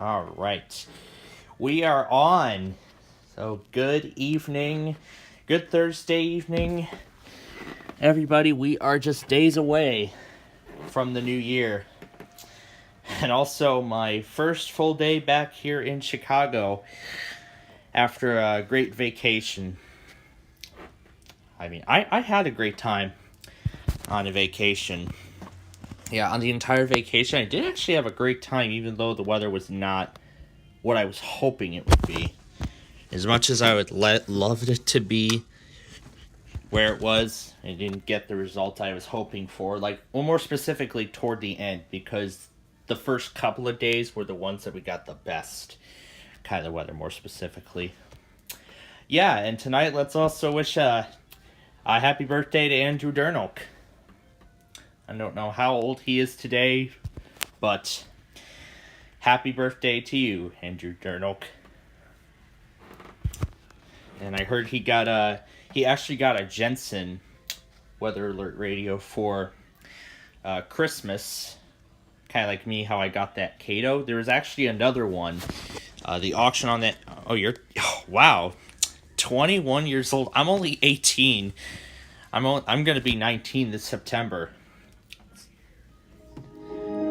All right. We are on. So, good evening. Good Thursday evening. Everybody, we are just days away from the new year. And also my first full day back here in Chicago after a great vacation. I had a great time on a vacation. Yeah, on the entire vacation, I did actually have a great time, even though the weather was not what I was hoping it would be. As much as I would loved it to be where it was, I didn't get the result I was hoping for. More specifically toward the end, because the first couple of days were the ones that we got the best kind of weather, more specifically. Yeah, and tonight let's also wish a happy birthday to Andrew Dernick. I don't know how old he is today, but happy birthday to you, Andrew Dernick. And I heard he actually got a Jensen weather alert radio for Christmas. Kind of like me, how I got that Kato. There was actually another one. The auction on that. Wow, 21 years old. I'm only 18. I'm gonna be 19 this September.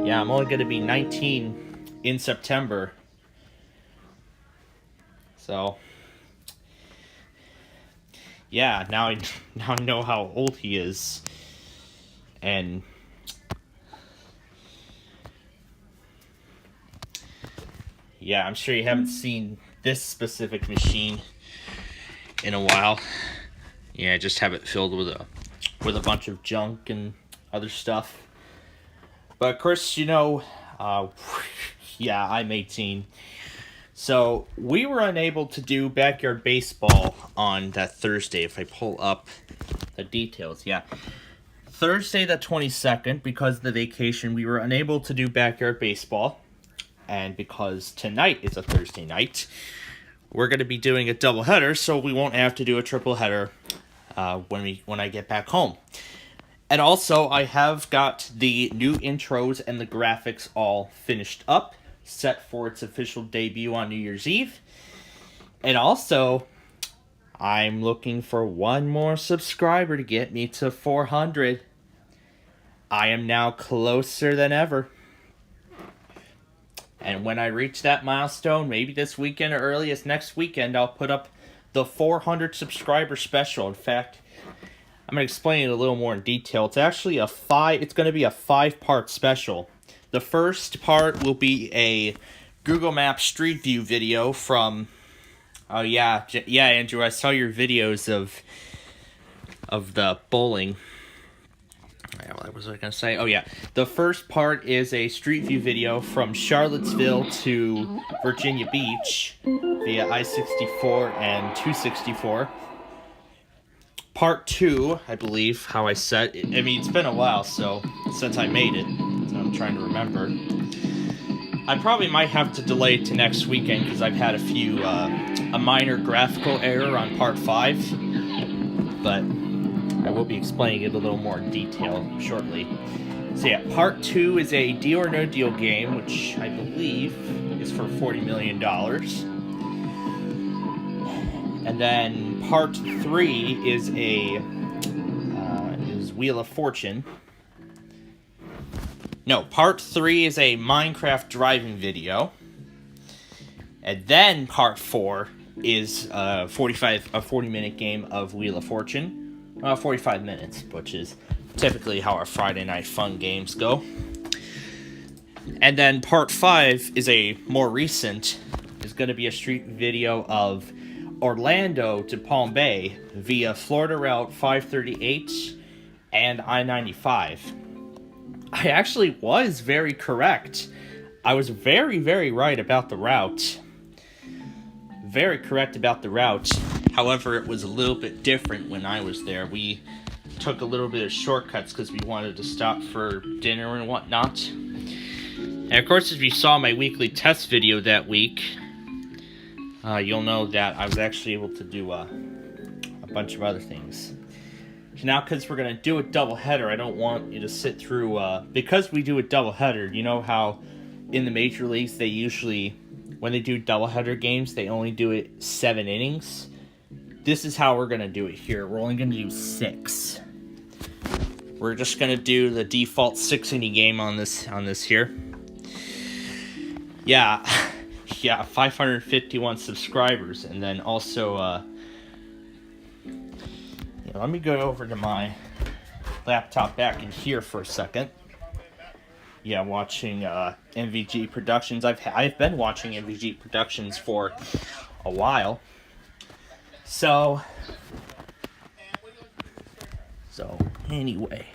Yeah, I'm only gonna be 19 in September. So. Yeah, now I know how old he is. And yeah, I'm sure you haven't seen this specific machine in a while. Yeah, I just have it filled with a bunch of junk and other stuff. But of course, yeah, I'm 18. So, we were unable to do backyard baseball on that Thursday, if I pull up the details. Yeah, Thursday the 22nd, because of the vacation, we were unable to do backyard baseball. And because tonight is a Thursday night, we're going to be doing a doubleheader, so we won't have to do a triple header when I get back home. And also, I have got the new intros and the graphics all finished up, set for its official debut on New Year's Eve. And also, I'm looking for one more subscriber to get me to 400. I am now closer than ever. And when I reach that milestone, maybe this weekend or earliest next weekend, I'll put up the 400 subscriber special. In fact, I'm going to explain it a little more in detail. It's actually it's going to be a 5-part special. The first part will be a Google Maps Street View video from... Oh, yeah, Andrew, I saw your videos of the bowling. What was I going to say? Oh, yeah. The first part is a Street View video from Charlottesville to Virginia Beach via I-64 and 264. Part 2, I believe, how I said... it's been a while since I made it. I'm trying to remember. I probably might have to delay it to next weekend because I've had a minor graphical error on part 5, but I will be explaining it a little more in detail shortly. So yeah, part 2 is a Deal or No Deal game, which I believe is for $40 million. And then part 3 is is Wheel of Fortune. No, part 3 is a Minecraft driving video. And then part 4 is a 40-minute game of Wheel of Fortune. 45 minutes, which is typically how our Friday night fun games go. And then part 5 is is going to be a street video of Orlando to Palm Bay via Florida Route 538 and I-95. I actually was very correct. I was very, very right about the route. Very correct about the route. However, it was a little bit different when I was there. We took a little bit of shortcuts because we wanted to stop for dinner and whatnot. And of course, if you saw my weekly test video that week, you'll know that I was actually able to do a bunch of other things. Now, because we're going to do a doubleheader, I don't want you to sit through... because we do a doubleheader, you know how in the major leagues, they usually, when they do doubleheader games, they only do it 7 innings. This is how we're going to do it here. We're only going to do 6. We're just going to do the default 6-inning game on this here. Yeah, 551 subscribers. And then also, let me go over to my laptop back in here for a second. Yeah, watching MVG Productions. I've been watching MVG Productions for a while. So anyway.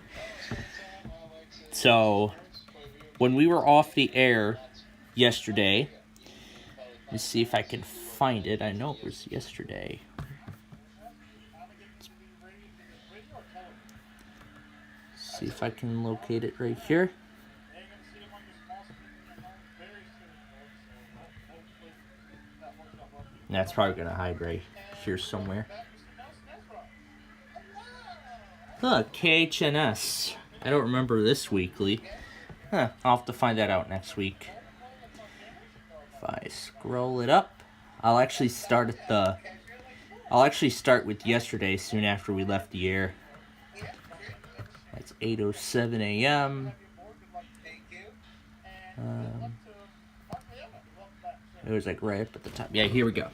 So when we were off the air yesterday, let's see if I can find it. I know it was yesterday. See if I can locate it right here. That's probably going to hide right here somewhere. KHNS. I don't remember this weekly. I'll have to find that out next week. If I scroll it up, I'll actually start with yesterday soon after we left the air. That's 8:07 a.m. It was like right up at the top. Yeah, here we go.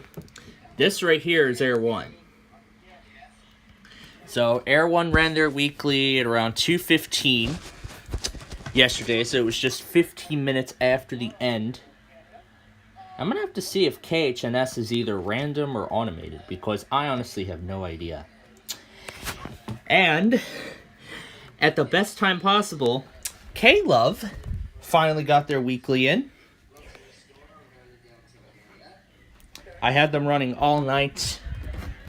This right here is Air 1. So Air 1 ran their weekly at around 2:15 yesterday, so it was just 15 minutes after the end. I'm going to have to see if KHNS is either random or automated, because I honestly have no idea. And at the best time possible, K-Love finally got their weekly in. I had them running all night,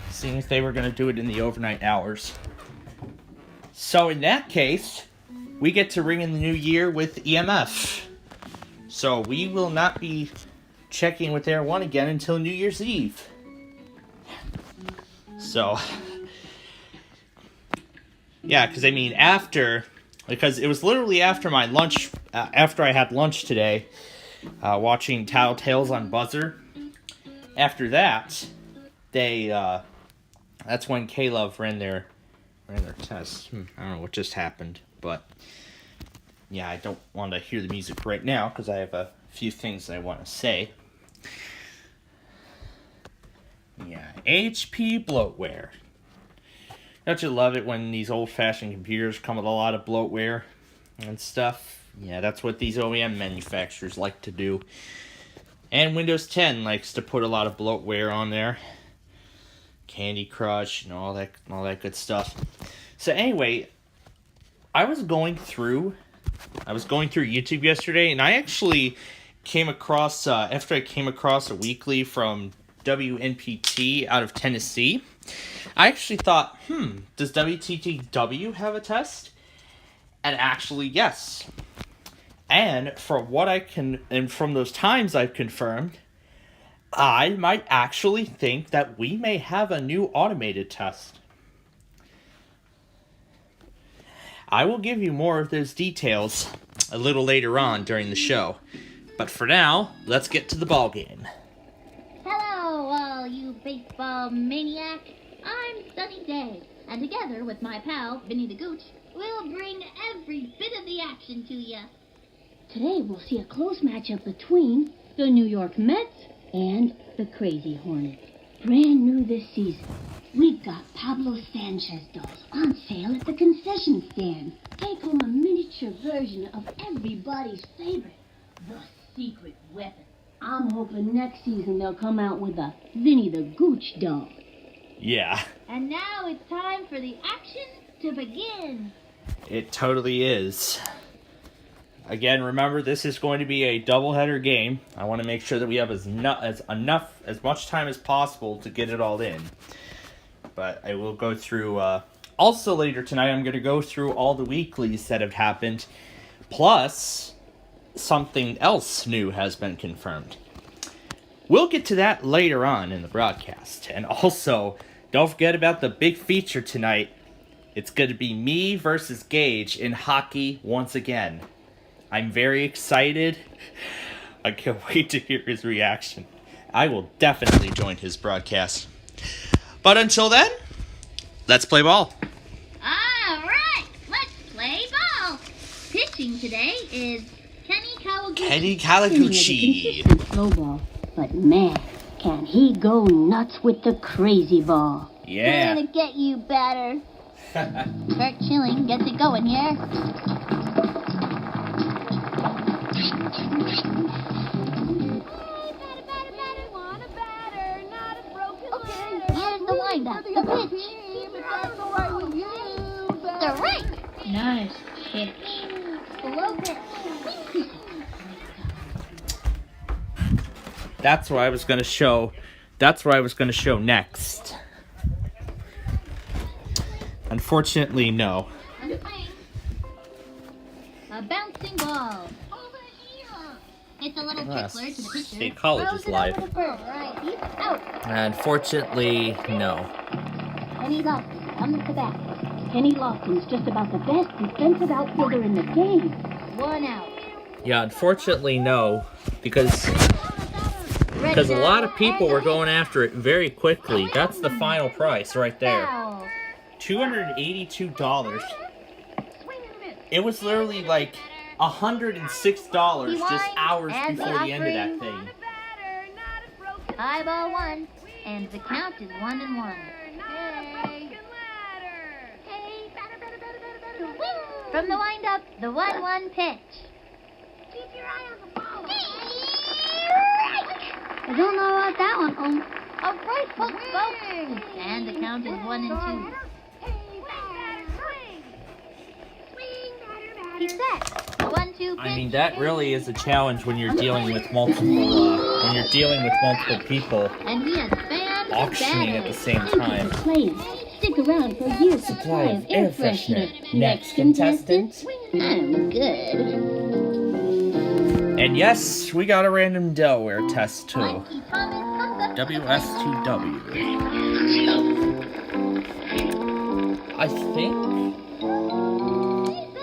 seeing if they were going to do it in the overnight hours. So in that case, we get to ring in the new year with EMF. So we will not be checking with Air 1 again until New Year's Eve. So, yeah, because because it was literally after my lunch, after I had lunch today, watching Tattletales on Buzzer. After that, that's when K-Love ran their test. I don't know what just happened, but yeah, I don't want to hear the music right now because I have a few things I want to say. Yeah, HP bloatware. Don't you love it when these old-fashioned computers come with a lot of bloatware and stuff? Yeah, that's what these OEM manufacturers like to do. And Windows 10 likes to put a lot of bloatware on there. Candy Crush and all that good stuff. So anyway, I was going through YouTube yesterday, and I actually came across after I came across a weekly from WNPT out of Tennessee. I actually thought, does WTTW have a test? And actually, yes. And from from those times I've confirmed, I might actually think that we may have a new automated test. I will give you more of those details a little later on during the show. But for now, let's get to the ball game. Hello, all you baseball maniac. I'm Sunny Day, and together with my pal, Vinny the Gooch, we'll bring every bit of the action to you. Today we'll see a close matchup between the New York Mets and the Crazy Hornets. Brand new this season, we've got Pablo Sanchez dolls on sale at the concession stand. Take home a miniature version of everybody's favorite, the Secret Weapon. I'm hoping next season they'll come out with a Vinny the Gooch doll. Yeah. And now it's time for the action to begin. It totally is. Again, remember, this is going to be a doubleheader game. I want to make sure that we have as much time as possible to get it all in. But I will go through. Also later tonight, I'm going to go through all the weeklies that have happened. Plus, something else new has been confirmed. We'll get to that later on in the broadcast. And also, don't forget about the big feature tonight. It's going to be me versus Gage in hockey once again. I'm very excited. I can't wait to hear his reaction. I will definitely join his broadcast. But until then, let's play ball. All right, let's play ball. Pitching today is Kenny Kawaguchi. Kenny Kenny has a Kawaguchi. consistent slow ball, but man, can he go nuts with the crazy ball. Yeah. Gonna get you, batter. Kurt Schilling gets it going here. Here's the windup, the pitch. Strike. Nice pitch. Slow pitch. That's what I was gonna show. That's what I was gonna show next. Unfortunately, no. A bouncing ball. Over here. It's a little Ah, tickler to the pitcher. State College Throws is it live. over the first. Right, he's out. Unfortunately, no. Kenny Lofton comes to bat. Kenny Lofton's just about the best defensive outfielder in the game. 1 out. Yeah, unfortunately, no. Because a lot of people were going after it very quickly. That's the final price right there. Foul. $282. It was literally like $106 just hours And before the end of that offering. thing. High ball 1, and the count is 1-1. From the windup, the 1-1 pitch. Keep your eye on the ball. I don't know about that one. A right hook, folks. And the count is 1-2. He's set. The 1-2 pitch. I mean, that really is a challenge when you're dealing with multiple people And he has fans auctioning at the same time. Players, stick around for years supply of air freshener. Next contestant. I'm good. And yes, we got a random Delaware test too. Mikey Thomas comes up to the WS2W.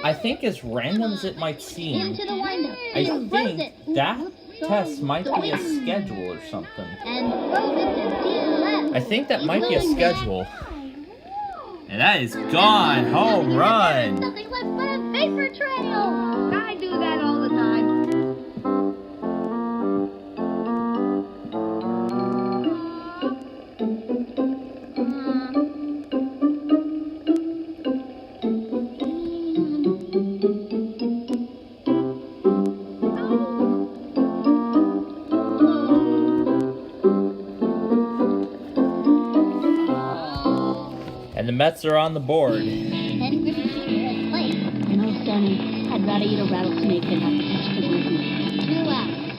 I think as random as it might seem, into the windup. I Throws think it. that test might be a schedule or something. And throws it to deep left. I think that might be a schedule. And that is gone. Home run. Nothing left but a vapor trail. I do that all the time. And the Mets are on the board. Ken Griffey Jr. has played. You know, Sonny, I'd rather eat a rattlesnake than have to touch the rhythm. 2 outs.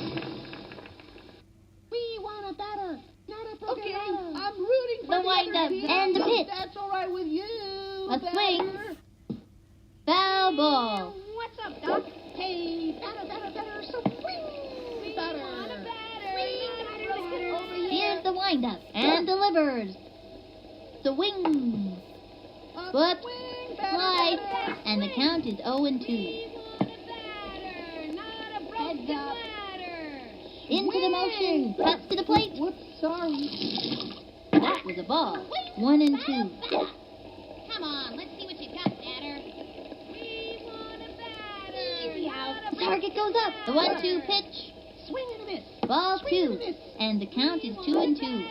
We want a batter, not a broken Okay, batter. I'm rooting for The windup and the pitch. That's all right with you. A swing. Foul ball. What's up, Doc? Hey, batter, so swing, batter. Here's the windup and delivers. Swing. Whoops. Slide. And the count is 0-2. Heads up. Into the motion. Cuts to the plate. Whoops, sorry. That was a ball. 1-2. Come on, let's see what you got, batter. Easy out. Target goes up. The 1-2 pitch. Swing and a miss. Ball Swing 2. and a miss. And the count is 2-2.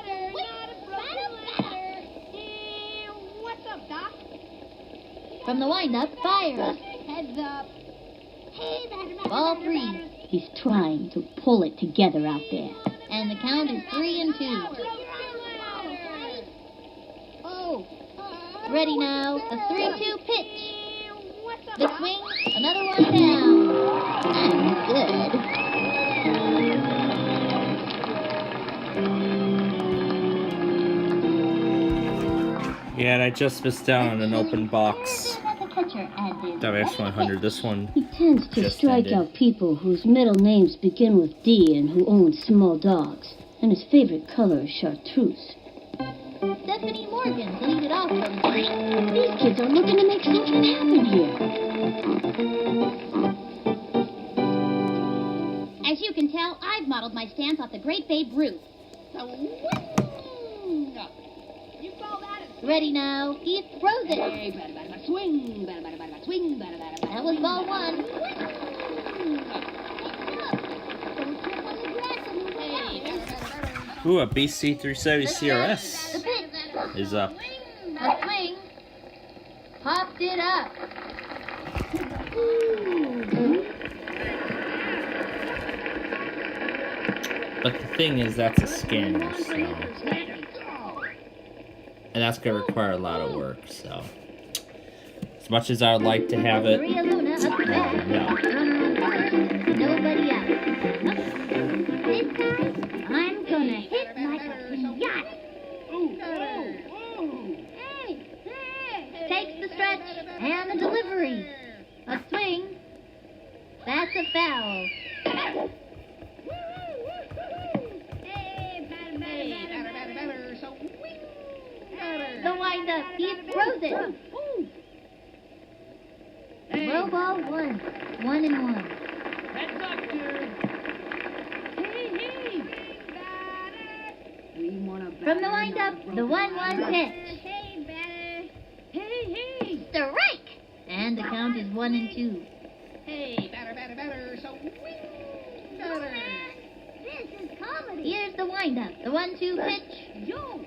What's up, Doc? From the windup, fires. Heads up. Hey, batter. Ball 3. He's trying to pull it together out there. And the count is 3-2. Oh. Ready now. A 3-2 pitch. The swing. Another one down. And good. Yeah, and I just missed out on an open box. The catcher added. WX100. This one. He tends to Just strike ended. out people whose middle names begin with D and who own small dogs. And his favorite color is chartreuse. Stephanie Morgan leads it off from 3. These kids are looking to make something happen here. can tell, I've modeled my stance off the great Babe Ruth. The wing. You call that a Ready now. He throws it. Hey, bada, bada, bada, swing, bada, bada, bada, swing, bada, bada, bada. That was ball one. Ooh, a BC370 CRS The pitch. is up. A swing. Popped it up. But the thing is, that's a scanner, so. And that's going to require a lot of work, so. As much as I would like to have it, Maria Luna up the back. no. Nobody out. This time, I'm gonna hit like a pinata. Takes the stretch and the delivery. A swing. That's a foul. The wind-up. He throws it. Low ball one. 1-1. Heads up, dude. From the wind-up, the 1-1 pitch. Strike! And the count is 1-2. Hey, batter, so wing, batter. This is comedy. Here's the wind-up, the 1-2 pitch. Yo.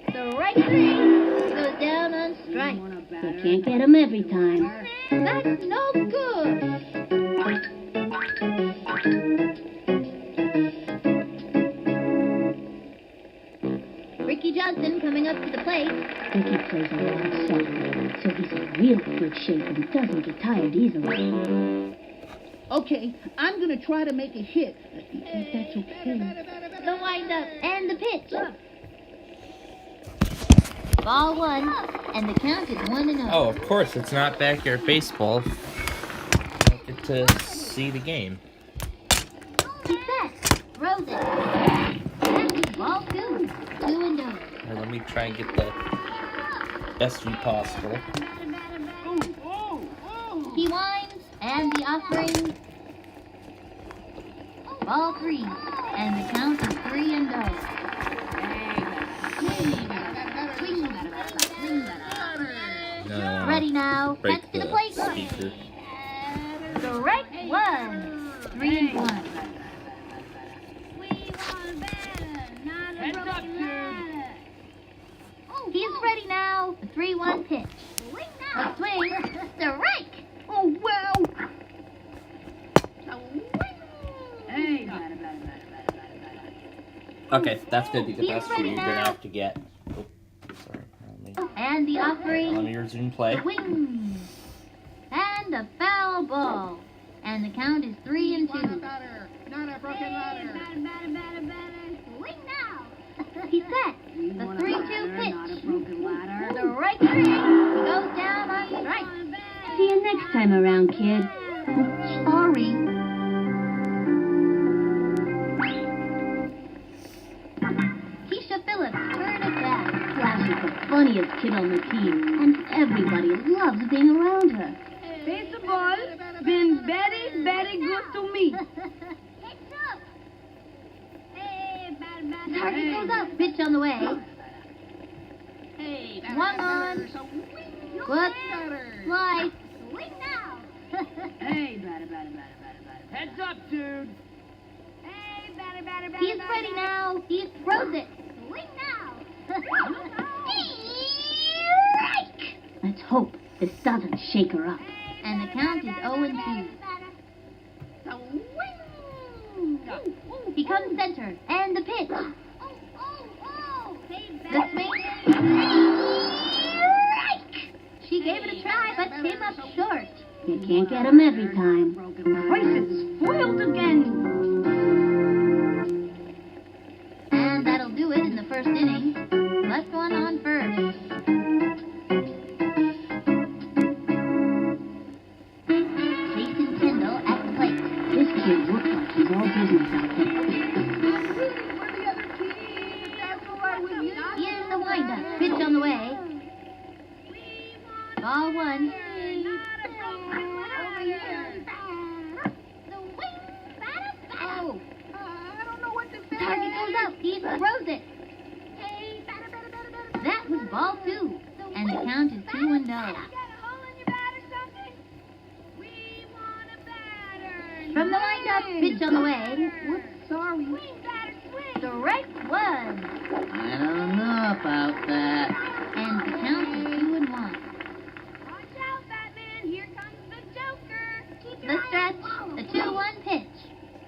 Strike three goes down on strike. You can't get 'em every time. That's no good. Ricky Johnson coming up to the plate. Ricky plays a lot of soccer, so he's in real good shape and doesn't get tired easily. Okay, I'm gonna try to make a hit. If that's okay. The wind-up and the pitch. Ball one, and the count is 1-0. Oh, of course, it's not backyard baseball. I don't get to see the game. He's set. Throws it. And ball two. 2-0. Here, let me try and get the best view possible. He winds, and the offering. Ball three, and the count is 3-0. No, Ready now. break Heads to the the plate. speaker. Strike one. 3-1. Heads up, dude. He's ready now. The 3-1 pitch. A swing. Strike. Oh, wow. Hey, Okay, that's gonna be the He's best ready view you're gonna now. have to get. Oh, sorry. And the offering. Let me resume play. Swing. And a foul ball. And the count is 3-2. batter, not a broken ladder. Swing now. He's set. The 3-2 pitch. ladder. The right three goes down on strike. See you next time around, kid. Sorry. Keisha Phillips, turn it back. Flash is the funniest kid on the team, and everybody loves being around her. Baseball been very good to me. Target goes up. Pitch on the way. Hey, One on. What? Slide. Swing now. Hey, batter. Heads up, dude. He's ready now. He throws it. Swing now. Strike! Let's hope this doesn't shake her up. And the count is 0-2. He comes center. And the pitch. The swing. Strike! She gave it a try, but came up short. You can't get 'em every time. Prices spoiled again. And that'll do it in the first inning. Left one on first. Jason Kendall at the plate. This kid looks like he's all business out there. Here's the windup. Pitch on the way. Ball one. From the windup, pitch on the way. Whoops, sorry. Strike one. I don't know about that. And the count is 2-1. Watch out, Batman. Here comes the Joker. Keep your The eye stretch, on the ball, the okay? 2-1 pitch.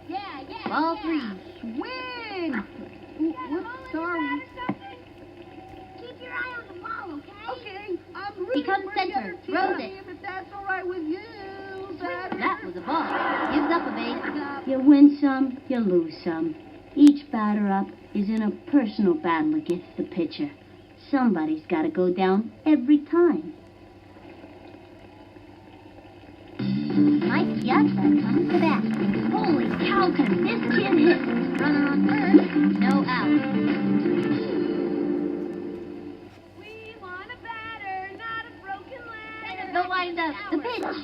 Yeah. Ball yeah. 3. Swing! Got a Whoops, ball in your sorry. bat or something? Keep your eye on the ball, okay? Okay, I'm rooting Becomes for center. the other team, Throws it. if that's all right with you, batter. That was a ball. Gives up a base. You win some, you lose some. Each batter up is in a personal battle against the pitcher. Somebody's got to go down every time. Mike Piazza comes to bat. Holy cow, can this kid hit? Runner on first, no out. We want a batter, not a broken ladder. The windup, the pitch.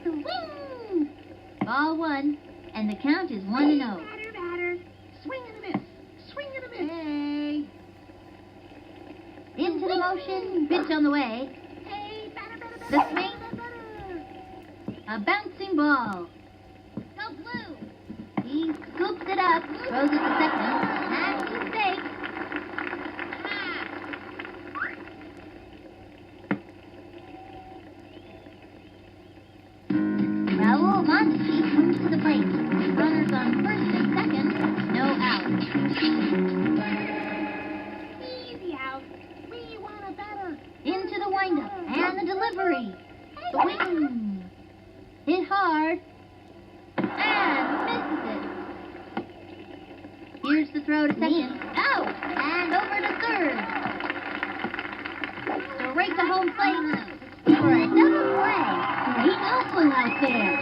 Swing! Ball 1, and the count is 1-0. Batter. Swing and a miss. Swing and a miss. Hey. Into the motion, pitch on the way. Hey, batter. The swing, a bouncing ball. Go blue. He scoops it up, throws it to second, and he's safe. Raul Monti comes to the plate. Runners on first and second, no out. Easy out. We want a batter. Into the windup and the delivery. Swing. Hit hard. And misses it. Here's the throw to second. Out. And over to third. Straight to home plate for a double play. Great hustle out there.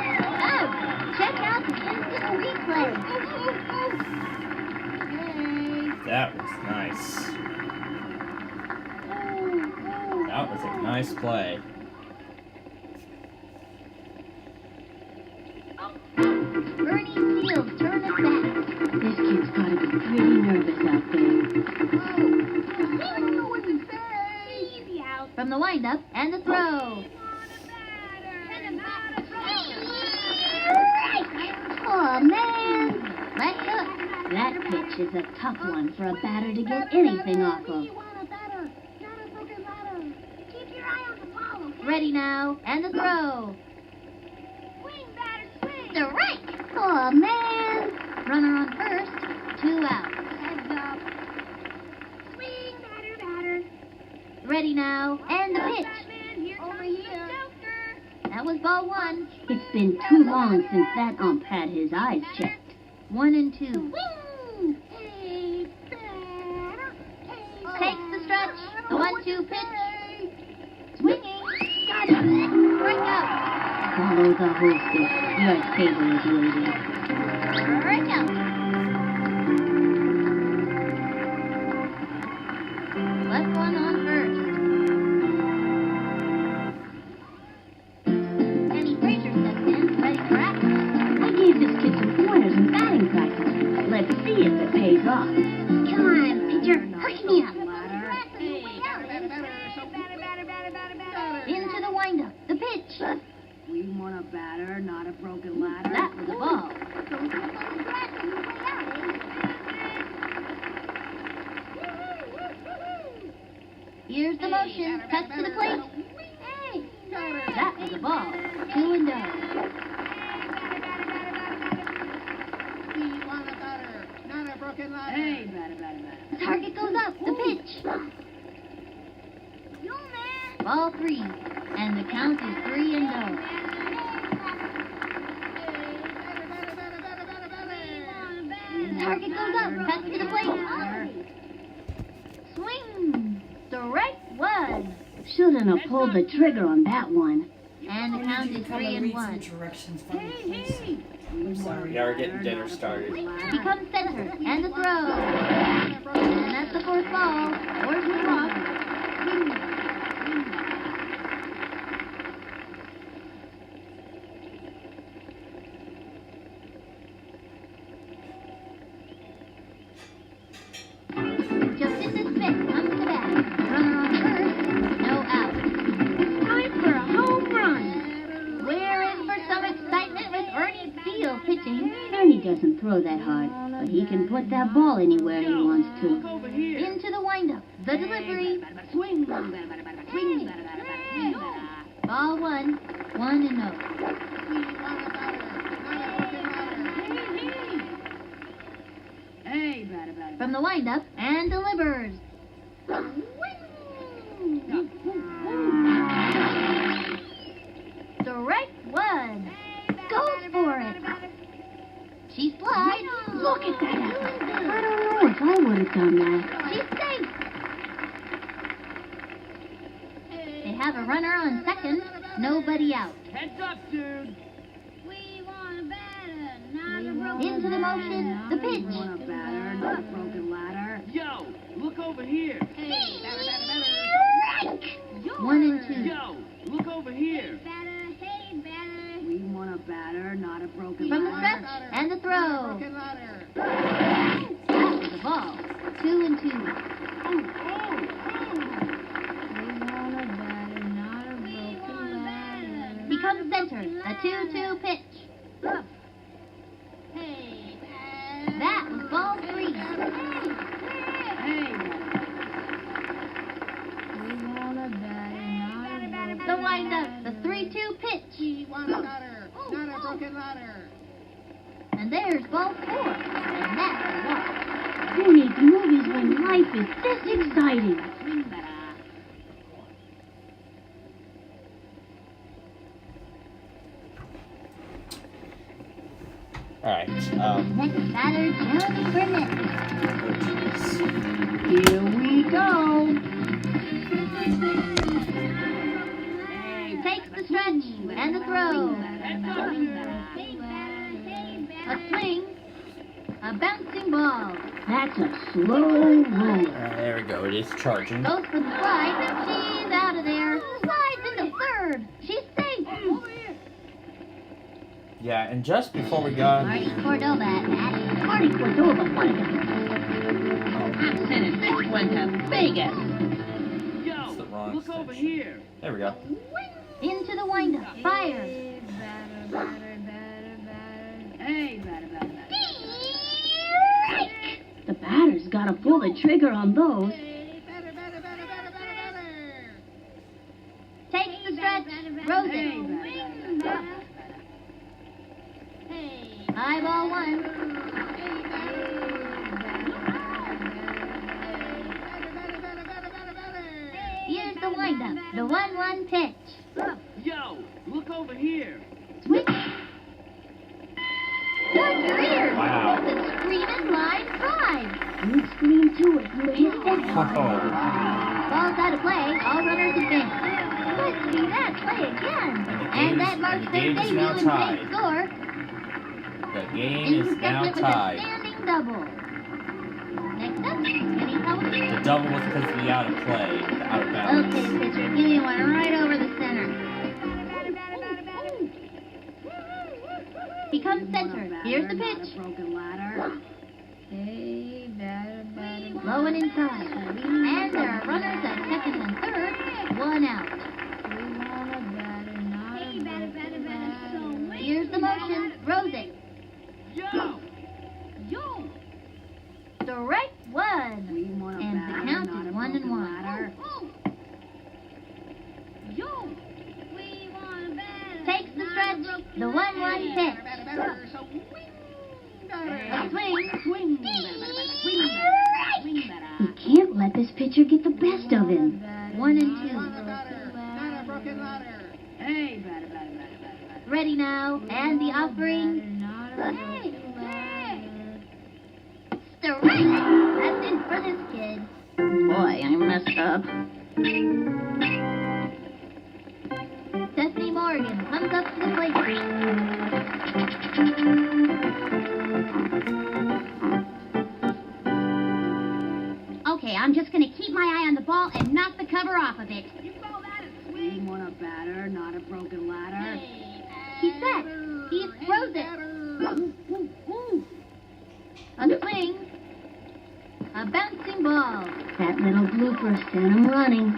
Out. Check out the instant replay. That was nice. That was a nice play. Bernie Seals turn us back. This kid's got to be pretty nervous out there. I don't know what to say. Easy out. From the windup and the throw. Want a batter, not a broken Oh, man. Let's go. That pitch is a tough one for a batter to get anything off of. We want a batter, not a broken ladder. Keep your eye on the ball, okay? Ready now, and the throw. Swing, batter, swing. Strike! Oh, man. Runner on first, 2 out. Heads up. Swing, batter. Ready now, and the pitch. Batman, here Over comes here. the Joker. That was ball 1. It's been too long since that ump had his eyes checked. 1 and 2. Woo! Hey, batter. Hey, Takes the stretch. The 1-2 pitch. Hey. Swinging. Got it. Strikeout. Follow the hostess, your favorite lady. Strikeout. Left one on first. Danny Frazier steps in, ready for action. I gave this kid some pointers in batting practice. Let's see if it pays off. Come on, pitcher, hurry me up. Into the windup, the pitch. We want a batter, not a broken ladder. That was a ball. Here's the motion, cuts to the plate. That was a ball. 2 and 0. We want a batter, not a broken ladder. Hey, batter. The target goes up, the pitch. Ball 3, and the count is 3 and 0. Target goes up, cuts to the plate. Swing! Strike 1. Shouldn't have pulled the trigger on that one. And the count is 3 and 1. Directions from the police. Hey. Yeah, we're getting dinner started. Becomes center, and the throw. And that's the 4th ball. Where's the walk? Joseph Smith comes to bat. Runner on first, no out. Time for a home run. We're in for some excitement with Ernie Field doesn't throw that hard, but he can put that ball anywhere he wants to. Into the windup. The delivery. Swing. Ball 1. 1-0. Hey, batter. From the windup and delivers. Strike 1. Goes for it. She slides. Look at that effort. I don't know if I would have done that. She's safe. They have a runner on second. Nobody out. Heads up, dude. We want a batter, not a Into the motion. The pitch. want a batter, not a broken ladder. Yo, look over here. Hey, batter. 1 and 2. Yo, look over here. We want a batter, not a broken From the ladder. stretch and the throw. That's the ball. 2 and 2. Becomes center. A 2-2 pitch. That was ball 3. The windup. The 3-2 pitch. And there's ball 4. And that's a walk. Who needs movies when life is this exciting? Alright, Next batter, Johnny Burnett. Here we go. Takes the stretch and the throw. A swing. A bouncing ball. That's a slow roller. there we go. It is charging. Goes for the slide. She's out of there. Slides into third. She's safe. Yeah, and just before we got... Marty Cordova at bat. Marty Cordova wanted it. I'm sending this one to Vegas. That's the wrong Look over extension. here. There we go. Into the windup. Fires. Hey, batter. The batter's got to pull the trigger on those. Takes the stretch. Throws it. High ball 1. Here's the windup. The 1-1 pitch. Yo, look over here. Swing. Touch your ears. Wow. The screaming line drive. You scream too if you hit that. Oh. Ball's out of play. All runners advance. Let's see that play again. And that marks the their game is debut now and tied. big score. The game And is now with a tied. standing double. Next up, Kenny Howard. The double was because of the out of play, the out of bounds. Okay, pitcher, give me one right over the center. He comes center. Here's the pitch. Broken ladder. Low and inside. And there are runners at second and third. 1 out. Here's the motion. Throws it. Yo. Strike 1. We want a And the batter, count not is a 1 and broken 1. ladder. Takes the stretch. The 1-1 pitch. A swing. You can't let this pitcher get the best of him. 1 and 2. Hey, batter. Ready now. And the offering. Strike. That's it for this kid. Boy, I messed up. Stephanie Morgan comes up to the plate. Okay, I'm just going to keep my eye on the ball and knock the cover off of it. We want a batter, not a broken ladder. He's set. He throws it. A swing. A bouncing ball. That little blooper sent him running.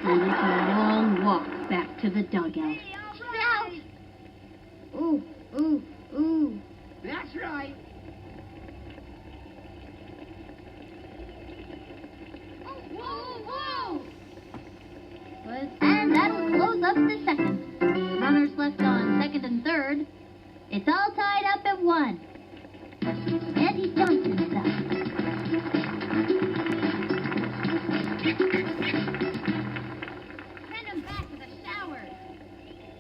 And it's a long walk back to the dugout. Out. Ooh. That's right. Whoa! And that'll close up the second. Runners left on second and third. It's all tied up at 1. Andy Johnson's up. Send him back to the shower.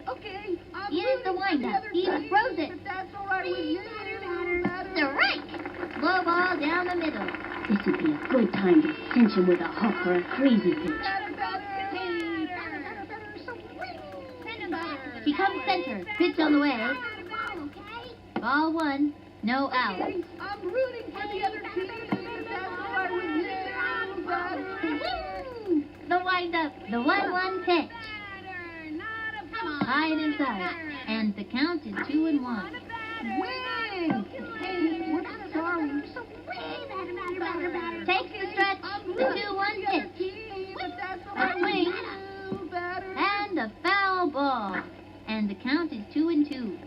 Okay, I'm Here's the rooting for windup. other He team, throws it. If that's all right with you, Strike! Slow ball down the middle. This would be a good time to cinch him with a hook or a crazy pitch. He comes center. Pitch on the way. Ball 1. No out. Okay, I'm rooting for the other team, if that's all right with you, The windup. The 1-1 pitch. High and inside. And the count is 2-1. Swing! Hey, what's sorry? Takes the stretch. The 2-1 pitch. A swing. And a foul ball. And the count is 2-2.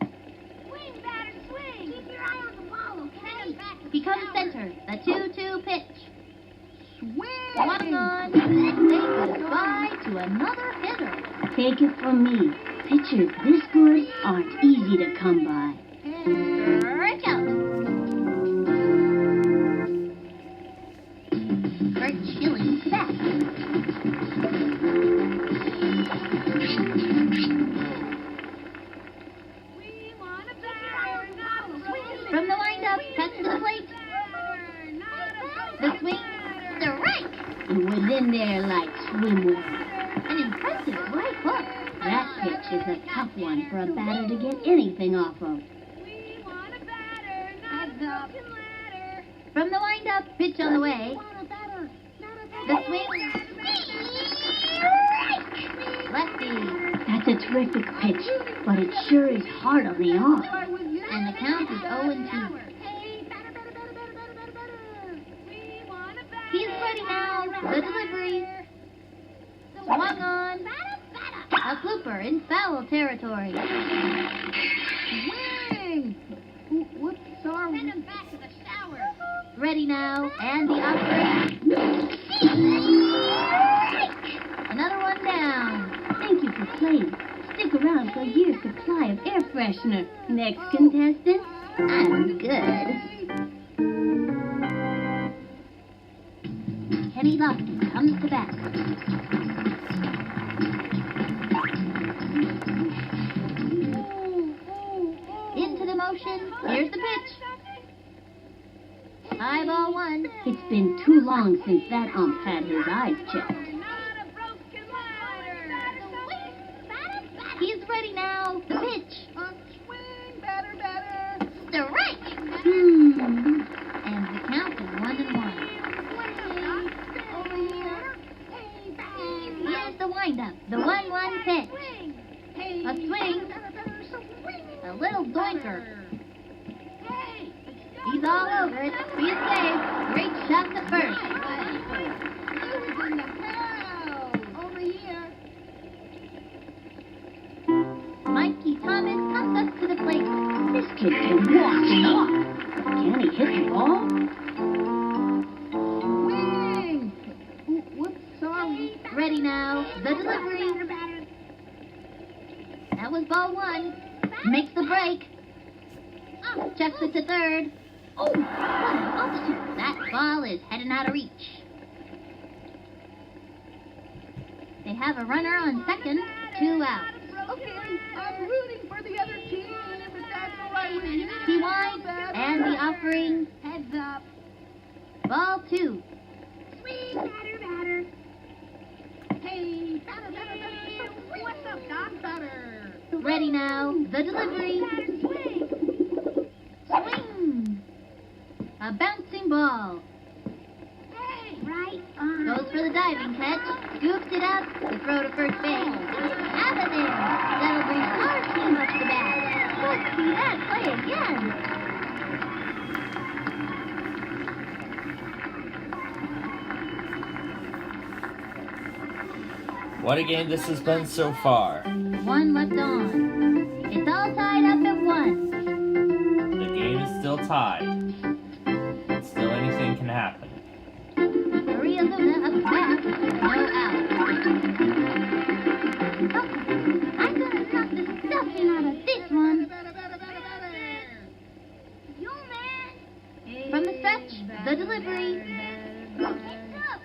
He comes center. The 2-2 pitch. Swing! Swung on. And say goodbye to another hitter. Take it from me. Pitchers this good aren't easy to come by. Strike out. Bert Schilling's back. From the windup, cuts to the plate. The swing, strike. It was in there like swimwear. An impressive right hook. That pitch is a tough one for a batter to get anything off of. From the windup, pitch on the way. The swing, strike. Lefty. That's a terrific pitch, but it sure is hard on the arm. And the count is 0-2. He's ready now. The delivery. Swung on. A blooper in foul territory. Swing! What's sorry? Send him back to the shower. Ready now. And the offering. Another one down. Thank you for playing. Stick around for a year's supply of air freshener. Next contestant, I'm good. Kenny Lofton comes to bat. Into the motion. Here's the pitch. High ball 1. It's been too long since that ump had his eyes checked. He's ready now. The pitch. Swing! Batter! Strike. Hmm. And the count is 1-1. Here's the windup. The 1-1 pitch. A swing. A little doinker. He's all over it. Be a save. Great shot to first. Over here. Mikey Thomas comes up to the plate. This kid can walk and walk. Can he hit the ball? Swing! What's sorry? Ready now. The delivery. That was ball 1. Makes the break. Chucks it to third. Oh, what an offsuit. That ball is heading out of reach. They have a runner on second. 2 outs. Okay, I'm rooting for the other team, if that's all right with you. He winds, and the offering. Heads up. Ball 2. Swing, batter. Hey, batter. What's up, Doc? Batter. Ready now. The delivery. Swing. A bouncing ball. Right Goes for the diving catch. Scoops it up. The throw to first base. Out of there. That'll bring our team up to bat. Let's see that play again. What a game this has been so far. 1 left on. It's all tied up at 1. The game is tie. Still anything can happen. Maria Luna up fast. No out. Oh, I'm gonna knock the stuffing out of this one. From the stretch, the delivery. It's up.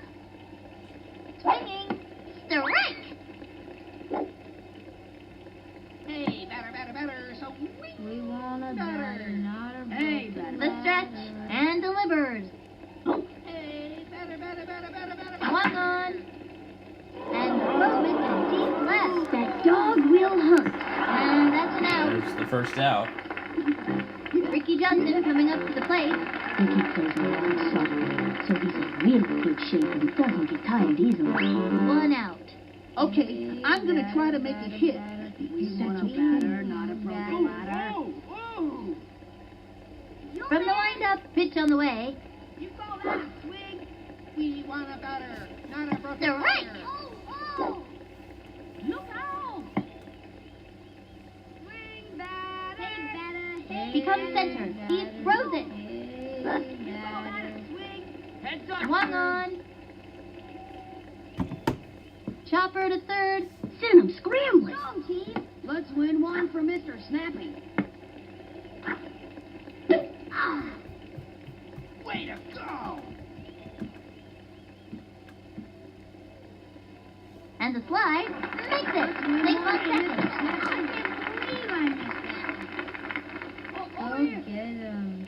Swinging. Strike. Hey, batter, so we want a batter, not a hey, batter. The stretch and delivers. Hey, batter. Swung on. And throw it to deep left. That dog will hunt. And that's an out. There's the first out. Ricky Johnson coming up to the plate. Ricky plays a lot of soccer, so he's in really good shape and doesn't get tired easily. One out. Okay, I'm gonna try to make a hit. We want a batter, not a broken batter. From the windup, pitch on the way. You call that a swing? We want a batter, not a broken The right. batter. Oh. Look out! Swing batter. Hey, batter. He comes center. He throws it. Heads up. Swung on. Chopper to third. Send him scrambling. Go, team. Let's win one for Mr. Snappy. Way to go! And the slide makes it. Safe on second. I can't believe I missed that. Oh, get him.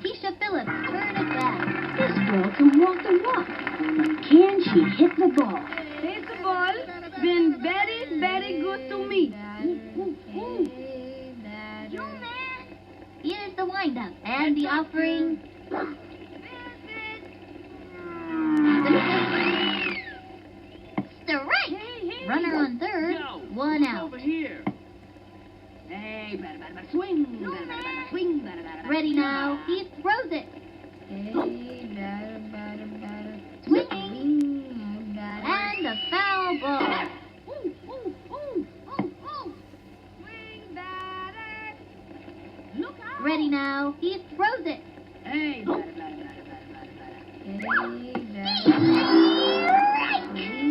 Keisha Phillips, turn it back. This girl can walk the walk, but can she hit the ball? Hit the ball. Been very good to me. Here's the windup and the offering. Strike! Runner on third. One out. Over here. Hey, batter, swing. Swing, batter. Ready now. He throws it. Swinging. And a foul ball. Swing, batter. Look out. Ready now. He throws it. Hey, batter.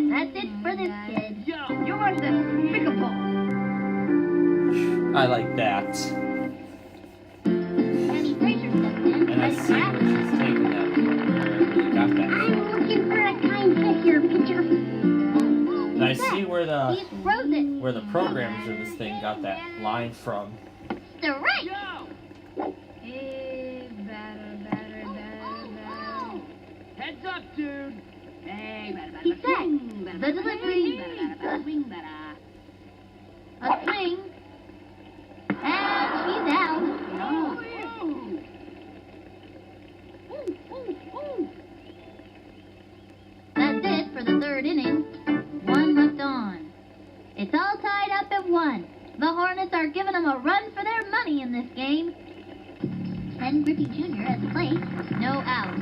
That's it for this kid. Yo, you're despicable. I like that. Penny Fraser steps in. And I see where she's taking that. Where got that. I'm looking for a kind figure picture. And I see where He the throws it. programmers of this thing got that line from. Strike! Yo. Hey, batter. Heads up, dude. Hey, batter. He's set. The delivery. Swing, batter. A swing. And she's out. That's it for the third inning. One left on. It's all tied up at one. The Hornets are giving them a run for their money in this game. Ken Griffey Jr. at the plate. No out.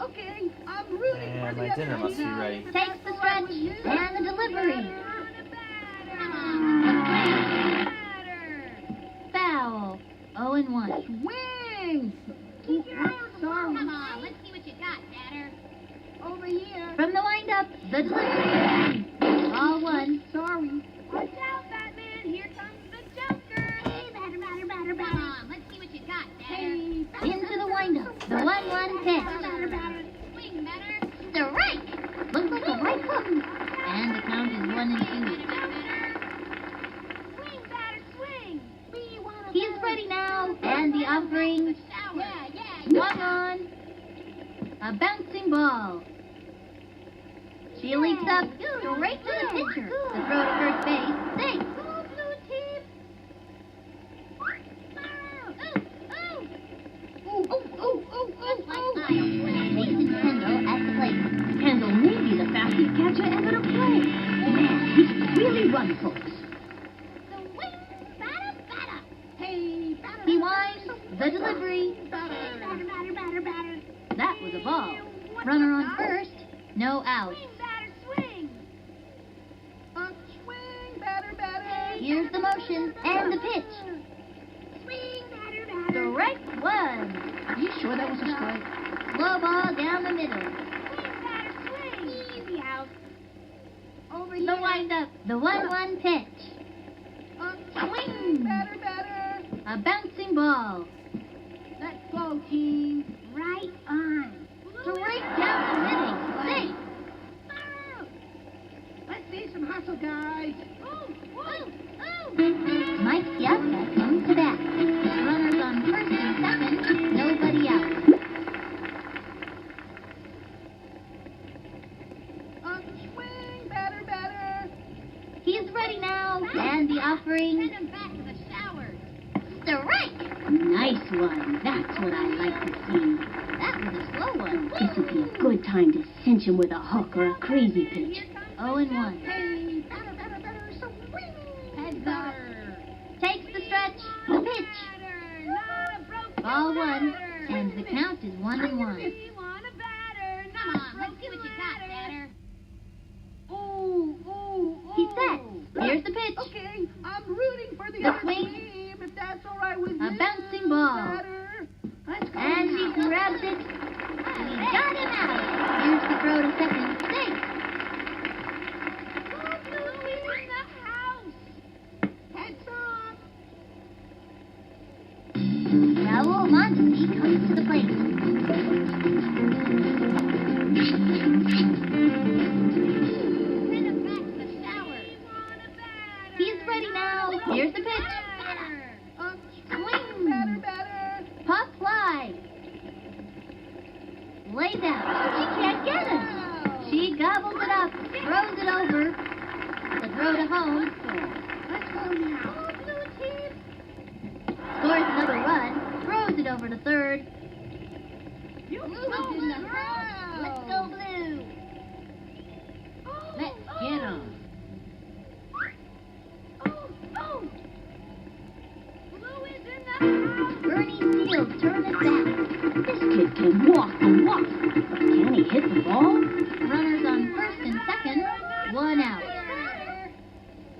Okay, I'm rooting And for my the dinner other must be team. ready. Takes the stretch and the delivery. Foul. 0-1. Swing! Keep your eye on the ball. Sorry. Come on, let's see what you got, batter. Over here. From the windup, the delivery. All one. Sorry. Watch out, Batman. Here comes the Joker. Hey, batter. Come on, let's see what you got, Hey, Into the windup. The 1-1 pitch. Swing, batter. Strike. Looks like a right hook. And the count is 1-2. Swing, batter, swing. We want a He's ready now. And the offering. Swung on. A bouncing ball. She leaps up straight to the pitcher. The throw to first base. Safe. Go, blue team. Mason Kendall at the plate. Kendall may be the fastest catcher ever to play. Man, he can really run, folks. He winds the delivery. throws a ball. Runner on first, no out. Swing, batter, swing. Swing, batter, batter. Here's the motion and the pitch. Swing, batter, batter. Strike one. Are you sure that was a strike? Slow ball down the middle. Swing, batter, swing. Easy out. Over The windup, the 1-1 pitch. Swing, batter, batter. A bouncing ball. Let's go, team. Right on. Straight down the middle. Safe. Let's see some hustle, guys. Mike Piazza comes to bat. Runners on first and second, nobody out. Swing, batter, batter. He's ready now, and the offering. Send him back to the showers. Strike! Nice one. That's what I like to see. That was a slow one. This would be a good time to cinch him with a hook or a crazy pitch. 0-1. Hey, batter, batter, batter, swing. Heads up. Takes the stretch. The pitch. Batter, not a broken Ball one, batter. and the count is 1-1. We want a batter, not Come on, a let's see broken what you got, batter. batter. Ooh. He's set. Here's the pitch. Okay, I'm rooting for the The other swing. team, if that's all right with A you. bouncing ball. Batter. Let's go And now. she grabs it. He got him out. Here's the throw to second. Safe. Louie in the house. Heads up. Raul Mondesi comes to the plate. Send him back to the showers. We want a batter. He's ready now. Here's the pitch. Swing. Batter, batter. Pop fly. Lays out. She can't get him. She gobbles it up. Throws it over. The throw to home. Let's go now. Blue team. Scores another run. Throws it over to third. Blue's in the house. Let's go blue. Let's Get him. Blue is in the house. Bernie Seals turn it back. This kid can walk and walk. But can he hit the ball? Runners on first and second. 1 out.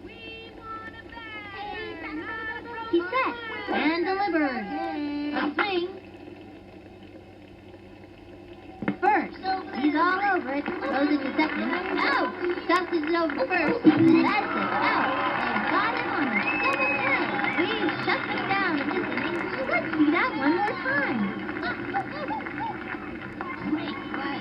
We want a batter, not a broken He's set and delivers. A swing. First. He's all over it. Throws it to second. Out. Tosses it over to first. That's it. Out. And got him on the 7th inning. We shut them down in this inning. Let's see that one more time. Great play.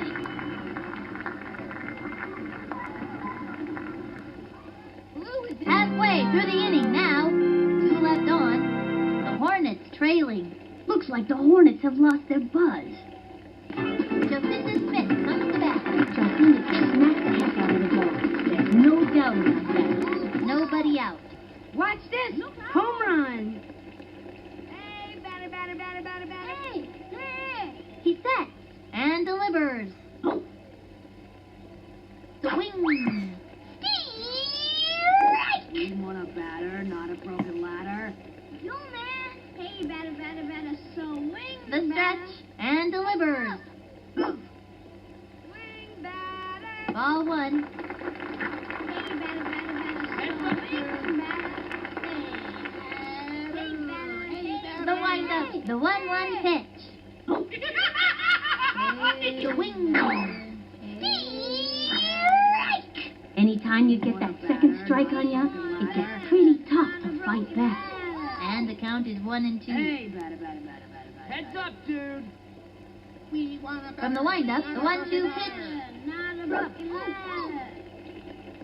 Blue is in Halfway through the inning now. 2 left on. The Hornets trailing. Looks like the Hornets have lost their buzz. Jacinda Smith comes to bat. Jacinda smacked the heck out of the ball. There's no doubt about that. Nobody out. Watch this. Home run. Hey, batter, batter, batter, batter, batter. Hey. He's set and delivers. Swing. We want a batter, not a broken ladder. You man. Hey, batter, batter, batter, swing. The stretch and delivers. Swing, batter. Ball 1. Hey, batter, batter, batter, swing, batter. Hey, batter, hey, batter. The windup. The 1-1 pitch. Swing. Anytime you get that second strike on you, it gets pretty tough to fight back. And the count is 1-2. Hey, batter, batter, batter, batter, batter. Heads up, dude. We want a From the windup, the 1-2 pitch. Not a broken ladder.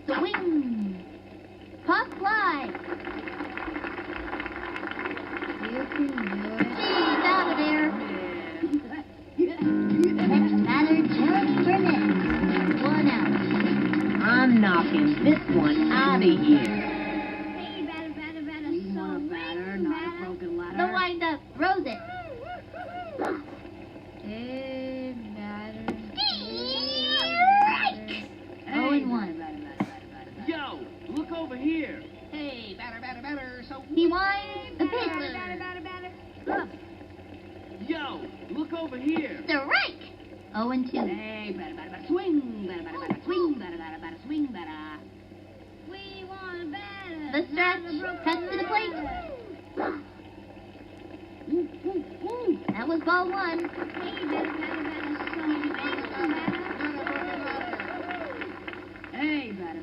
Swing. Pop fly. She's out of there. Next batter, Jeremy Burnett. 1 out. I'm knocking this one out of here. Hey, batter, batter, batter, We want a swing, batter, not a broken ladder. The windup. Throws it. Hey, batter. Strike. 0-1. Yo, look over here. Hey, batter, batter, batter, so He winds the pitch. batter, batter, batter, batter. Yo, look over here. Strike. 0-2. Hey, better, swing, better, swing, better, swing, better. We want better. The stretch. Cuts to the plate. That was ball 1. Hey, better, Hey, better.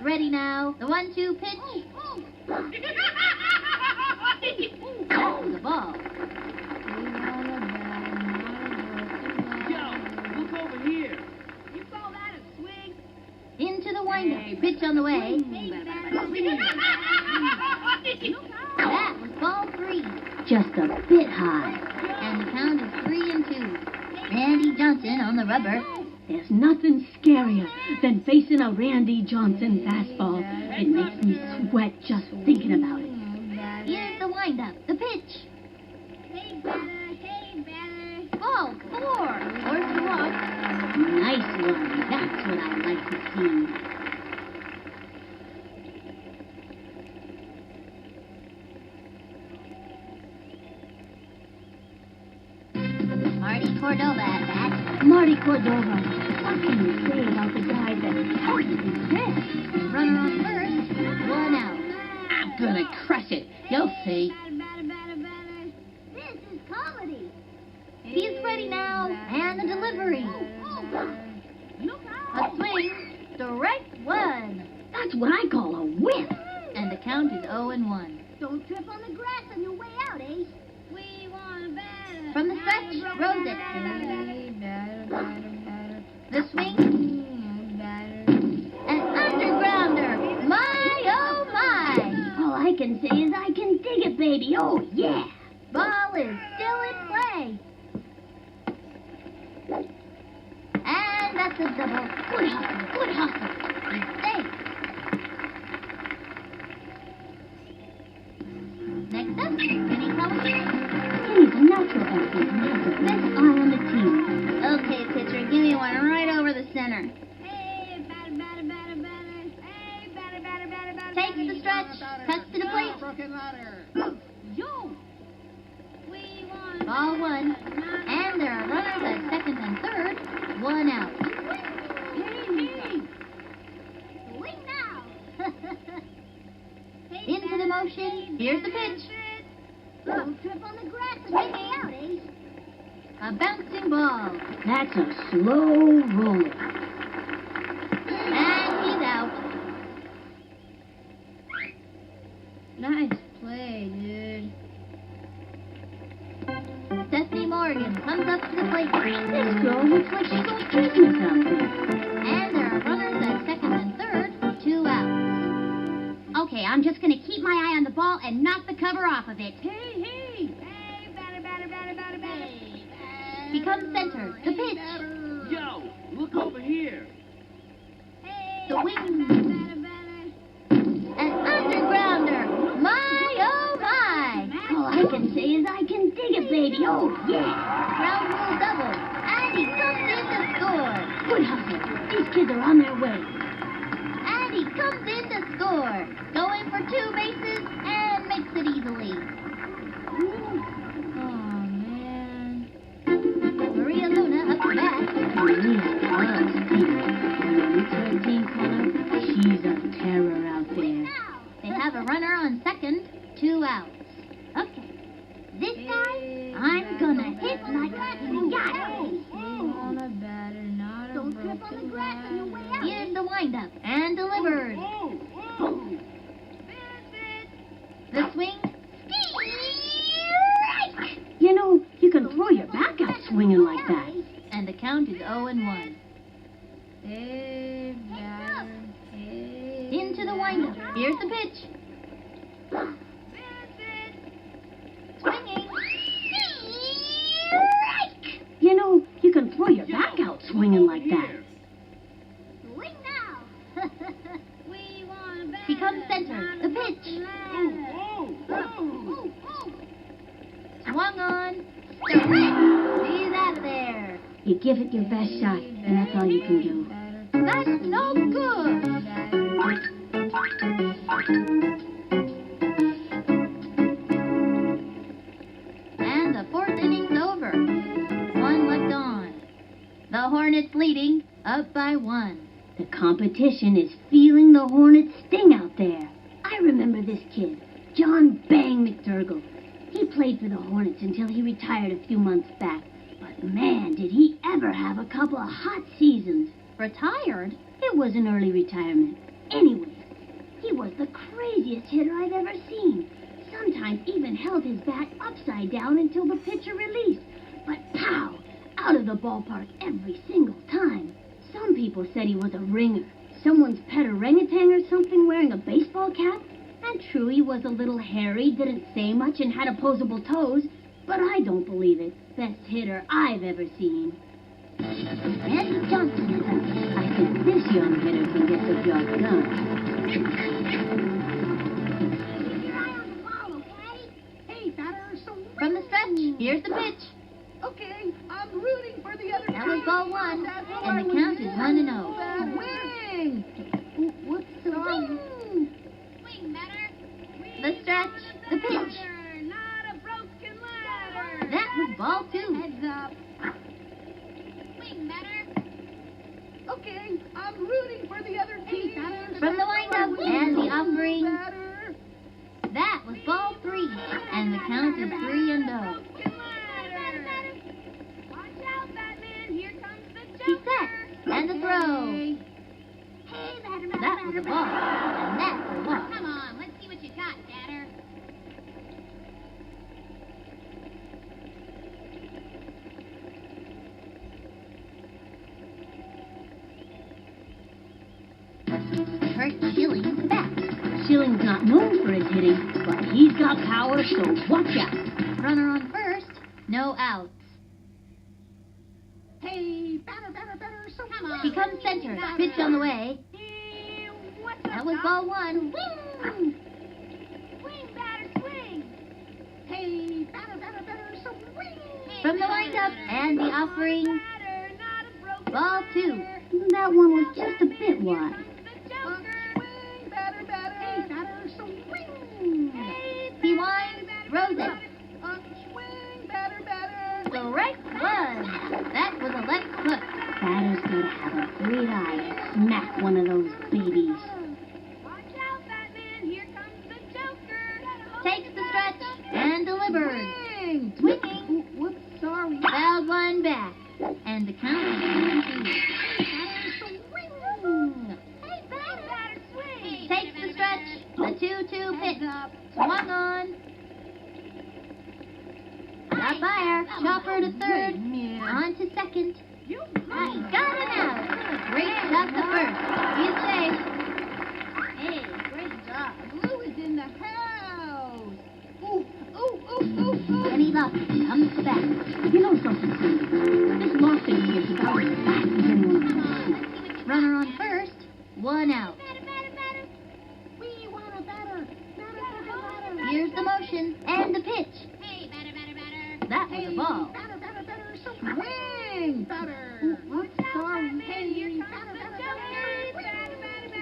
Ready now. The 1-2 pitch. Oh, the ball. Yo, look over here. You call that a swing? Into the windup. Pitch on the way. That was ball 3. Just a bit high. And the count is 3-2. Randy Johnson on the rubber. There's nothing scarier than facing a Randy Johnson fastball. It makes me sweat just thinking about it. Here's the windup. The pitch. Hey, better. Ball 4. Horse walk. Nice one. That's what I like to see. Marty Cordova at bat. Marty Cordova. What can you say about the guy that held it instead? Runner on first. 1 out. I'm gonna crush it. You'll see. Better. This is comedy. He's ready now. And the delivery. A swing. Strike 1. That's what I call a whiff. And the count is 0-1. Don't trip on the grass on your way out, Ace. We want better. From the stretch, throws it. The swing. An undergrounder. My, oh my. All I can say is I can dig it, baby. Oh, yeah. Ball is still in play. And that's a double. Good hustle, good hustle. Mistake. Next up, Kenny Cullen. Kenny's a natural athlete and has the best eye on the team. Okay, pitcher, give me one right over the center. Hey, better. Hey, better. Takes the stretch, cuts to the plate. Yo. We want Ball 1. And there are runners at second and third. 1 out. Hey. Swing now. Into the motion. Here's the pitch. Don't trip on the grass and make me out, Ace. A bouncing ball. That's a slow roller. And he's out. Nice play, dude. Stephanie Morgan comes up to the plate. This girl looks like she goes business out there. And there are runners at second and third. 2 outs. Okay, I'm just gonna keep my eye on the ball and knock the cover off of it. Hey, better. Becomes center. The pitch. Yo, look over here. The wing. An undergrounder. My, oh my. All I can say is I can dig it, baby. Oh, yeah. Ground rule double. And he comes in to score. Good hustle. These kids are on their way. And he comes in to score. Going for 2 bases and makes it easily. Oh, man. Maria Luna up to bat. Maria loves Peter. And when it's her team color, she's a terror out there. They have a runner on second. 2 outs. Okay. This time, I'm gonna hit like a yacht. Don't trip on the grass on your way out. Here's the windup and delivered. The swing. Strike! You know, you can throw your back out swinging like that. And the count is 0-1. Into the windup. Here's the pitch. Swinging. Strike! You know, you can throw your back out swinging like that. Swing now. Becomes center. The pitch. Swung on. Strike. He's out of there. You give it your best shot, and that's all you can do. That's no good. And the 4th inning's over. 1 left on. Hornets leading, up by 1. The competition is feeling the Hornets' sting out there. I remember this kid, John Bang McDougall. He played for the Hornets until he retired a few months back. But man, did he ever have a couple of hot seasons. Retired? It was an early retirement. Anyway, he was the craziest hitter I've ever seen. Sometimes even held his bat upside down until the pitcher released. But pow! Out of the ballpark every single time. Some people said he was a ringer. Someone's pet orangutan or something wearing a baseball cap. And true, he was a little hairy, didn't say much, and had opposable toes. But I don't believe it. Best hitter I've ever seen. Andy Johnson is up. I think this young hitter can get the job done. Keep your eye on the ball, okay? Hey, batter, so From the stretch, here's the pitch. Okay, I'm rooting for the other That was team. ball 1, That's what and I the was count is doing. 1-0. Swing! What's the Swing, The stretch, the pitch. Not a broken ladder. That was ball 2. Heads up. Okay, I'm rooting for the other team. From the windup and the offering. Batter. That was ball 3, and the count is 3-0. Watch out, Batman. Here comes the He's set, and the throw. That was a ball, and that's a walk. Come on, let's see what you got, batter. Hurt Schilling's back. Schilling's not known for his hitting, but he's got power, so watch out. Runner on first, no outs. Hey, batter, so come on. He comes center, pitch on the way. Hey, what's up, That was Doc? ball 1. Swing! Swing, batter, swing! Hey, batter, so swing! From the windup and the offering. Batter, not a broken Ball 2. ladder. That one was just a bit wide. The Joker. Swing, batter, hey, batter, so swing! Hey, He winds, throws it. swing, batter. Strike 1. That was a left hook. Batter's gotta have a great eye to smack one of those babies. Watch out, Batman, here comes the Joker. Takes the stretch and delivers. Swing! Swinging. Whoops, sorry. Fouled one back. And the count is 2-2. Hey, batter, swing! Takes the stretch. The 2-2 pitch. Swung on. Got fire. Chopper to third. On to second. Got him out. Great shot to first. He's safe. Hey, great job. Blue is in the house. Ooh. And he lost it. Comes back. You know something, Cindy? This lost thing is about as fast as anyone can see. Runner on first. 1 out. Batter. We want a batter. Batter. Here's the motion and the pitch. Hey, batter. That was a ball. Batter, so swing! Batter. Whoops, sorry. Hey, here comes the Joker.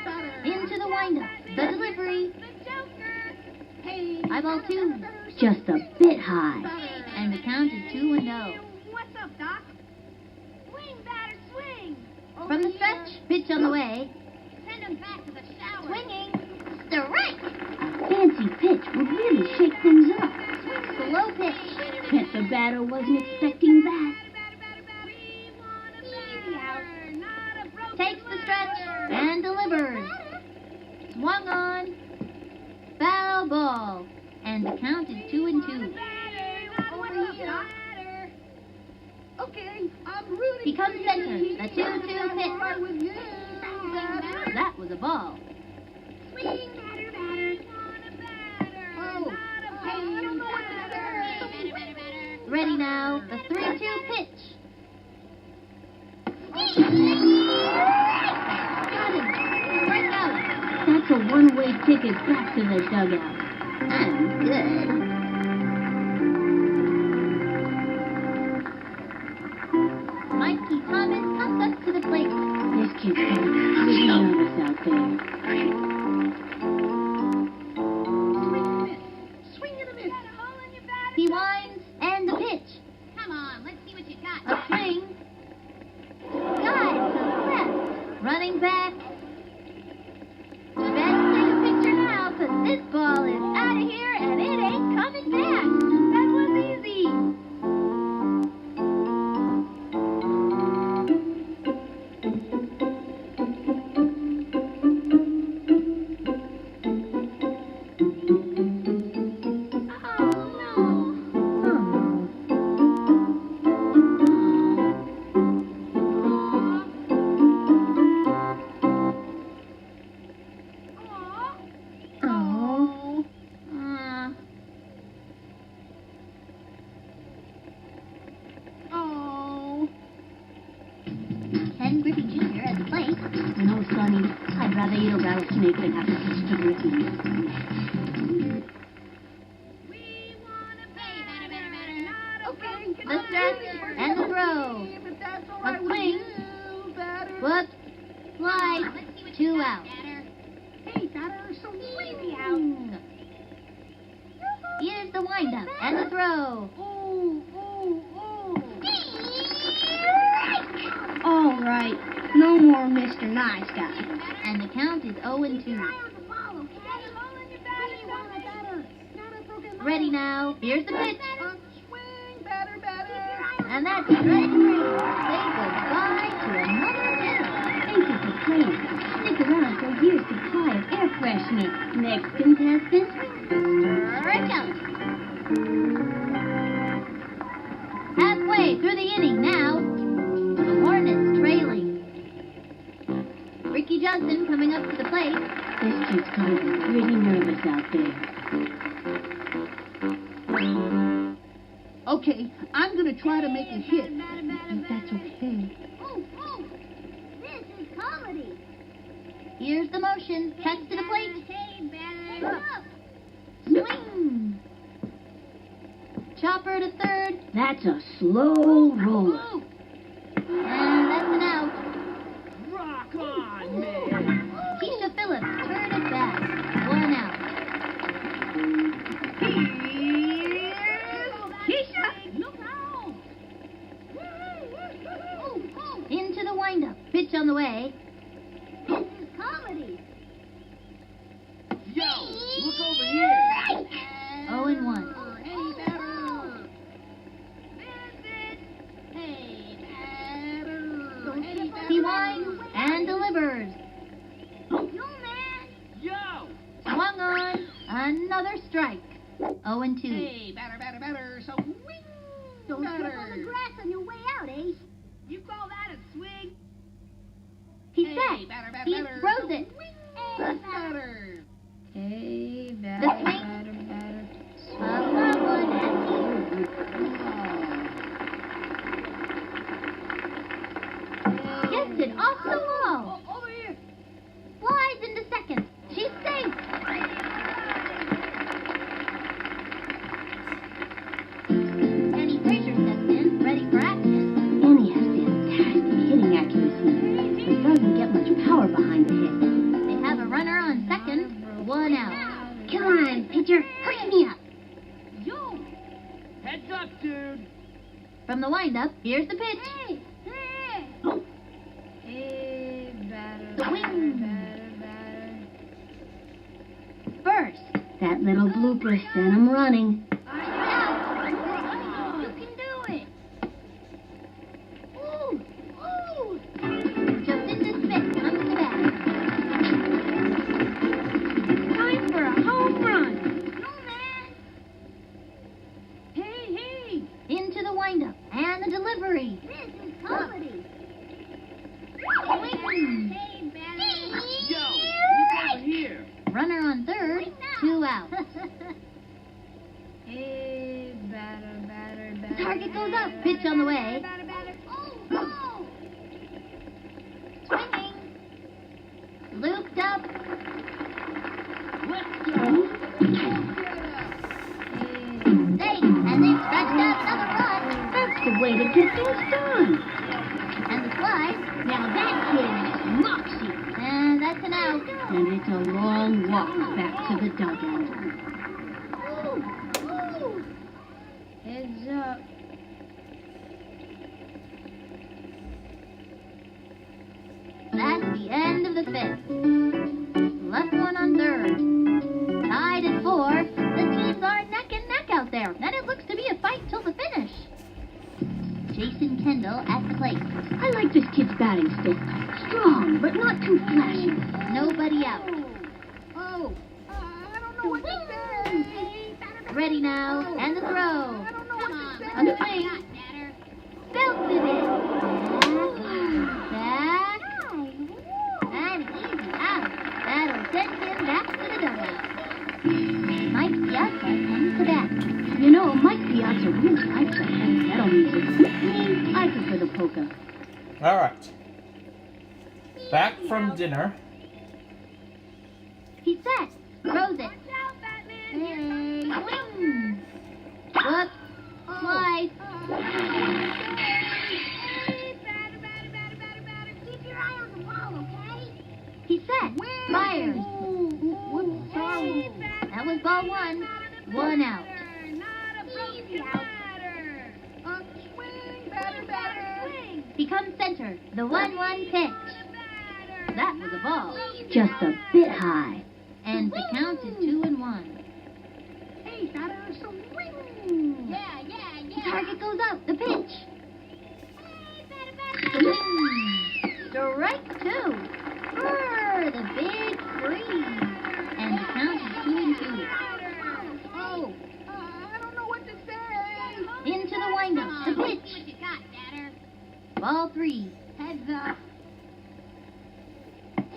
Batter. Into the windup. The delivery. The Joker. Hey, Eyeball 2. Just a bit high. And the count is 2-0. What's up, Doc? Swing, batter, swing! From the stretch, pitch on the way. Send him back to the shower. Swinging. Strike. A fancy pitch would really shake things up. Slow pitch. Bet the batter wasn't expecting that. Takes the stretch and delivers. Swung on. Foul ball. And the count is 2-2. Okay, I'm rooting. He comes for center. you. The 2-2 pitch. Right with you, batter. That was a ball. Swing, batter. Oh. Hey, batter. Ready now. The 3-2 pitch. Got him. Strike out. That's a one-way ticket back to the dugout. And good. Mikey Thomas comes up to the plate. This kid's getting pretty nervous out there. Swing and a miss. He winds and the pitch. Come on, let's see what you got. A swing. Got back. You better take a picture now, 'cause this ball is out of here and it ain't coming back. That was easy. Ken Griffey Jr. at the plate. No, Sonny. I'd rather eat a rattlesnake than have to pitch to Griffey. The stretch and the throw. A swing. Whoop. Slide. 2 out. Hey, batter, so wavy out. Here's the windup and the throw. All right. No more Mr. Nice Guy. And the count is 0-2. Ready now. Here's the pitch. Swing, batter, batter. And that's strike 3. Say goodbye to another hitter. Thank you for playing. Stick around for years supply of air freshener. Next contestant, Strike out. Halfway through the inning now. The Hornets trailing. Ricky Johnson coming up to the plate. this kid's gonna be pretty nervous out there. Okay, I'm gonna try to make a hit. If that's okay. This is comedy. Here's the motion. Cuts to the plate. Swing. Chopper to third. That's a slow roller. And that's an out. Rock on, man. Keisha Phillips turn it back. 1 out. Keisha! Into the windup. Pitch on the way. This is comedy. Yo, look over here. 0-1. He winds and delivers. Yo. Swung on. Another strike. 0-2. Hey, batter, so wing! Don't step on the grass on your way out, Ace. You call that a swing? He's Hey, set. batter, He batter, throws so it. Batter. Hey, The swing. A long one and gets it off the wall. Over here. Flies into second. She's safe. Danny Frazier steps in, ready for action. Annie has fantastic hitting accuracy, but doesn't get much power behind the hit. They have a runner on second. 1 out. Come on, pitcher, hurry me up. Yo! Heads up, dude. From the windup, here's the pitch. Swing. First. That little blooper sent him running. You can do it. Jacinda Smith comes to bat. Time for a home run. Hey. Into the windup and the delivery. This is comedy. Swing. Yo, look over here. Runner on third. 2 out. The target goes up. Pitch on the way. Swinging. Looped up. Let's go. Safe. And they've scratched out another run. That's the way to get things done. And the slide. Now that kid is moxie. And that's an out. And it's a long walk back to the dugout. Heads up. That's the end the fifth. Left one on third. Tied at 4. The teams are neck and neck out there, and it looks to be a fight till the finish. Jason Kendall at the plate. I like this kid's batting stick. Strong, but not too flashy. Nobody out. Oh, I don't know what to say. Ready now, and the throw. I don't know what to say. On the swing. Belted it. Back. And easy out. That'll send him back to the dugout. Mike Piazza comes to bat. You know, Mike Piazza really likes a heavy metal music. Me, I prefer the polka. Alright. Back from dinner. He's set. Throws it. Hey, swing. Whoops. Slice. Keep your eye on the ball, okay? He's set. Fires. Whoops, sorry. That was ball 1. 1 out. Swing, batter. He comes center. The 1-1 pitch. That was a ball. Just a bit high. And the count is 2-1. Hey, batter, swing. Yeah. The target goes up. The pitch. Swing. Strike 2. Brr, the big freeze. And the count is 2-2. Oh, I don't know what to say. Into the windup. The pitch. Ball 3. Heads up.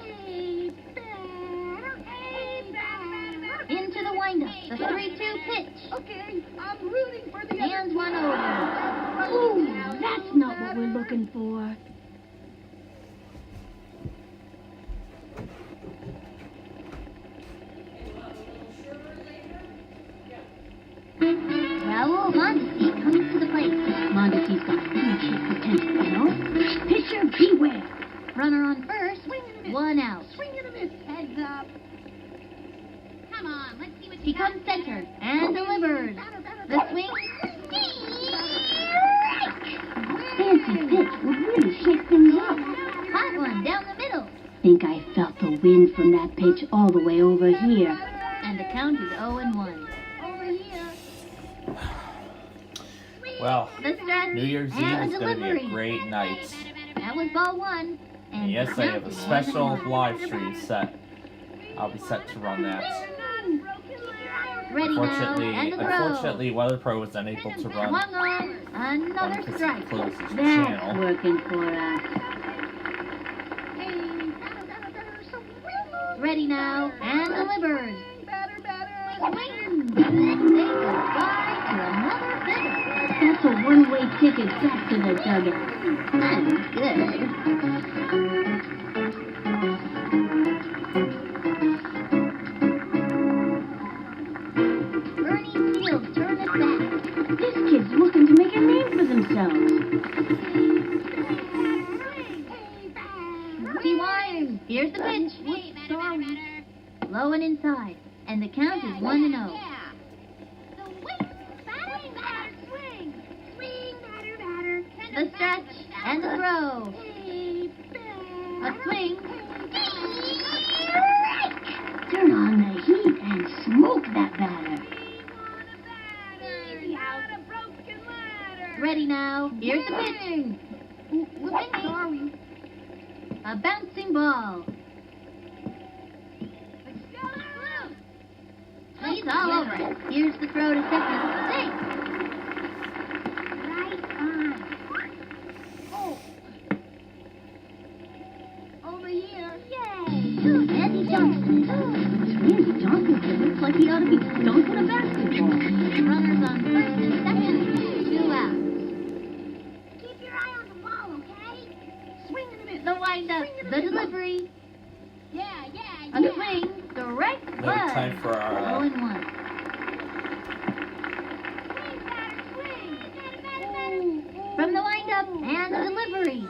Hey, batter. Into the windup. The 3-2 pitch. Okay, I'm rooting for the And 1 over. Ooh, that's not what we're looking for. Raul Mondesi comes to the plate. Mondesi's got huge hit potential, you know? Pitcher beware. Runner on first. Swing and a miss. 1 out. Swing and a miss. Heads up. Come on, let's see what he comes center and delivers. The swing. Fancy pitch would really shake things up. Hot one down the middle. Think I felt the wind from that pitch all the way over here. And the count is 0-1. Over here. Well, The stretch New Year's Eve and is the going to be delivery. a great night. That was ball 1. And Yes, the I count have a is special 1-1. live stream set. I'll be set to run that. Ready now, and the throw. Unfortunately, Weather Pro was unable to run Swung on. Another because he strike. closed his That's channel. working for us. Hey, batter, swing. Ready now, and delivers. Batter. Swing. Say goodbye to another fiddle. That's a one-way ticket back to the dugout. That was good. Bernie Fields turn it back. This kid's looking to make a name for themselves. He winds. Here's the pitch. Low and inside. And the count is 1-0. The stretch and the throw. A swing. Turn on the heat and smoke that batter. Ready now. Here's the pitch. Sorry. A bouncing ball. He's all over it. Here's the throw to second. Safe. Right on. Oh. Over here. Yay. Andy Johnson. Randy Johnson looks like he ought to be dunking a basketball. Runners on first and second. 2 outs. Keep your eye on the ball, okay? Swing and a miss. The windup. The delivery. Yeah. A swing. Direct No play. time for our 0-1. From the windup and the delivery.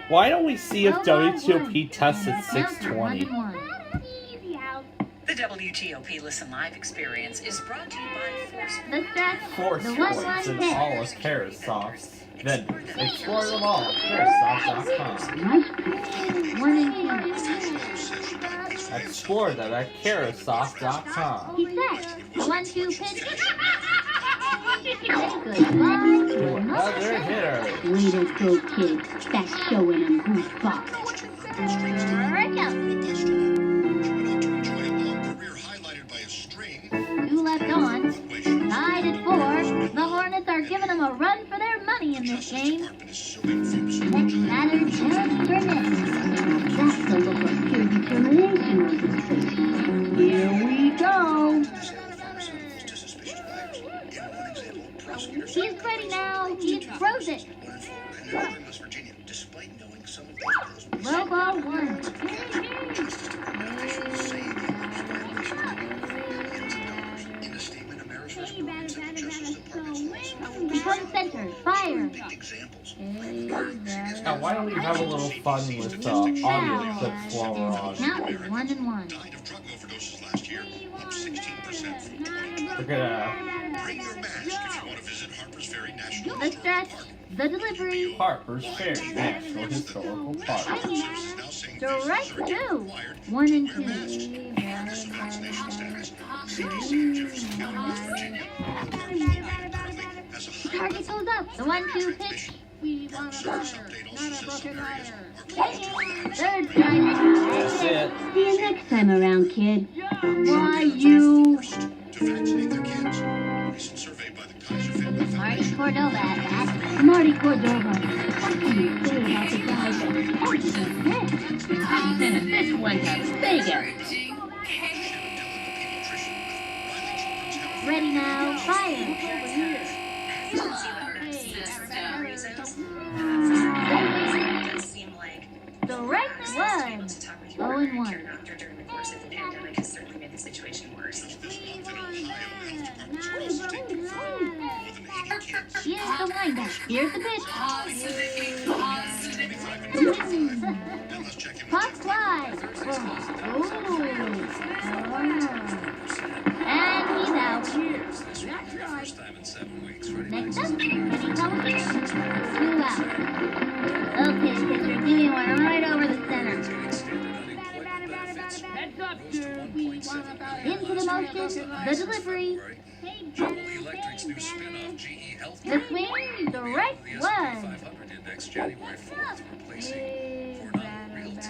Why don't we see if Low ball WTOP 1. tests at And the count is 6:20? 1-1. Easy out. The WTOP Listen Live experience is brought to you by Force The stretch. Force The points 1-1 and pitch. all of Paris sauce. Then explore them all at Carousel.com. Nice pitch. 1 and 2. Explore them at Carousel.com. He's set. The 1-2 pitch. Goodbye to To another another hitter. Way to go, kid. That's showing him who's boss. Strike out. Career highlighted by a string. 2 left on. Tied at 4. The Hornets are giving them a run for their money in this game. Department is suing from Next batter, Derek Burnett. That's the look of pure determination on his face. Here we go. to suspicious acts. In one example, prosecutors He's ready now. He throws it. one in Florida and another in West Virginia, despite knowing some of those bills would Low ball 1. in a statement, America's Marines and the Justice Department He comes center. Fire. picked examples. Now, why don't we have a little fun with audio clips while we're on? Count is 1 and 1. Died of drug overdoses last year, up 16% from 20. We're gonna Bring your mask if you want to visit Harper's Ferry National The stretch. The delivery. Harper's Ferry National Historical Park. Now saying Strike 2. 1 and 2. vaccination status. CDC, Jefferson County, West Virginia. As a high Target goes up. The 1-2 pitch. We want a butter, not a broken wire. Third strike. That's it. See you next time around, kid. Why, you... to vaccinate their kids. Recent survey by the Kaiser Family Marty Foundation. Cordova at bat. Marty Cordova. What can you say about the guy that hedged his bet? Then this one has bigger. Ready now. Fire. Does seem like Strike 1. to talk with 0 and 1. your doctor during the course of the pandemic has certainly made the situation worse. This month in Ohio, health departments are also taking more than 80 kids. Here's the windup. Here's the pitch. 25 minutes. Now let's check in with Pop Jeff. fly. And he's out. First time in 7 weeks. Ready? Next up, Kenny Collins. 2 out. Okay, pitcher, give me one right over the center. Heads up, dude. We want a butter. Into the motion, the delivery, General Electric's new spin-off, GE Health the swing, strike 1. 500 index January 4th, replacing for non-realty.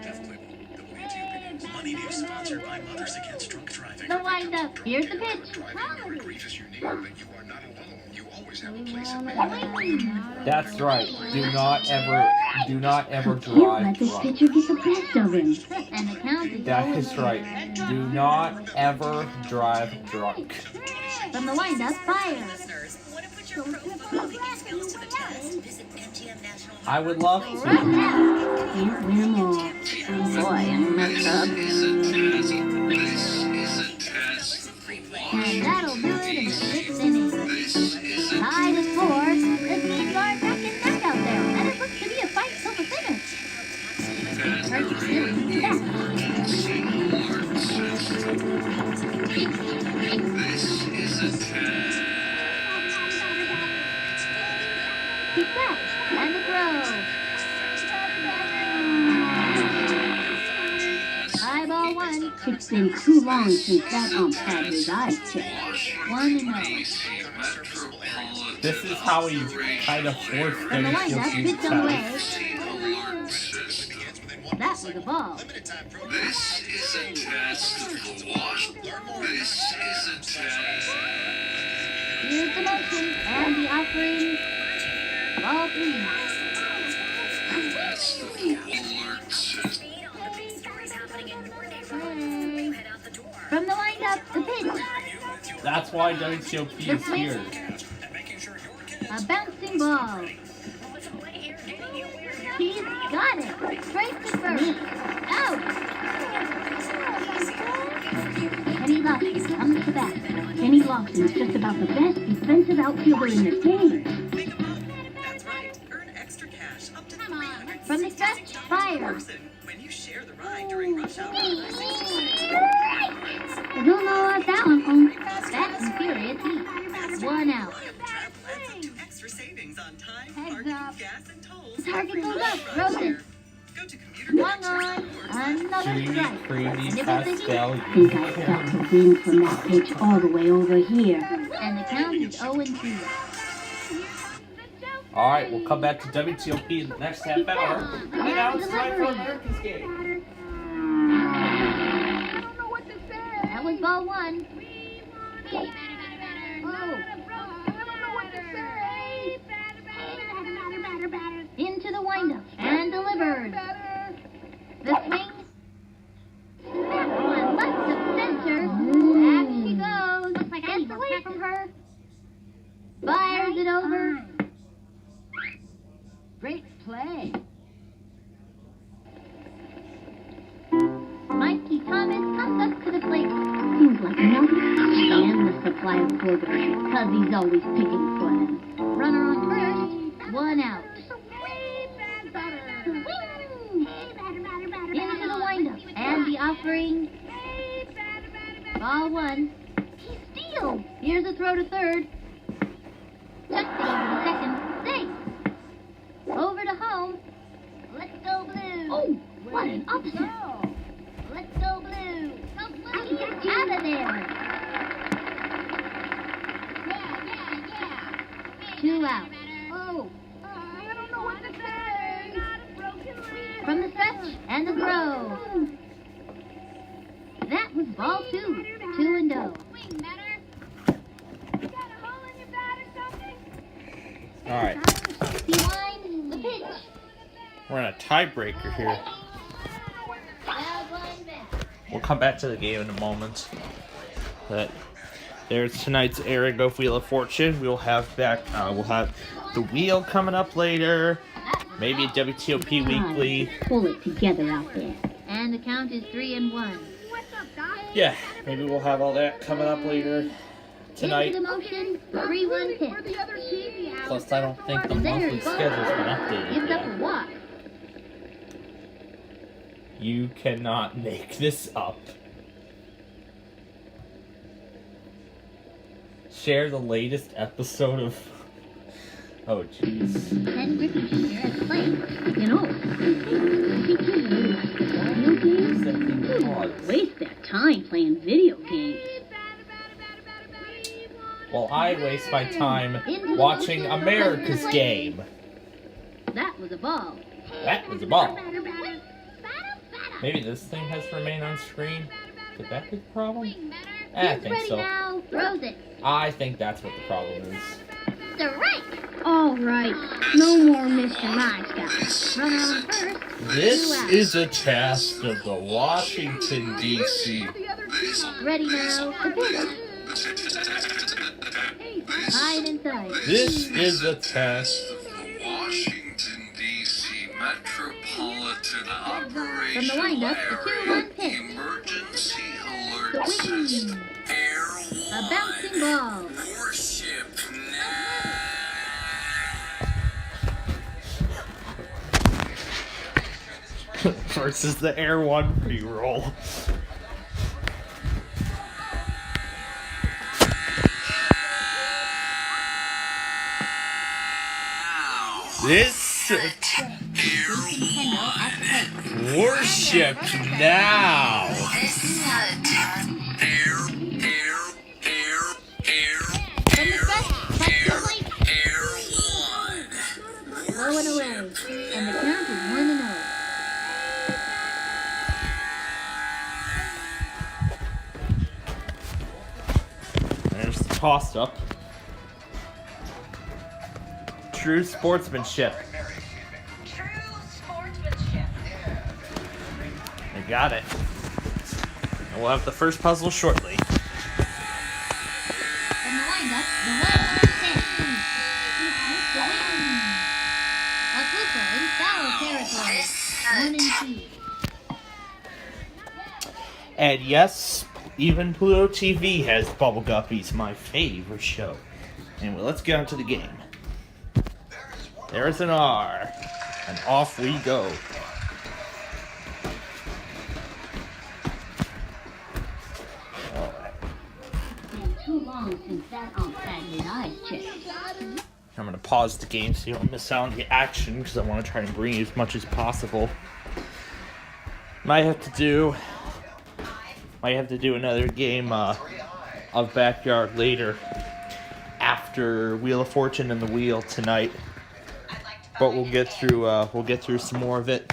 Jeff Claypool, WTOP. Money News sponsored by Mothers Against Drunk Driving. The windup, here's the pitch. Driving, grief you need, but you are not alone. You always have a place in Maine. That's right. Do not ever Can't drive let this drunk. pitcher get the best of him. And the count is That 0 is and right. Do not ever drive drunk. 1. From the windup, fire. Listeners, want to put your pro football thinking skills to the test? Visit MGM National. I would love Right to. now. Can't win them all. Oh boy, I'm messed up. And that'll do it in the 6th inning. Tied at 4. The teams are neck and neck out there, and it looks to be a fight till the finish. Turkey City, yeah. Keep that, and the throw. High ball 1. It's been too long since that ump had his eyes checked. 1-0. This is how he kind of forced From the them windup, to pitch on the way. test. That was a ball. Limited time program. This is a test for what? This is a test. Here's the motion, and the offering. Ball 3. That's the alert system. From the windup, the pitch. That's why WTOP is here. A bouncing ball. He's got it. Straight to first. Out. Kenny Lofton comes to bat. Kenny Lofton's just about the best defensive outfielder in the game. Make a vote. That's right. Earn extra cash up to $300 From the stretch, fire. when you share the ride during rush hour. I don't know about that one, home. Fast and furious heat. 1 out. Travel adds up to extra savings on time, Heads parking, up. gas, and tolls. The target goes up. From Throws it. here. Go to Swung on. Another Creamy, strike. creamy Nibble thingy. pastel. I think I felt the wind from that pitch all the way over here. And the count is 0-2. All right, we'll come back to WTOP in the next half hour. And now it's time for America's game. I don't know what to say. That was ball 1. Oh, I don't know what to say. Into the windup. And delivered. The swing. That one left of center. Back she goes. Looks like gets away from her. Fires it over. Great play. Mikey Thomas comes up to the plate. Seems like nothing. Endless supply of quarters, because he's always picking fun. Runner on first. 1 out. Into the windup. And the offering. Ball 1. He steals. Here's a throw to third. Touchdown to second. Safe. Over to home. Let's go blue. Oh, what an upset. Let's go blue. Go blue. Out of there. 2 out. Oh, I don't know what to say. From the stretch and the throw. That was ball 2. 2-0. All right, Behind the pitch. we're in a tiebreaker here. We'll come back to the game in a moment. But there's tonight's Eric Go Wheel of Fortune. We'll have we'll have the wheel coming up later. Maybe a WTOP Weekly. Pull it together out there. And the count is 3-1. Yeah, maybe we'll have all that coming up later tonight. Into the motion. 3-1 pitch. Plus, I don't think the And there's monthly ball. schedule's been updated Gives up yet. a walk. You cannot make this up. Share the latest episode of... Oh, jeez. Ken Griffey Jr. has played. You know, I think video games. Waste their time playing video games. Well, I waste my time watching America's game. That was a ball. That was a ball. Maybe this thing has to remain on screen. Could that be the problem? I He's think ready so. now. Throws it. I think that's what the problem is. Strike. All right, no more Mr. Nice Guy. Runner on first. This 2 out. is a test of the Washington, D.C. Ready now. The pitch. Hide inside. This is a test. The Washington, D.C. Metropolitan From the Operational windup, the 2-1 pitch. Emergency Alert The wing. System. Air A bouncing ball. Warship now. Versus the Air 1 pre-roll. This Air 1. worship now. This is Air. From the stretch. Touch the plate. Air 1. Low and away. And the count is 1-0. There's the toss-up. True sportsmanship. True sportsmanship. They got it. And we'll have the first puzzle shortly. From the windup, the 1-1 pitch. The wing. A blooper in foul territory. 1-2. And yes, even Pluto TV has Bubble Guppies, my favorite show. Anyway, let's get on to the game. There's an R, and off we go. Been too long since that had his eyes checked. I'm gonna pause the game so you don't miss out on the action because I want to try and bring you as much as possible. Might have to do another game of Backyard later after Wheel of Fortune and the Wheel tonight. But we'll get through some more of it.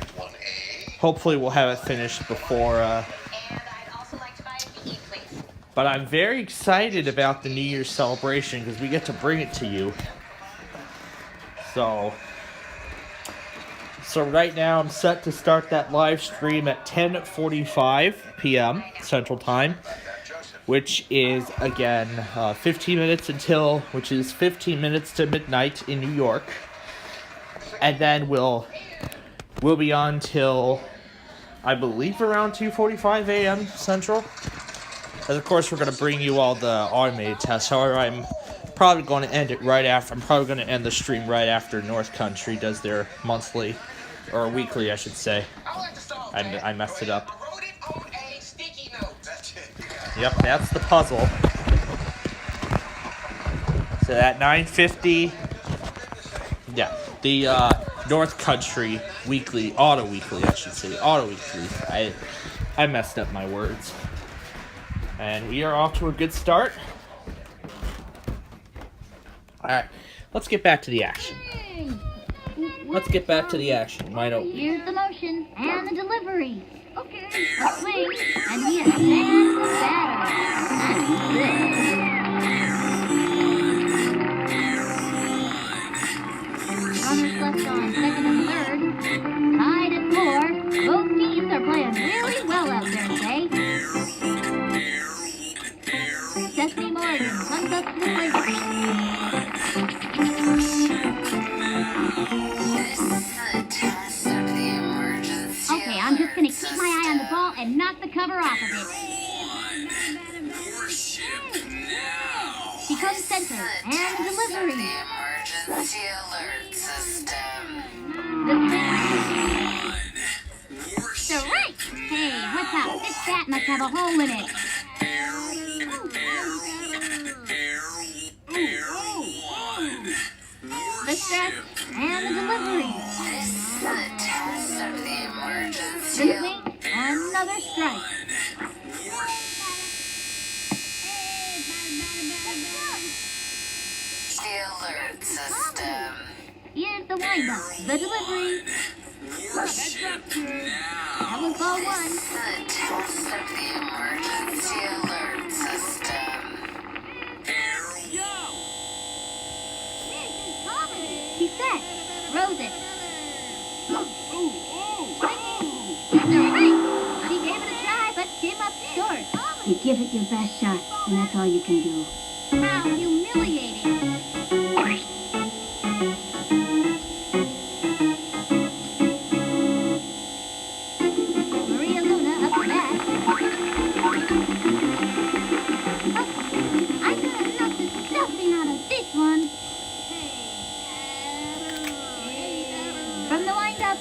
Hopefully we'll have it finished before. But I'm very excited about the New Year's celebration because we get to bring it to you. So right now I'm set to start that live stream at 10:45 p.m. Central Time, which is again 15 minutes to midnight in New York, and then we'll be on till I believe around 2:45 a.m. Central. And of course we're going to bring you all the automated tests. However, I'm probably going to end it right after. I'm probably going to end the stream right after North Country does their monthly, or weekly, I should say. I messed it up. Yep, that's the puzzle. So at 9:50, yeah, the North Country weekly, auto weekly, I should say, auto weekly. I messed up my words. And we are off to a good start. Alright, let's get back to the action. Why don't we? Here's the motion and the delivery. Okay. A swing, and he is stands the batter. That's good. Runners left on second and third. Tied at 4. Both teams are playing really well out there today. Sesame Morgan comes up to the plate. Okay, I'm just gonna keep my eye on the ball and knock the cover off of it. She comes center and delivery. Emergency alert system. Strike! Hey, what's up? This bat must have a hole in it. The stretch and the delivery. The test of the The emergency swing, another strike. alert system. Here's the windup. The delivery. That was ball 1. The test of the emergency alert system. He's set. Throws it. Strike. She gave it a try, but came up short. You give it your best shot, and that's all you can do. How humiliating. Maria Luna up the bat. I got enough to something out of this one. From the windup.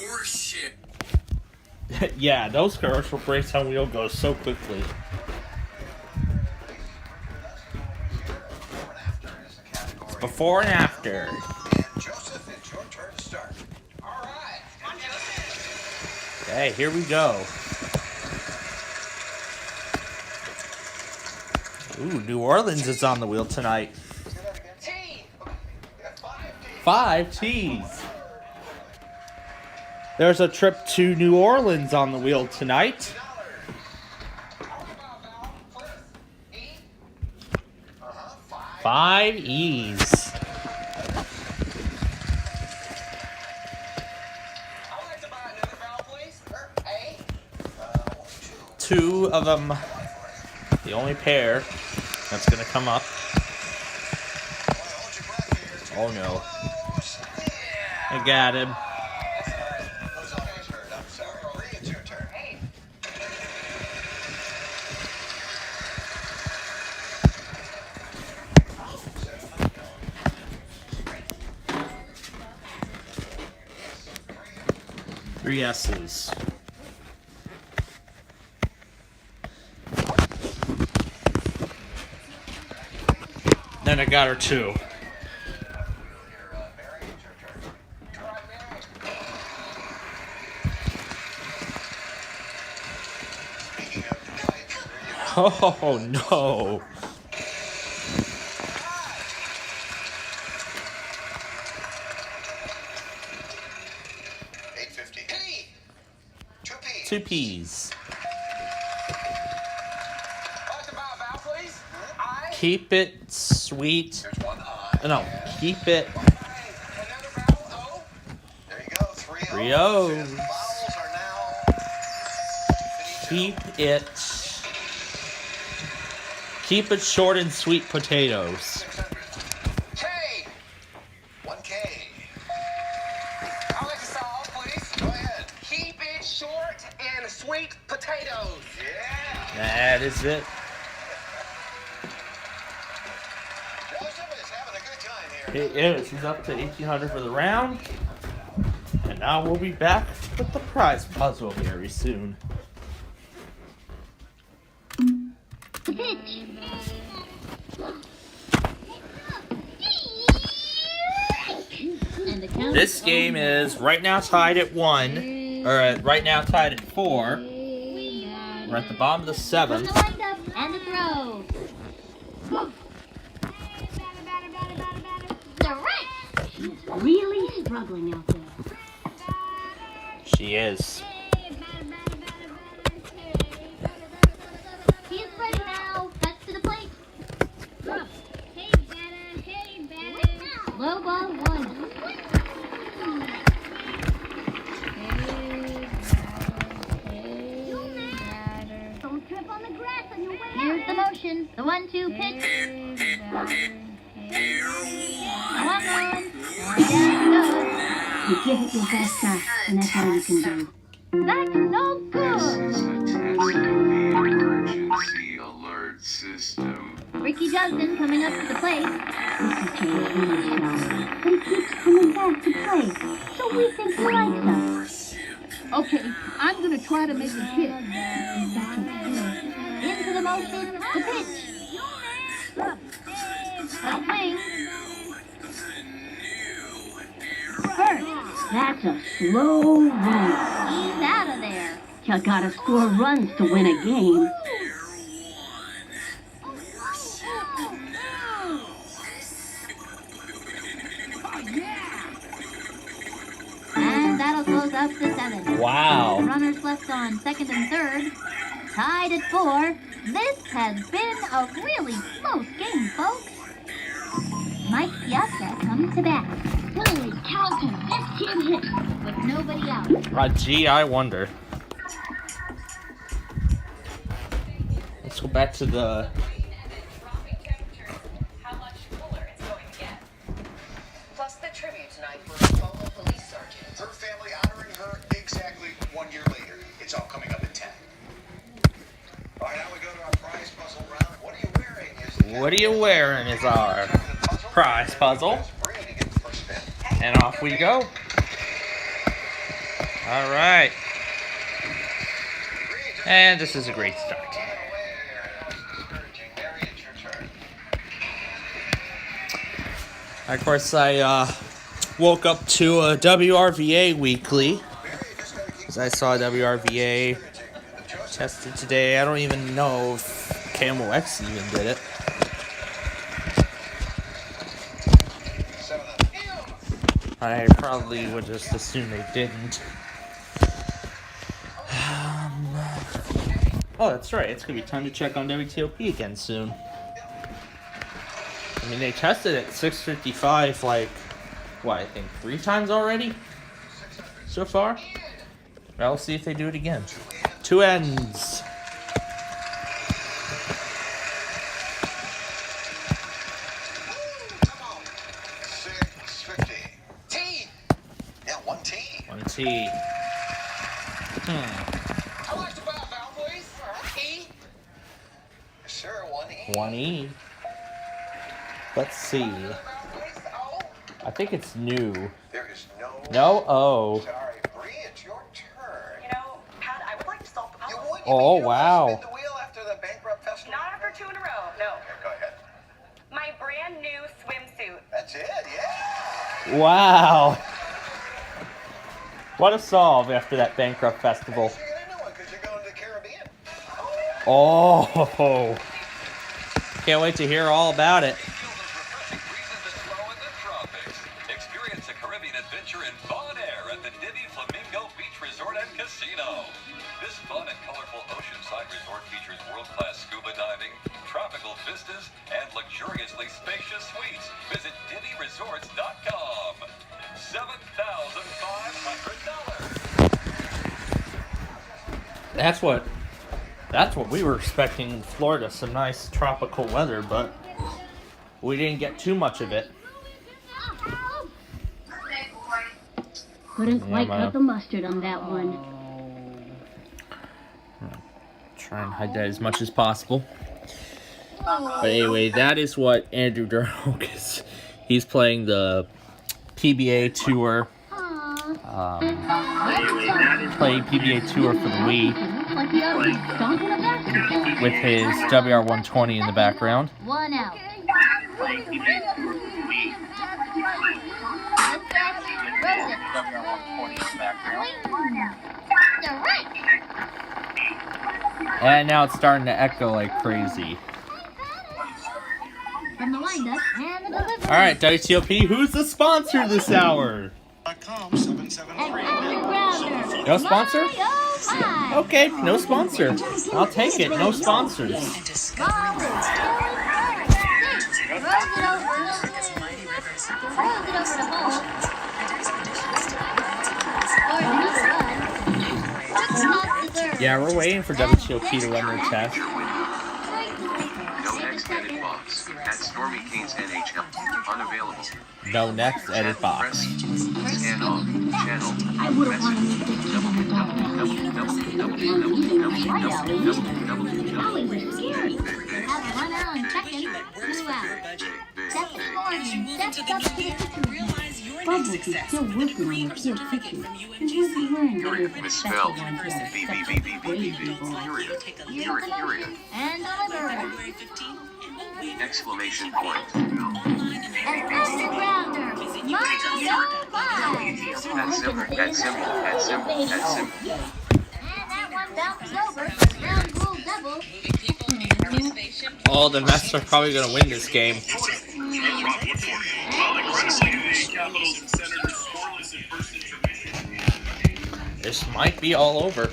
Worship. Yeah, those commercial breaks on wheel go so quickly. Before and after. Joseph, it's your turn to start. All right. Okay, here we go. Ooh, New Orleans is on the wheel tonight. 5 T's. There's a trip to New Orleans on the wheel tonight. 5 E's. Two of them, the only pair that's gonna come up. Oh no. I got him. Three S's. then I got her too. Oh no. Two peas. Keep it sweet. No, keep it. 3 O's. Keep it short and sweet potatoes. K. 1K. I'll let you solve, please. Go ahead. Keep it short and sweet potatoes. Yeah. That is it. Joseph is having a good time here. It is. He's up to 1,800 for the round. And now we'll be back with the prize puzzle very soon. Pitch. And the count This game is right now tied at 1, or right now tied at 4. We're at the bottom of the from 7th. the windup and the throw. Direct. She's really struggling out there. She is. He's ready now. Cuts to the plate. Low ball 1. Don't trip on the grass on your way out. Here's the motion. The 1-2 pitch. Come on. Down it goes. You give it your best shot, and that's all you can do. That's no good. Emergency alert system. Ricky Johnson coming up to the plate. This is Jay's really strong, but he keeps coming back to play, so we think he likes us. Okay, I'm gonna try to make a hit. Into the motion. The pitch. A swing. First, that's a slow run. He's out of there. You gotta score runs to win a game. And that'll close up the 7th. Wow. Runners left on 2nd and 3rd. Tied at 4. This has been a really close game, folks. Mike Piazza comes to bat. Holy cow, can this kid hit? With nobody out. Gee, I wonder. Let's go back to the... How much cooler it's going to get. Plus the tribute tonight for a local police sergeant. Her family honoring her exactly 1 year later. It's all coming up at 10. All right, now we go to our prize puzzle round. What are you wearing? What are you wearing is our prize puzzle. And off we go. All right. And this is a great start. Of course, I woke up to a WRVA weekly. Because I saw WRVA tested today. I don't even know if KMOX even did it. I probably would just assume they didn't. Oh, that's right. It's going to be time to check on WTOP again soon. I mean, they tested it 655 like, what, I think 3 times already? So far? Well, we'll see if they do it again. 2 ends. One T. How much about now, please? E? Sure, 1E. 1E. Let's see. I think it's new. There is No O. Sorry, Bree, it's your turn. You know, Pat, I would like to solve the You puzzle. would? Oh, You wow. spin the wheel after the bankrupt festival? Not after 2 in a row, no. Okay, go ahead. My brand new Wow. What a solve after that bankrupt festival. So you get a new one because you're going to the Caribbean. Oh. Can't wait to hear all about it. Experience a Caribbean adventure in Bon Air at the Divi Flamingo Beach Resort and Casino. This fun and colorful oceanside resort features world-class scuba diving, tropical vistas, and luxuriously spacious suites. Visit DiviResorts.com. $7,500. That's what we were expecting in Florida. Some nice tropical weather, but we didn't get too much of it. Couldn't quite cut the mustard on that one. Try and hide that as much as possible. But anyway, that is what Andrew Durhock is. He's playing the PBA Tour. Playing PBA Tour for the Wii with his WR120 in the background. 1 out. And now it's starting to echo like crazy. From the windup and the delivery. Alright, WTOP, who's the sponsor this hour? No sponsor? Okay, no sponsor. I'll take it, no sponsors. Yeah, we're waiting for WTOP to run their test. No next edit box. At Stormy Canes NHL. Unavailable. No next edit box. Scan off. Channel. I wouldn't want to make this Golly, we're scary. Have 1 out and check-in. 2 out. Step forward and step up to the kitchen. Bubbles is still working on the pure picture. And we'll be wearing those Misspelled. special ones that And deliver. Exclamation point. And Mr. Grounder. Mario 5. That's simple. That's simple. That's simple. That's simple. And that one bounces over. Ground rule double. Oh, the Mets are probably going to win this game. This might be all over.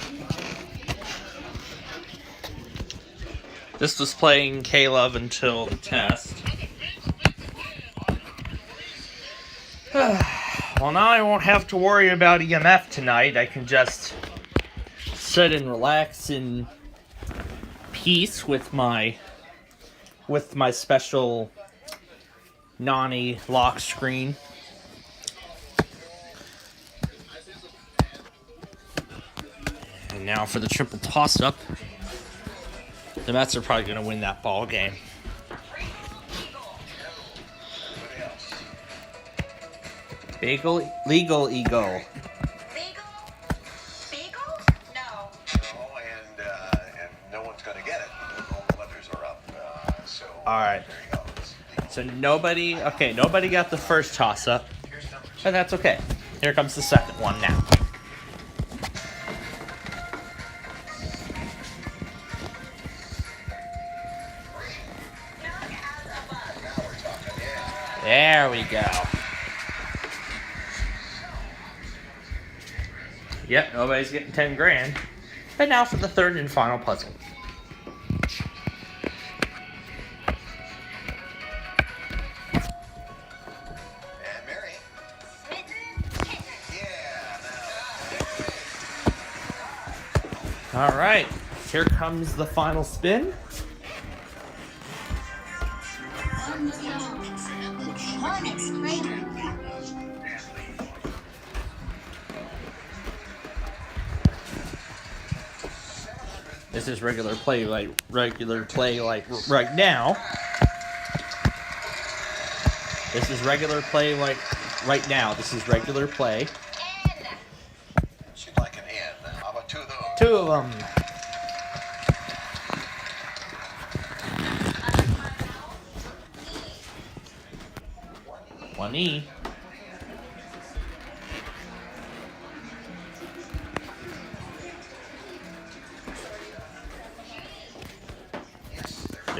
This was playing K-Love until the test. Well, now I won't have to worry about EMF tonight. I can just sit and relax in peace with my special Nani lock screen. And now for the triple toss-up. The Mets are probably going to win that ball game. Legal Eagle. Beagle? No. No, and no one's going to get it. All the letters are up. So Alright. there you go. So nobody got the first toss-up. But that's okay. Here comes the second one now. There we go. Yep, nobody's getting 10 grand. But now for the third and final puzzle. And Mary. Yeah. All right, here comes the final spin. This is regular play like right now. This is regular play like right now. This is regular play. She'd like an N. How about 2 of those? 2 of them. One E.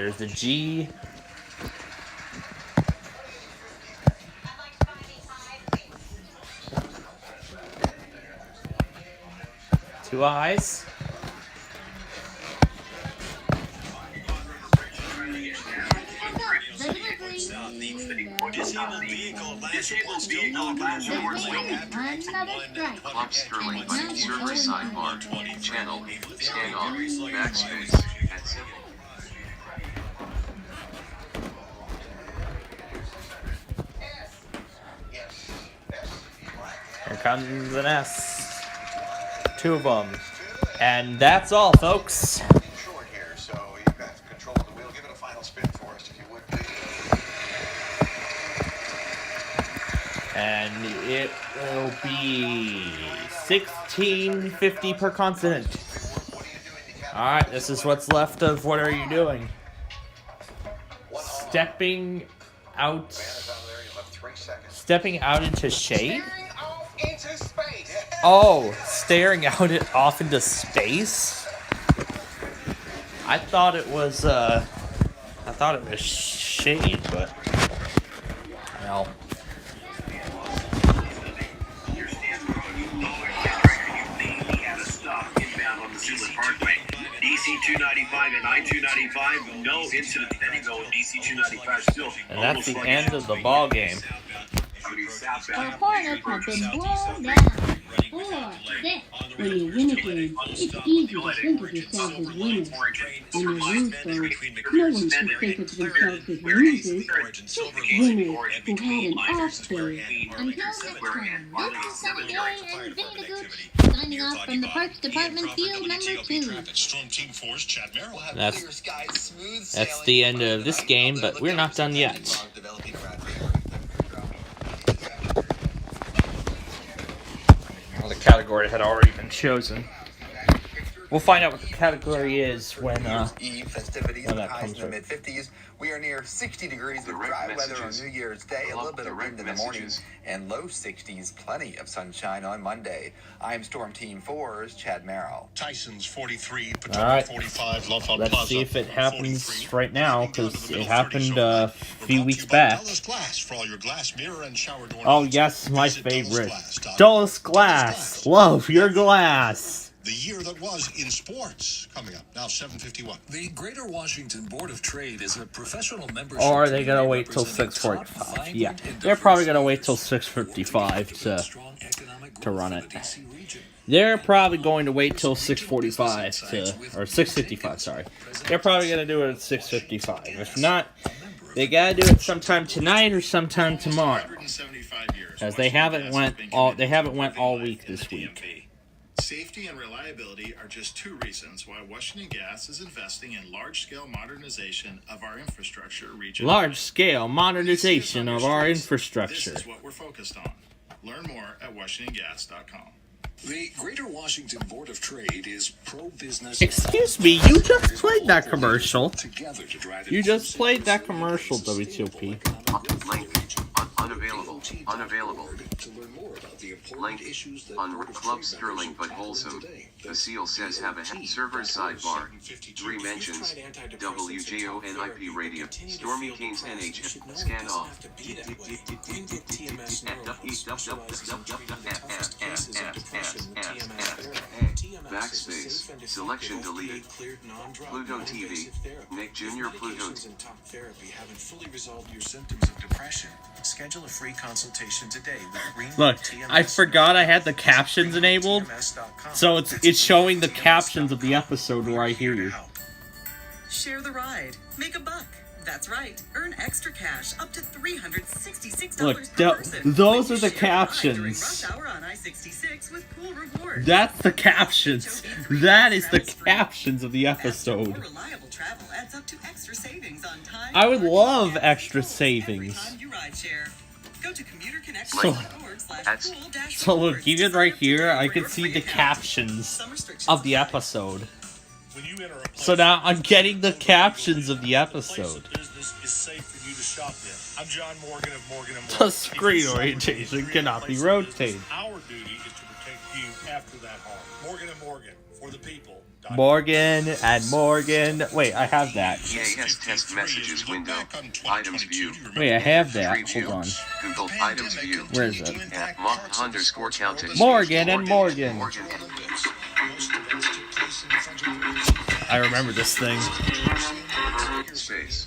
There's the G. Two eyes. Disabled vehicle last Clock Sterling button server sidebar. Channel. Scan off. Backspace. And symbol. Here comes an S. Two of them. And that's all, folks. short here, so you've got control of the wheel. Give it a final spin for us, if you would, please. And it will be 1650 per consonant. Alright, this is what's left of What Are You Doing? Stepping out. Stepping out into shade? Oh, staring out off into space? I thought it was shade, but well. DC 295 and I-295, no incident pending though. DC 295 still. And that's the end of the ball game. Our Hornets have been blown down. 4-6. When you win a game, it's easy to think of yourself as winners. When you lose, though, no one should think of themselves as losers, just winners who had an off day. Until next time, this is Sunny Day and Vinny the Gooch, signing off from the Parks Department Field number 2. That's the end of this game, but we're not done yet. Well, the category had already been chosen. We'll find out what the category is when festivities when with that highs comes in the through. mid-50s. We are near 60 degrees with dry weather on New Year's Day, a little bit of wind in the morning, and low 60s, plenty of sunshine on Monday. I'm Storm Team 4's Chad Merrill. Tyson's 43, All right, 45, L'Enfant let's Plaza, see if it happens 43, right now, because it happened Shoulder. a few weeks back. Dulles Glass for all your glass, mirror, and shower door Oh needs. yes, my Visit favorite. DullesGlass.com. Dulles Glass. Love your glass. The year that was in sports coming up now. 7:51. The Greater Washington Board of Trade is a professional membership. Or are they gonna wait till representing 6:45? top, Yeah, vibrant, they're probably gonna wait till 6:55 to run it. They're probably going to wait till 6:45 or 6:55. Sorry, they're probably gonna do it at 6:55. If not, they gotta do it sometime tonight or sometime tomorrow, as they haven't went all week this week. Safety and reliability are just two reasons why Washington Gas is investing in large-scale modernization of our infrastructure region. Large-scale modernization of our infrastructure. This is what we're focused on. Learn more at WashingtonGas.com. The Greater Washington Board of Trade is pro-business. Excuse me, you just played that commercial. You just played that commercial, WTOP. Link. Unavailable. Unavailable. Link. On Club Sterling but wholesome. The seal says have a server sidebar. 3 mentions. WJON IP radio. Stormy Kings NH. Scan off. Backspace. Selection deleted. Pluto TV. Nick Jr. Pluto. Haven't fully resolved your symptoms of depression. Schedule a free consultation today with Green. Look, I forgot I had the captions enabled, so it's showing the captions of the episode where I hear you. Share the ride. Make a buck. That's right. Earn extra cash up to $366 Look, per person. those are the Share the ride during captions. rush hour on I-66 with cool rewards. That's the captions. That is the captions of the episode. Reliable travel adds up to extra savings on time. I would love extra savings. You ride share. Go to So look, even right here, I can see the captions of the episode. So now I'm getting the captions of the episode. I'm John Morgan of Morgan & Morgan. The screen orientation cannot be rotated. Our duty is to protect you after that harm. Morgan & Morgan, For the people. Morgan and Morgan. Wait, I have that. EAS test messages window. Items view. Wait, I have that. Tree Hold view. on. Google items view. Where is it? At _counted. Morgan and Morgan. I remember this thing. Space.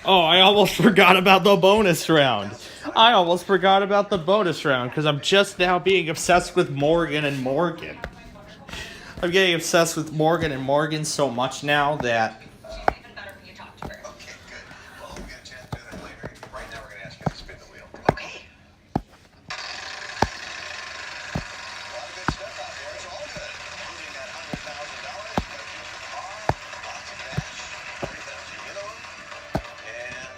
Oh, I almost forgot about the bonus round. Because I'm just now being obsessed with Morgan and Morgan. I'm getting obsessed with Morgan and Morgan so much now that... Okay, good. Well, we'll get a chance to do that later. Right now, we're going to ask you to spin the wheel. Okay. A lot of good stuff out there. It's all good. Including that $100,000, lots of cash, 40,000 minimum, and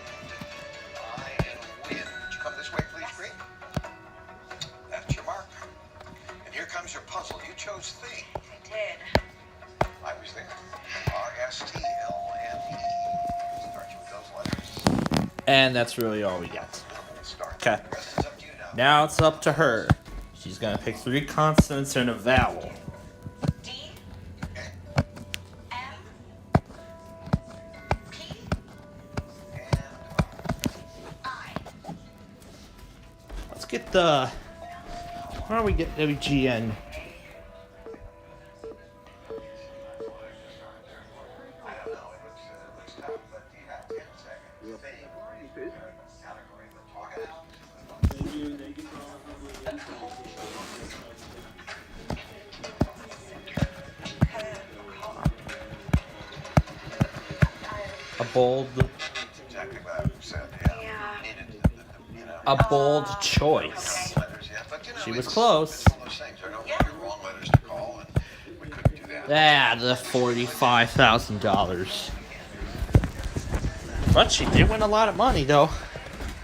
I and win. Would you come this way, please, Green? That's your mark. And here comes your puzzle. You chose theme. I did. I was there. R-S-T-L-M-E. Starts with those letters. And that's really all we got. Start. Okay. The rest is up to you now. Now it's up to her. She's gonna pick 3 consonants and a vowel. D. M. P. I. Let's get the... Why don't we get WGN? A bold... Exactly what I said. Yeah. Needed, A bold choice. She was close. Ah, the $45,000. But she did win a lot of money, though.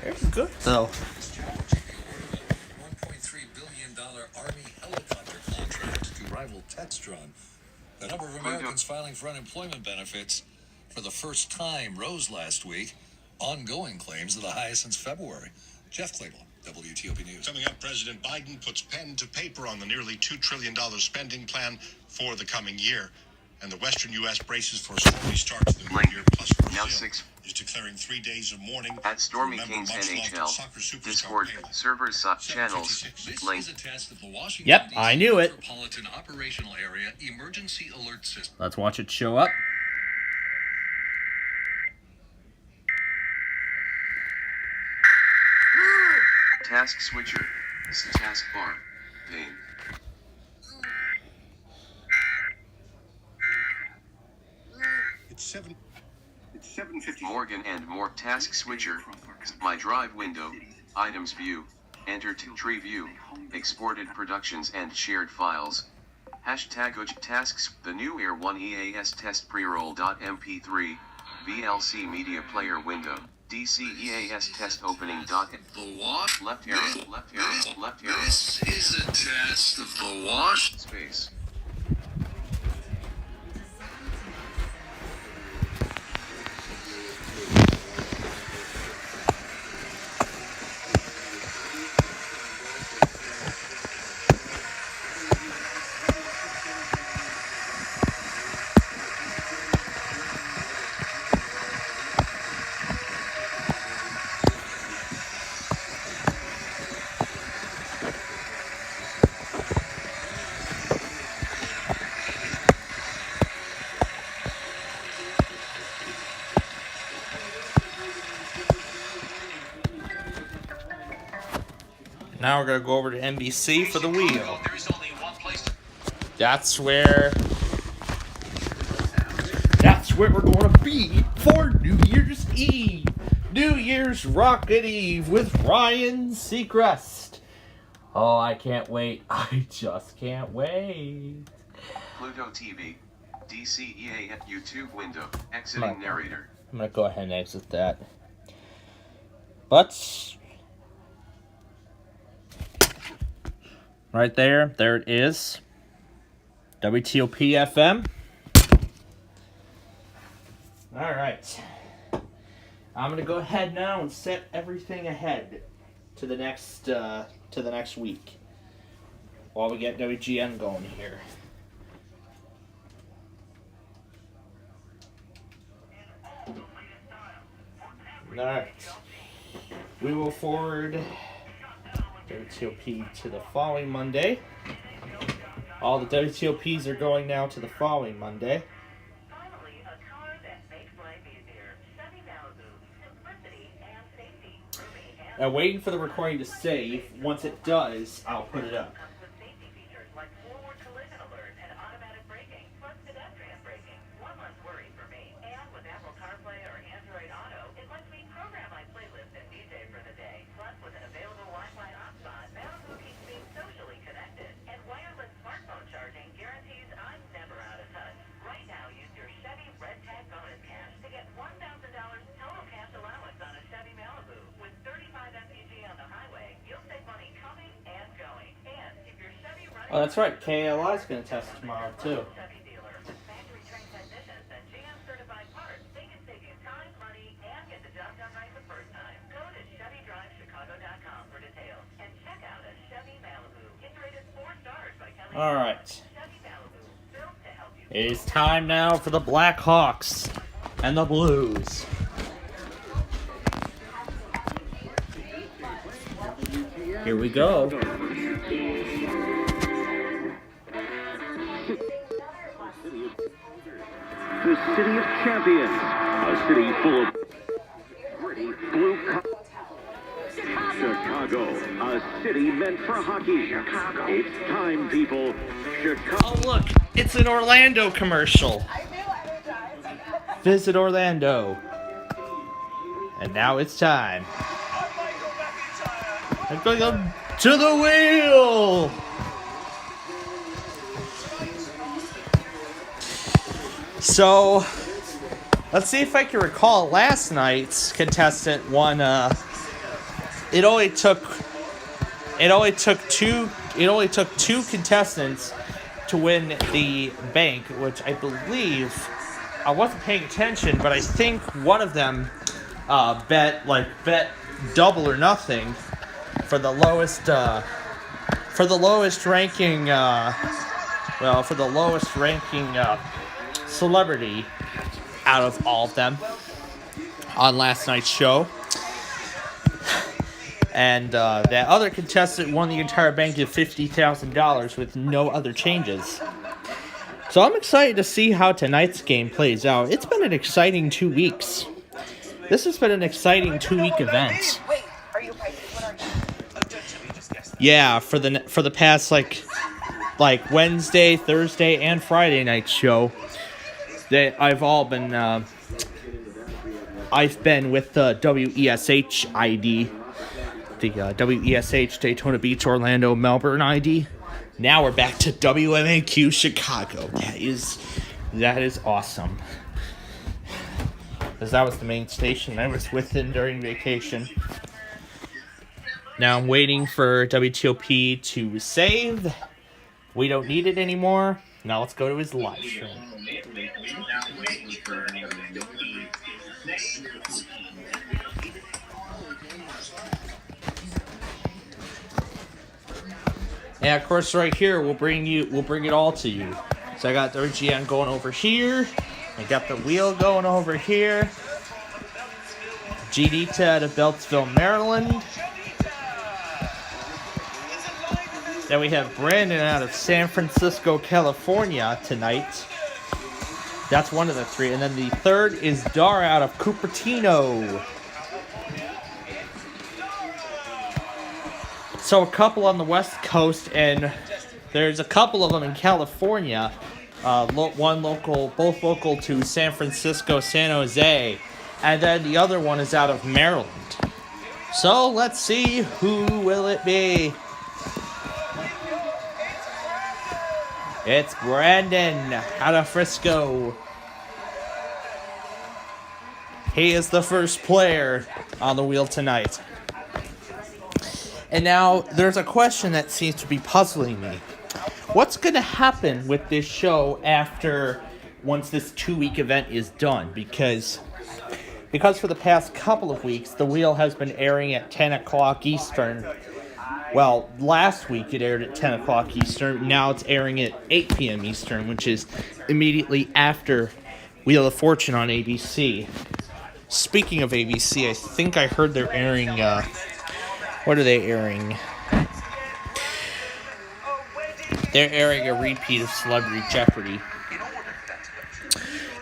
It's good, though. $1.3 billion Army helicopter contract to rival Textron. The number of Americans filing for unemployment benefits for the first time rose last week. Ongoing claims are the highest since February. Jeff Claypool, WTOP News. Coming up, President Biden puts pen to paper on the nearly $2 trillion spending plan for the coming year. And the Western U.S. braces for a stormy start to the new year. Plus, Now Brazil 6. is declaring 3 days of mourning. At Stormy to remember Kings much-loved NHL. soccer superstar Discord. Pele. Servers. Channels. Link. Yep, I knew it. Metropolitan Operational Area Emergency Alert System. Let's watch it show up. Task switcher. Task bar. Pane. It's 7:50. Morgan and more task switcher. My drive window. Items view. Enter to tree view. Exported productions and shared files. Hashtag tasks. The new Air 1 EAS test pre-roll.mp3. VLC media player window. DC EAS test opening. The wash? Left arrow. Left arrow. Left arrow. This is a test of the wash. Space. Now we're going to go over to NBC for the wheel. That's where we're going to be for New Year's Eve. New Year's Rocket Eve with Ryan Seacrest. Oh, I can't wait. I just can't wait. Pluto TV. DCEA at YouTube window. Exiting narrator. I'm going to go ahead and exit that. But right there it is. WTOP FM. All right. I'm gonna go ahead now and set everything ahead to the next week while we get WGN going here. Alright. We will forward WTOP to the following Monday. All the WTOPs are going now to the following Monday. I'm waiting for the recording to save. Once it does, I'll put it up. Oh, that's right. KLI is going to test tomorrow, too. All right. It is time now for the Blackhawks and the Blues. Here we go. The city of champions, a city full of pretty blue Chicago, a city meant for hockey. Chicago. It's time, people. Chicago. Oh, look, it's an Orlando commercial. Visit Orlando. And now it's time. I'm going up to the wheel. So, let's see if I can recall last night's contestant won. It only took two contestants to win the bank, which I believe I wasn't paying attention, but I think one of them bet double or nothing for the lowest ranking celebrity out of all of them on last night's show. And that other contestant won the entire bank of $50,000 with no other changes. So I'm excited to see how tonight's game plays out. It's been an exciting 2 weeks. This has been an exciting 2-week event. Wait, are you piping? What are you? Yeah, for the past like Wednesday, Thursday, and Friday night show, I've been with the WESH ID, the WESH Daytona Beach, Orlando, Melbourne ID. Now we're back to WMAQ Chicago. That is awesome. Because that was the main station I was within during vacation. Now I'm waiting for WTOP to save. We don't need it anymore. Now let's go to his live stream. And of course, right here we'll bring it all to you. So I got the RGN going over here. I got the wheel going over here. GD out of Beltsville, Maryland. Then we have Brandon out of San Francisco, California tonight. That's one of the three. And then the third is Dara out of Cupertino. So a couple on the West Coast, and there's a couple of them in California. Both local to San Francisco, San Jose. And then the other one is out of Maryland. So let's see, who will it be? It's Brandon out of Frisco. He is the first player on the wheel tonight. And now there's a question that seems to be puzzling me. What's going to happen with this show once this 2-week event is done? Because because for the past couple of weeks, the wheel has been airing at 10 o'clock Eastern. Well, last week it aired at 10 o'clock Eastern. Now it's airing at 8 p.m. Eastern, which is immediately after Wheel of Fortune on ABC. Speaking of ABC, I think I heard they're airing, what are they airing? They're airing a repeat of Celebrity Jeopardy.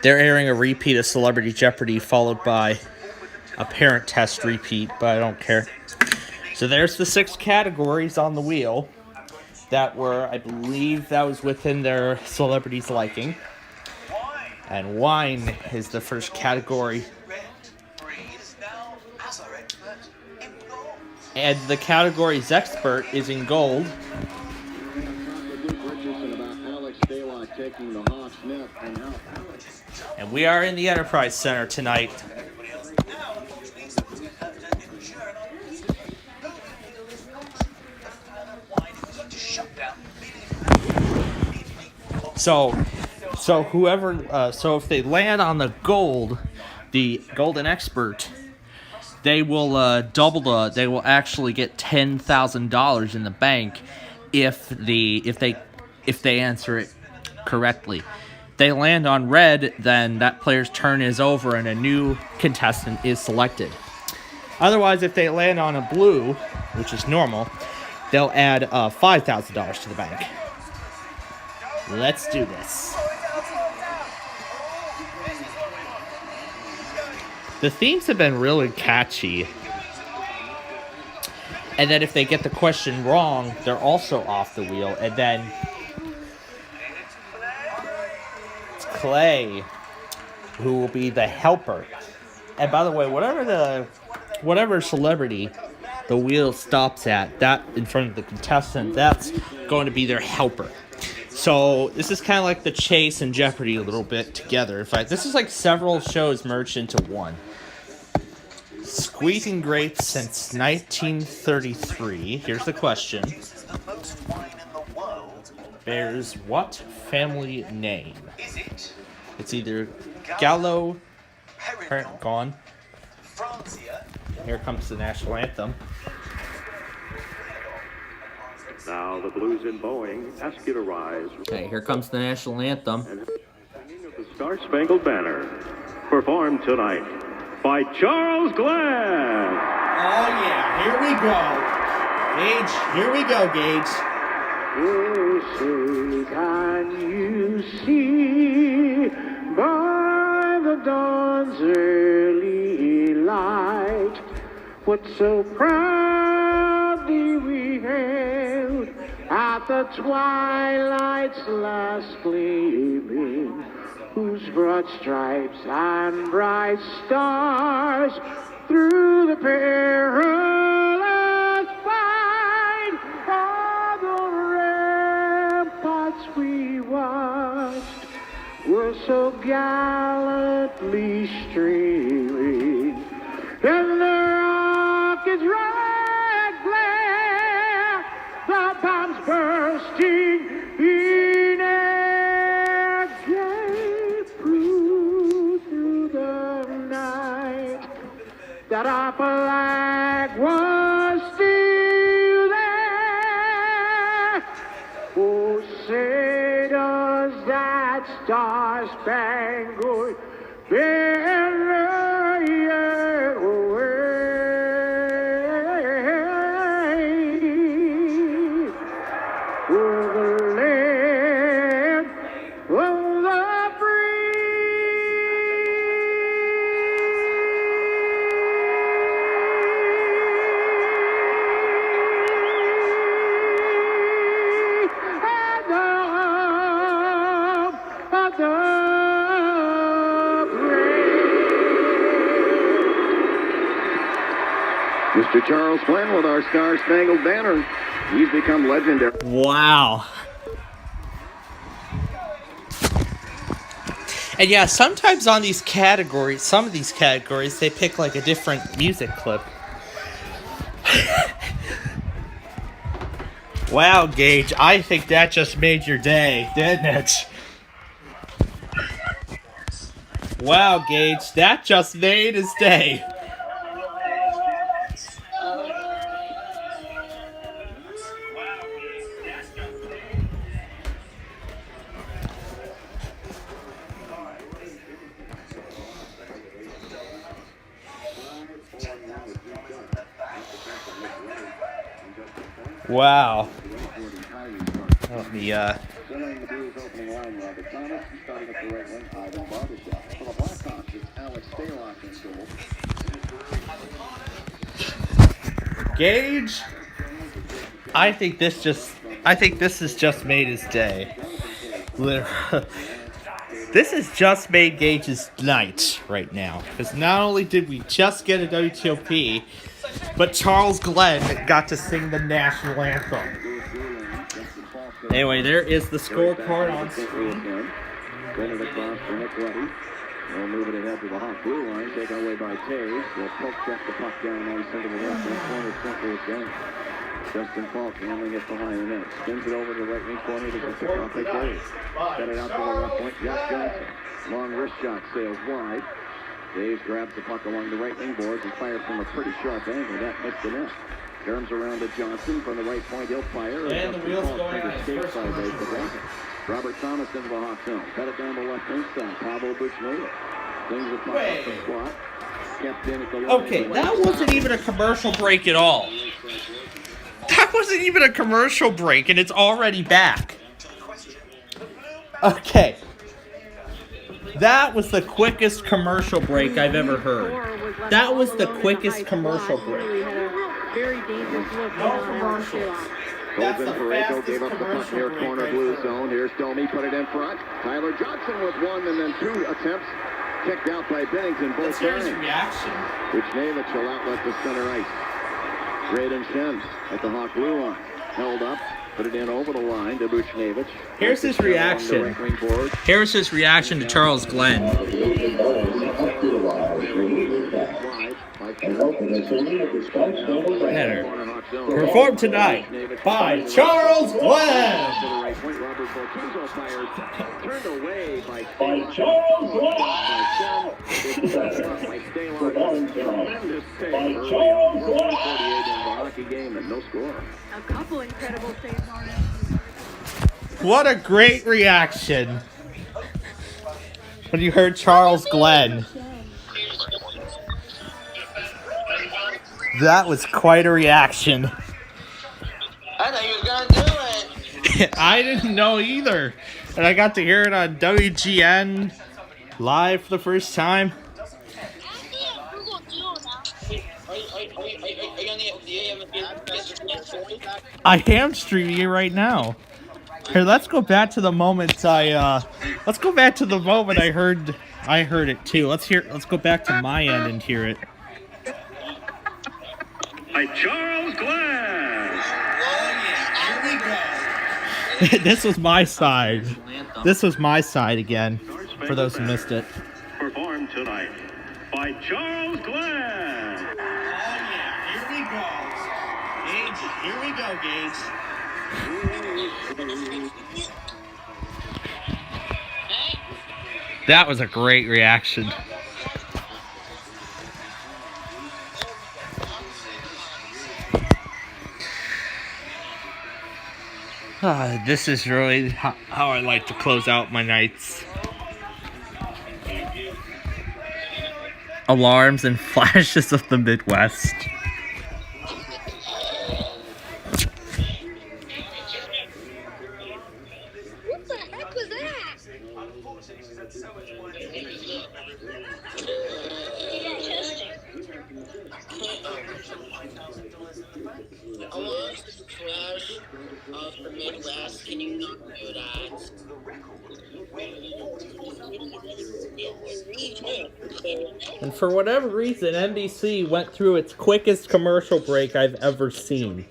They're airing a repeat of Celebrity Jeopardy followed by a parent test repeat, but I don't care. So there's the 6 categories on the wheel that were, I believe, that was within their celebrities' liking. And wine is the first category. And the category's expert is in gold. And we are in the Enterprise Center tonight. So whoever, so if they land on the gold, the golden expert, they will they will actually get $10,000 in the bank if they answer it correctly. If they land on red, then that player's turn is over and a new contestant is selected. Otherwise, if they land on a blue, which is normal, they'll add $5,000 to the bank. Let's do this. The themes have been really catchy. And then if they get the question wrong, they're also off the wheel. And then it's Clay who will be the helper. And by the way, whatever celebrity the wheel stops at, that in front of the contestant, that's going to be their helper. So this is kind of like the Chase and Jeopardy a little bit together. In fact, this is like several shows merged into one. Squeezing grapes since 1933. Here's the question. Bears what family name? It's either Gallo, gone. Here comes the national anthem. Now the Blues in Boeing ask you to rise. Okay, here comes the national anthem. And the Star Spangled Banner, performed tonight by Charles Glenn. Oh yeah, here we go. Gage, here we go, Gage. Oh, say can you see by the dawn's early light what so proudly we hailed at the twilight's last gleaming, whose broad stripes and bright stars through the perilous fight o'er the ramparts we watched were so gallantly streaming, and the rocket's red glare, the bombs bursting in air, gave proof through the night that our flag was still there. Oh, say does that star-spangled banner yet wave o'er the land of the free? Mr. Charles Glenn with our Star-Spangled Banner. He's become legendary. Wow. And yeah, sometimes on these categories, some of these categories, they pick like a different music clip. Wow, Gage, I think that just made your day, didn't it? Wow, Gage, that just made his day. Wow. Let me, Filling the Blues opening line, Robert Thomas. Starting at the right wing, Ivan Barbashev. For the Blackhawks, it's Alex Stalock in goal. Gage, I think this has just made his day. Literally. This has just made Gage's night right now. Because not only did we just get a WTOP, but Charles Glenn got to sing the national anthem. Anyway, there is the scorecard on screen. Send it across for Nick Leddy. They'll move it ahead to the Hawk blue line, taken away by Taves. They'll poke check the puck down on center to the left wing corner, St. Louis Gang. Justin Falk handling it behind the net. Spins it over to the right wing corner to the pick off by Taves. Set it out to the left point, Jack Johnson. Long wrist shot sails wide. Taves grabs the puck along the right wing boards and fires from a pretty sharp angle. That missed the net. Turns around to Johnson from the right point. He'll fire. And the wheels going on his first side. Robert Thomas into the Hawk zone. Cut it down the left wing side. Pavel Buchnevich. Things are puck up the squat. Kept in at the line. Okay, that wasn't even a commercial break at all. That wasn't even a commercial break, and it's already back. Okay. That was the quickest commercial break I've ever heard. That was the quickest commercial break. Very dangerous look. No commercials. Colton Pareko gave up the puck near corner blue zone. Here's Domi, put it in front. Tyler Johnson with one and then two attempts. Kicked out by Bennington both times. Reaction. Buchnevich will outlet the center ice. Braden Shen at the Hawk blue line. Held up. Put it in over the line to Buchnevich. Here's his reaction. Here's his reaction to Charles Glenn. Header. Performed tonight by Charles Glenn. Turned away by Charles Glenn. Tremendous save early on. 48 in the hockey game and no score. A couple incredible saves on it. What a great reaction when you heard Charles Glenn. That was quite a reaction. I thought you were going to do it. I didn't know either. And I got to hear it on WGN live for the first time. I am streaming it right now. Here, let's go back to the moment I heard it too. Let's go back to my end and hear it. By Charles Glenn. This was my side. This was my side again, for those who missed it. Performed tonight by Charles Glenn. Oh yeah, here we go. Gage, here we go, Gage. That was a great reaction. This is really how I like to close out my nights. Alarms and flashes of the Midwest. What the heck was that? Alarms is a flash of the Midwest. Can you not do that? And for whatever reason, NBC went through its quickest commercial break I've ever seen.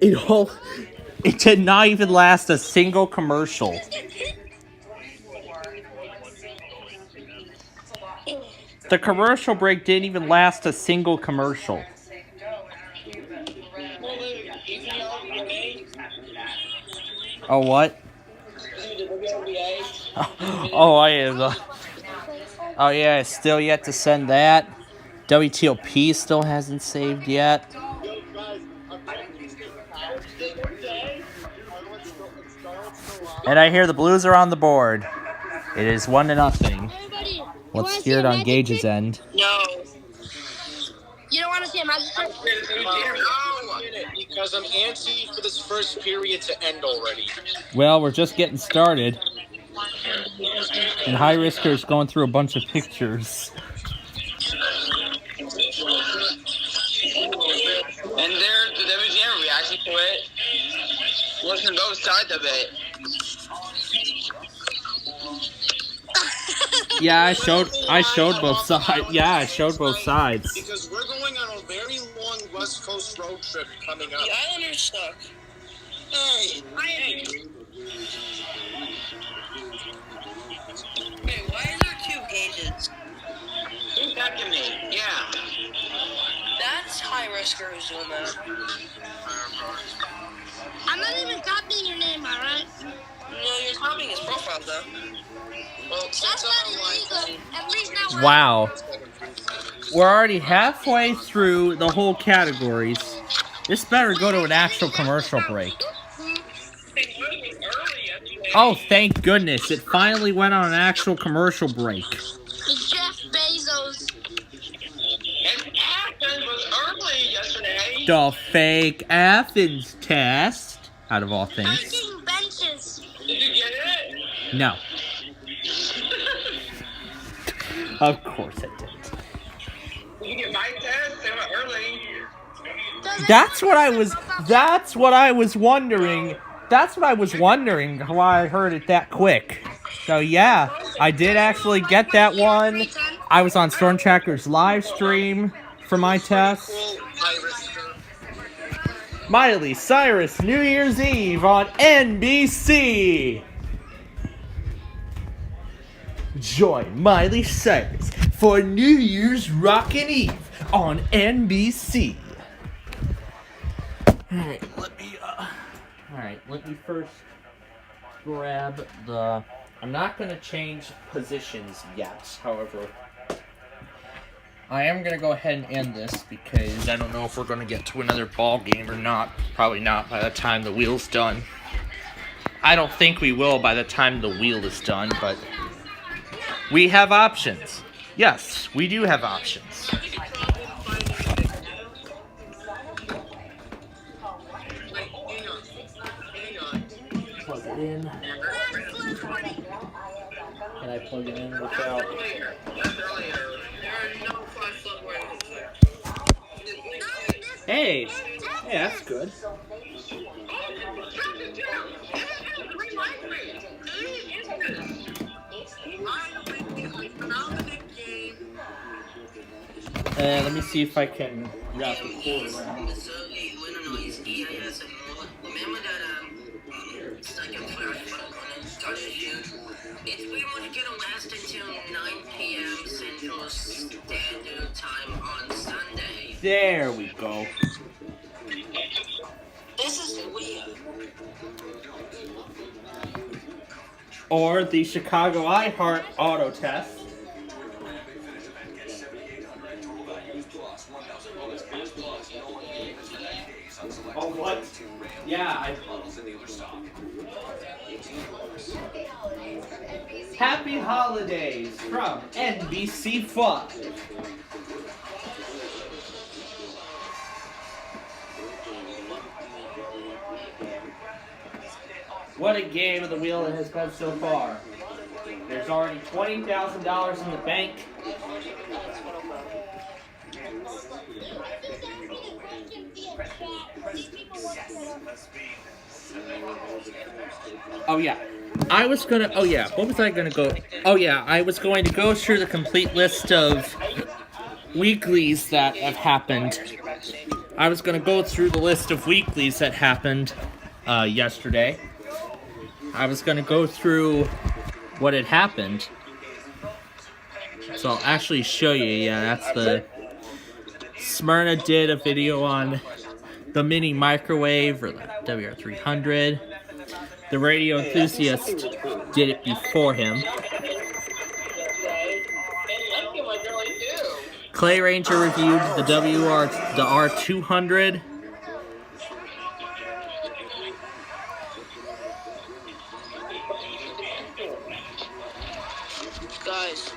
It did not even last a single commercial. The commercial break didn't even last a single commercial. Oh, what? Oh, I am. Oh yeah, I still yet to send that. WTOP still hasn't saved yet. And I hear the Blues are on the board. It is 1-0. Let's hear it on Gage's end. No. You don't want to see a magic trick? Because I'm antsy for this first period to end already. Well, we're just getting started. And High Risker's going through a bunch of pictures. And there was your reaction to it. Listen, both sides of it. Yeah, I showed both sides. Yeah, I showed both sides. Because we're going on a very long West Coast road trip coming up. The Islanders suck. Hey. Hey, why is there 2 Gages? Who's backing me? Yeah. That's High Risker who's doing that. I'm not even copying your name, alright? No, you're copying his profile, though. Well, That's not illegal. At least now we're... Wow. We're already halfway through the whole categories. This better go to an actual commercial break. Oh, thank goodness. It finally went on an actual commercial break. It's Jeff Bezos. And Athens was early yesterday. The fake Athens test, out of all I'm things. getting benches. Did you get it? No. Of course I didn't. Did you get my test? They were early. That's what I was wondering. That's what I was wondering why I heard it that quick. So yeah, I did actually get that one. I was on Storm Tracker's live stream for my test. Miley Cyrus New Year's Eve on NBC. Join Miley Cyrus for New Year's Rockin' Eve on NBC. Alright, let me first grab the... I'm not going to change positions yet, however. I am going to go ahead and end this because I don't know if we're going to get to another ball game or not. Probably not by the time the wheel's done. I don't think we will by the time the wheel is done, but we have options. Yes, we do have options. Plug it in. Can I plug it in without? Hey, that's good. Let me see if I can wrap the cord around. It's pretty much gonna last until 9 p.m. Central Standard Time on Sunday. There we go. This is weird. Or the Chicago iHeart auto test. Oh, what? Yeah, Happy Holidays from NBC Fun. What a game of the wheel it has been so far. There's already $20,000 in the bank. Oh yeah. I was going to go through the complete list of weeklies that have happened. I was going to go through the list of weeklies that happened yesterday. I was going to go through what had happened. So I'll actually show you. Yeah, that's the... Smyrna did a video on the mini microwave, or the WR300. The radio enthusiast did it before him. Clay Ranger reviewed the R200. Guys.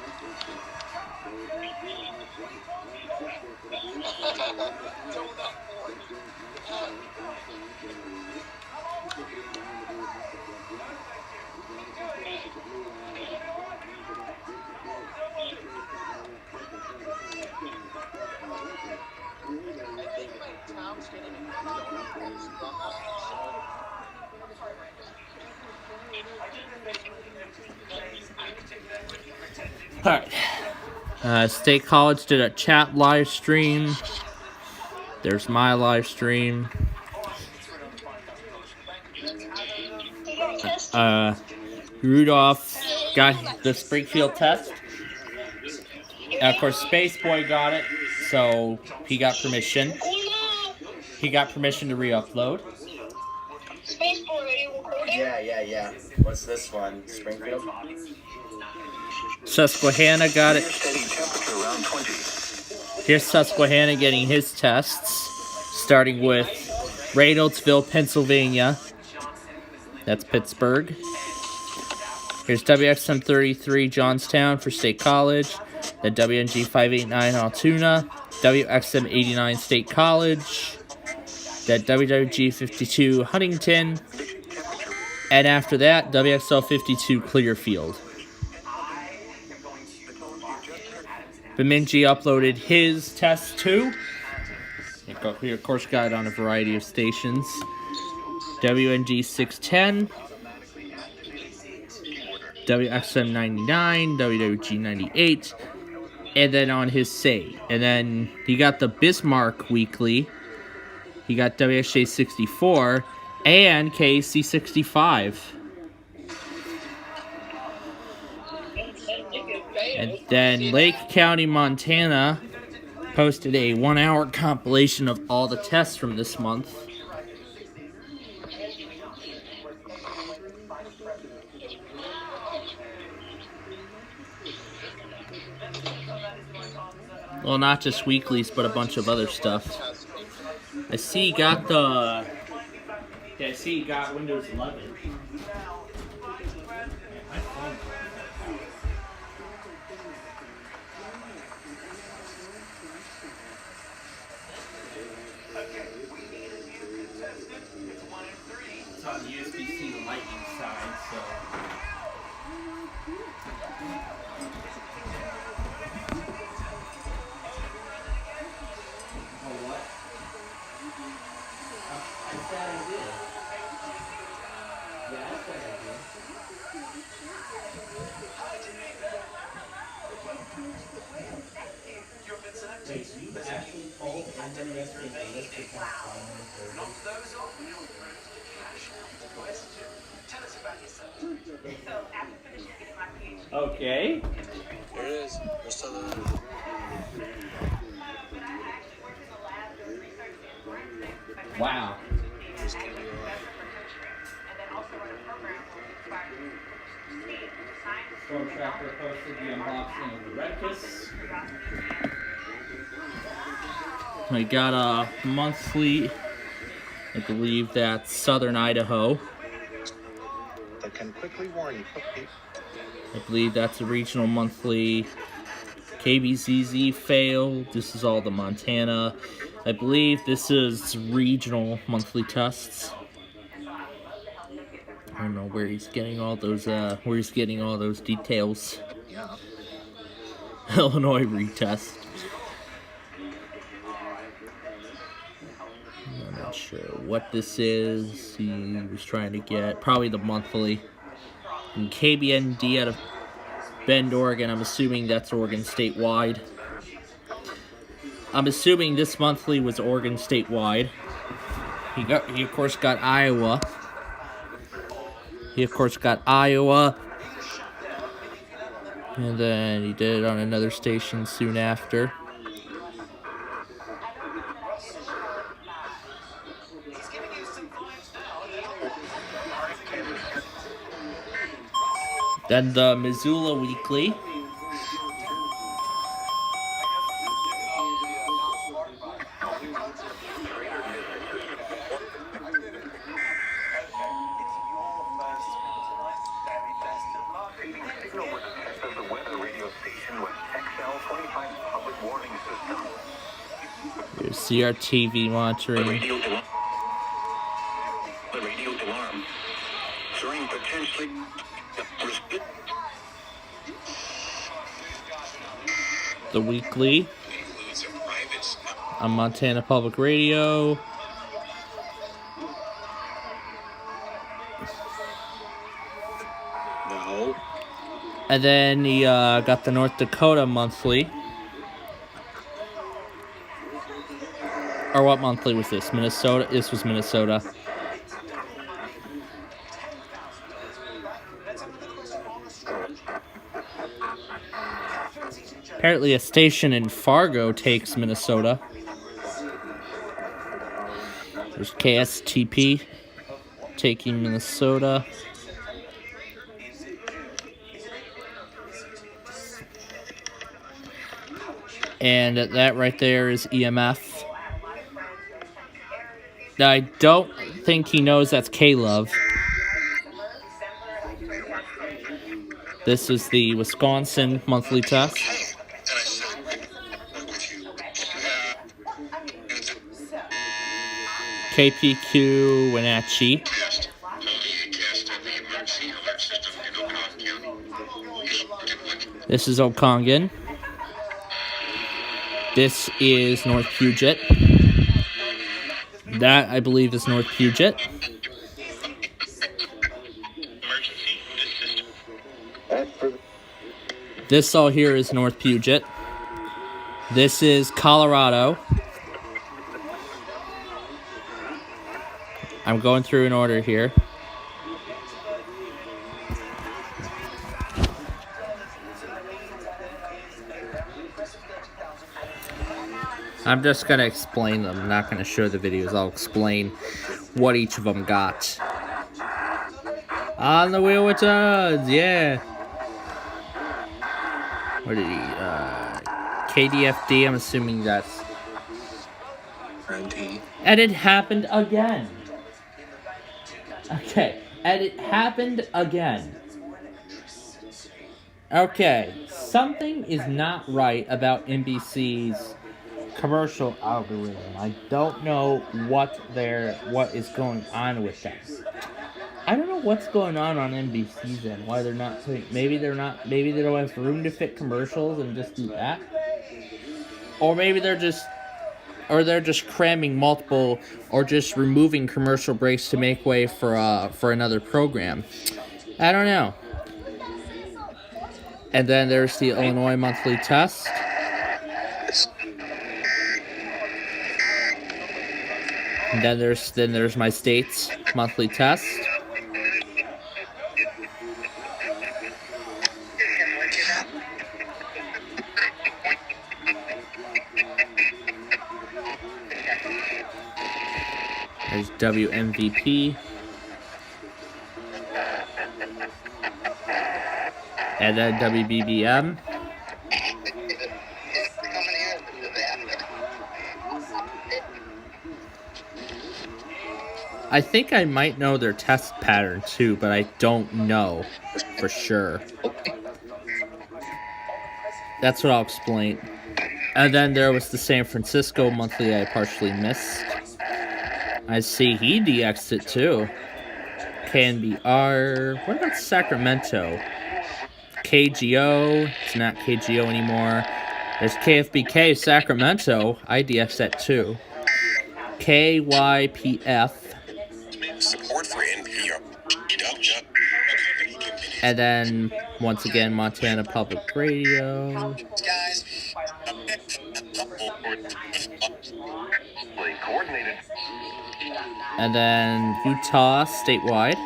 Alright. State College did a chat live stream. There's my live stream. Rudolph got the Springfield test. And of course, Space Boy got it, so he got permission. He got permission to re-upload. Space Boy, are you recording? Yeah. What's this one? Springfield? Susquehanna got it. Here's Susquehanna getting his tests, starting with Reynoldsville, Pennsylvania. That's Pittsburgh. Here's WXM33 Johnstown for State College. The WNG 589 Altoona. WXM 89 State College. The WWG 52 Huntington. And after that, WXL 52 Clearfield. Bemidji uploaded his test too. We of course got it on a variety of stations. WNG 610, WXM 99, WWG 98, and then on his say. And then he got the Bismarck Weekly. He got WXJ 64 and KC 65. And then Lake County, Montana posted a 1-hour compilation of all the tests from this month. Well, not just weeklies, but a bunch of other stuff. I see he got the... Yeah, I see he got Windows 11. It's on the USB-C Lightning side, so... Okay. There it is. Wow. Storm Tracker posted the unboxing of the Redkiss. I got a monthly, I believe that's Southern Idaho. That can quickly warn you. I believe that's a regional monthly. KBZZ failed. This is all the Montana. I believe this is regional monthly tests. I don't know where he's getting all those details. Yeah. Illinois retest. I'm not sure what this is. He was trying to get probably the monthly. And KBND out of Bend, Oregon. I'm assuming that's Oregon statewide. I'm assuming this monthly was Oregon statewide. He of course got Iowa. And then he did it on another station soon after. Then the Missoula Weekly. signal was a test of the weather radio station with XL25 public warning system. Here's CRTV monitoring. The radio alarm. Showing potentially... The weekly on Montana Public Radio. No. And then he got the North Dakota monthly. Or what monthly was this? Minnesota? This was Minnesota. Apparently a station in Fargo takes Minnesota. There's KSTP taking Minnesota. And that right there is EMF. Now, I don't think he knows that's K-Love. This is the Wisconsin monthly test. KPQ Wenatchee. This is Okanagan. This is North Puget. That, I believe, is North Puget. This all here is North Puget. This is Colorado. I'm going through in order here. I'm just going to explain them. I'm not going to show the videos. I'll explain what each of them got. On the wheel with us, yeah. What did he, KDFD, I'm assuming that's... And it happened again. Okay, and it happened again. Okay, something is not right about NBC's commercial algorithm. I don't know what is going on with that. I don't know what's going on NBC's end. Why they're not putting, maybe they don't have room to fit commercials and just do that. Or maybe they're just cramming multiple, or just removing commercial breaks to make way for another program. I don't know. And then there's the Illinois monthly test. And then there's my state's monthly test. There's WMVP. And then WBBM. I think I might know their test pattern too, but I don't know for sure. That's what I'll explain. And then there was the San Francisco monthly I partially missed. I see he DX'd it too. KNBR. What about Sacramento? KGO. It's not KGO anymore. There's KFBK Sacramento. I DX'd that too. KYPF. Support for NPR. And then, once again, Montana Public Radio. And then Utah statewide.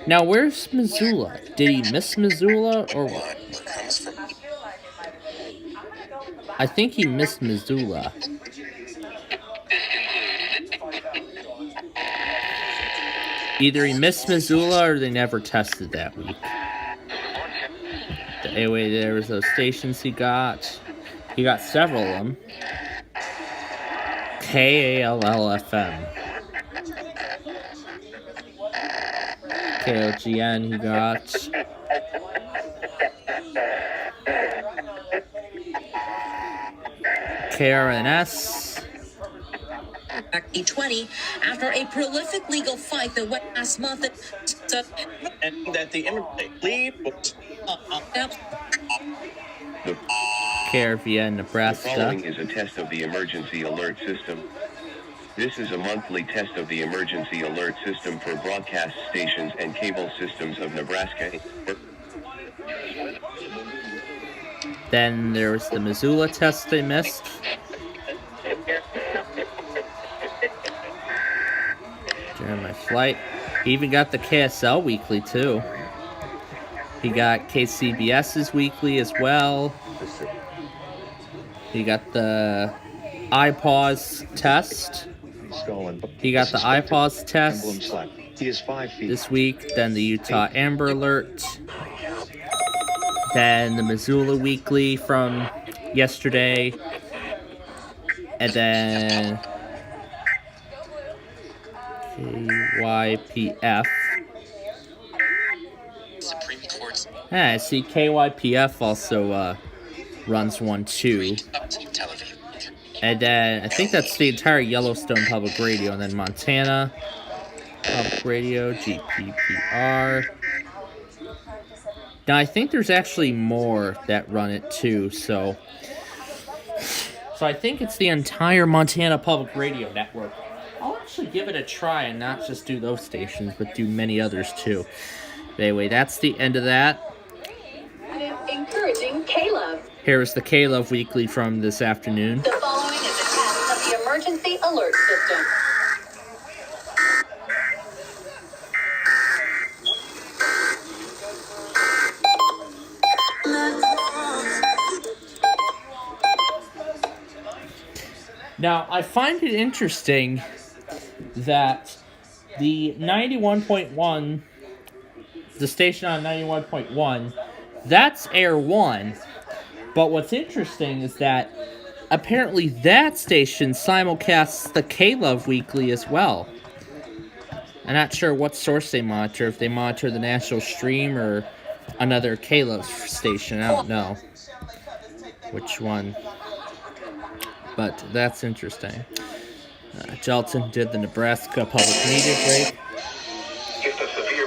Now, where's Missoula? Did he miss Missoula or what? I think he missed Missoula. Either he missed Missoula or they never tested that week. Anyway, there was those stations he got. He got several of them. KALL-FM. KOGN he got. KRNS. 2020 after a prolific legal fight that went last month. And that the immigrant leave. KRVN, The Nebraska. following is a test of the emergency alert system. This is a monthly test of the emergency alert system for broadcast stations and cable systems of Nebraska. Then there was the Missoula test they missed. During my flight. He even got the KSL weekly too. He got KCBS's weekly as well. He got the iPause test. He got the iPause test this week. Then the Utah Amber Alert. Then the Missoula weekly from yesterday. And then KYPF. I see KYPF also runs one too. And then I think that's the entire Yellowstone Public Radio. And then Montana Public Radio, GPPR. Now I think there's actually more that run it too. So I think it's the entire Montana Public Radio network. I'll actually give it a try and not just do those stations, but do many others too. But anyway, that's the end of that. Encouraging K-Love. Here is the K-Love Weekly from this afternoon. The following is a test of the emergency alert system. Now, I find it interesting that the 91.1, the station on 91.1, that's Air 1. But what's interesting is that apparently that station simulcasts the K-Love Weekly as well. I'm not sure what source they monitor, if they monitor the national stream or another K-Love station. I don't know which one. But that's interesting. Jelton did the Nebraska Public Media break.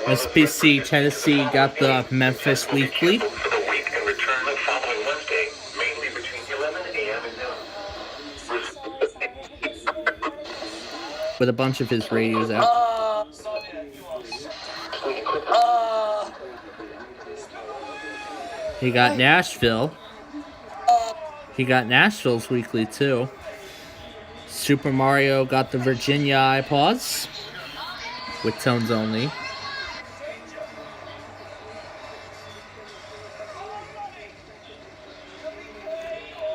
SBC Tennessee got the Memphis Weekly. With a bunch of his radios out. He got Nashville. He got Nashville's weekly too. Super Mario got the Virginia iPods with tones only.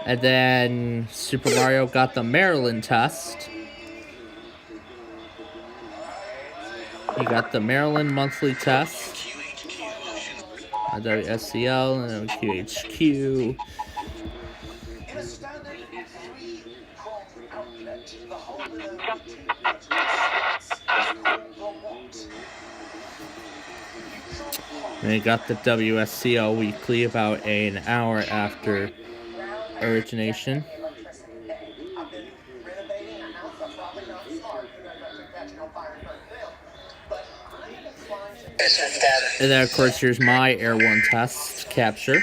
And then Super Mario got the Maryland test. He got the Maryland monthly test. WSCL and QHQ. And he got the WSCL weekly about an hour after origination. And then, of course, here's my Air 1 test capture.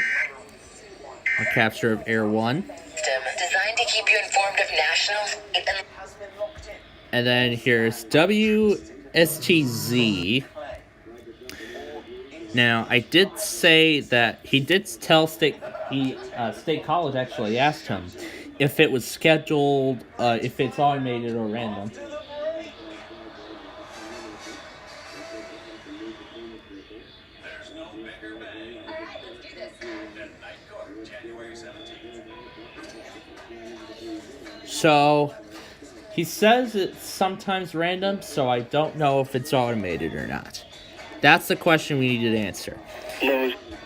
A capture of Air 1. Designed to keep you informed of nationals. And then here's WSTZ. Now, I did say that he did tell State College actually asked him if it was scheduled, if it's automated or random. So, he says it's sometimes random, so I don't know if it's automated or not. That's the question we need to answer.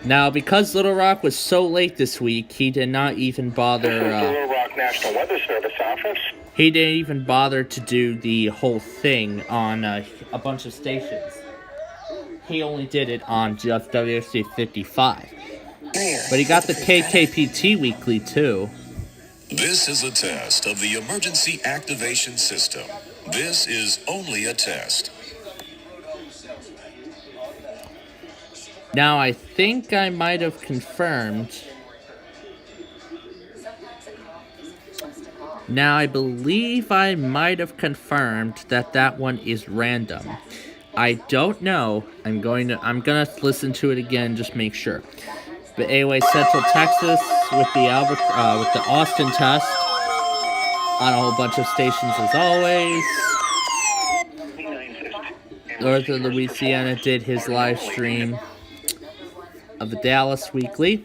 Now, because Little Rock was so late this week, he did not even bother... Little Rock National Weather Service office. He didn't even bother to do the whole thing on a bunch of stations. He only did it on just WSC 55. But he got the KKPT weekly, too. This is a test of the emergency activation system. This is only a test. Now, I think I might have confirmed. Now, I believe I might have confirmed that that one is random. I don't know. I'm gonna listen to it again, just make sure. But anyway, Central Texas with the Austin test on a whole bunch of stations as always. Northern Louisiana did his live stream of the Dallas Weekly.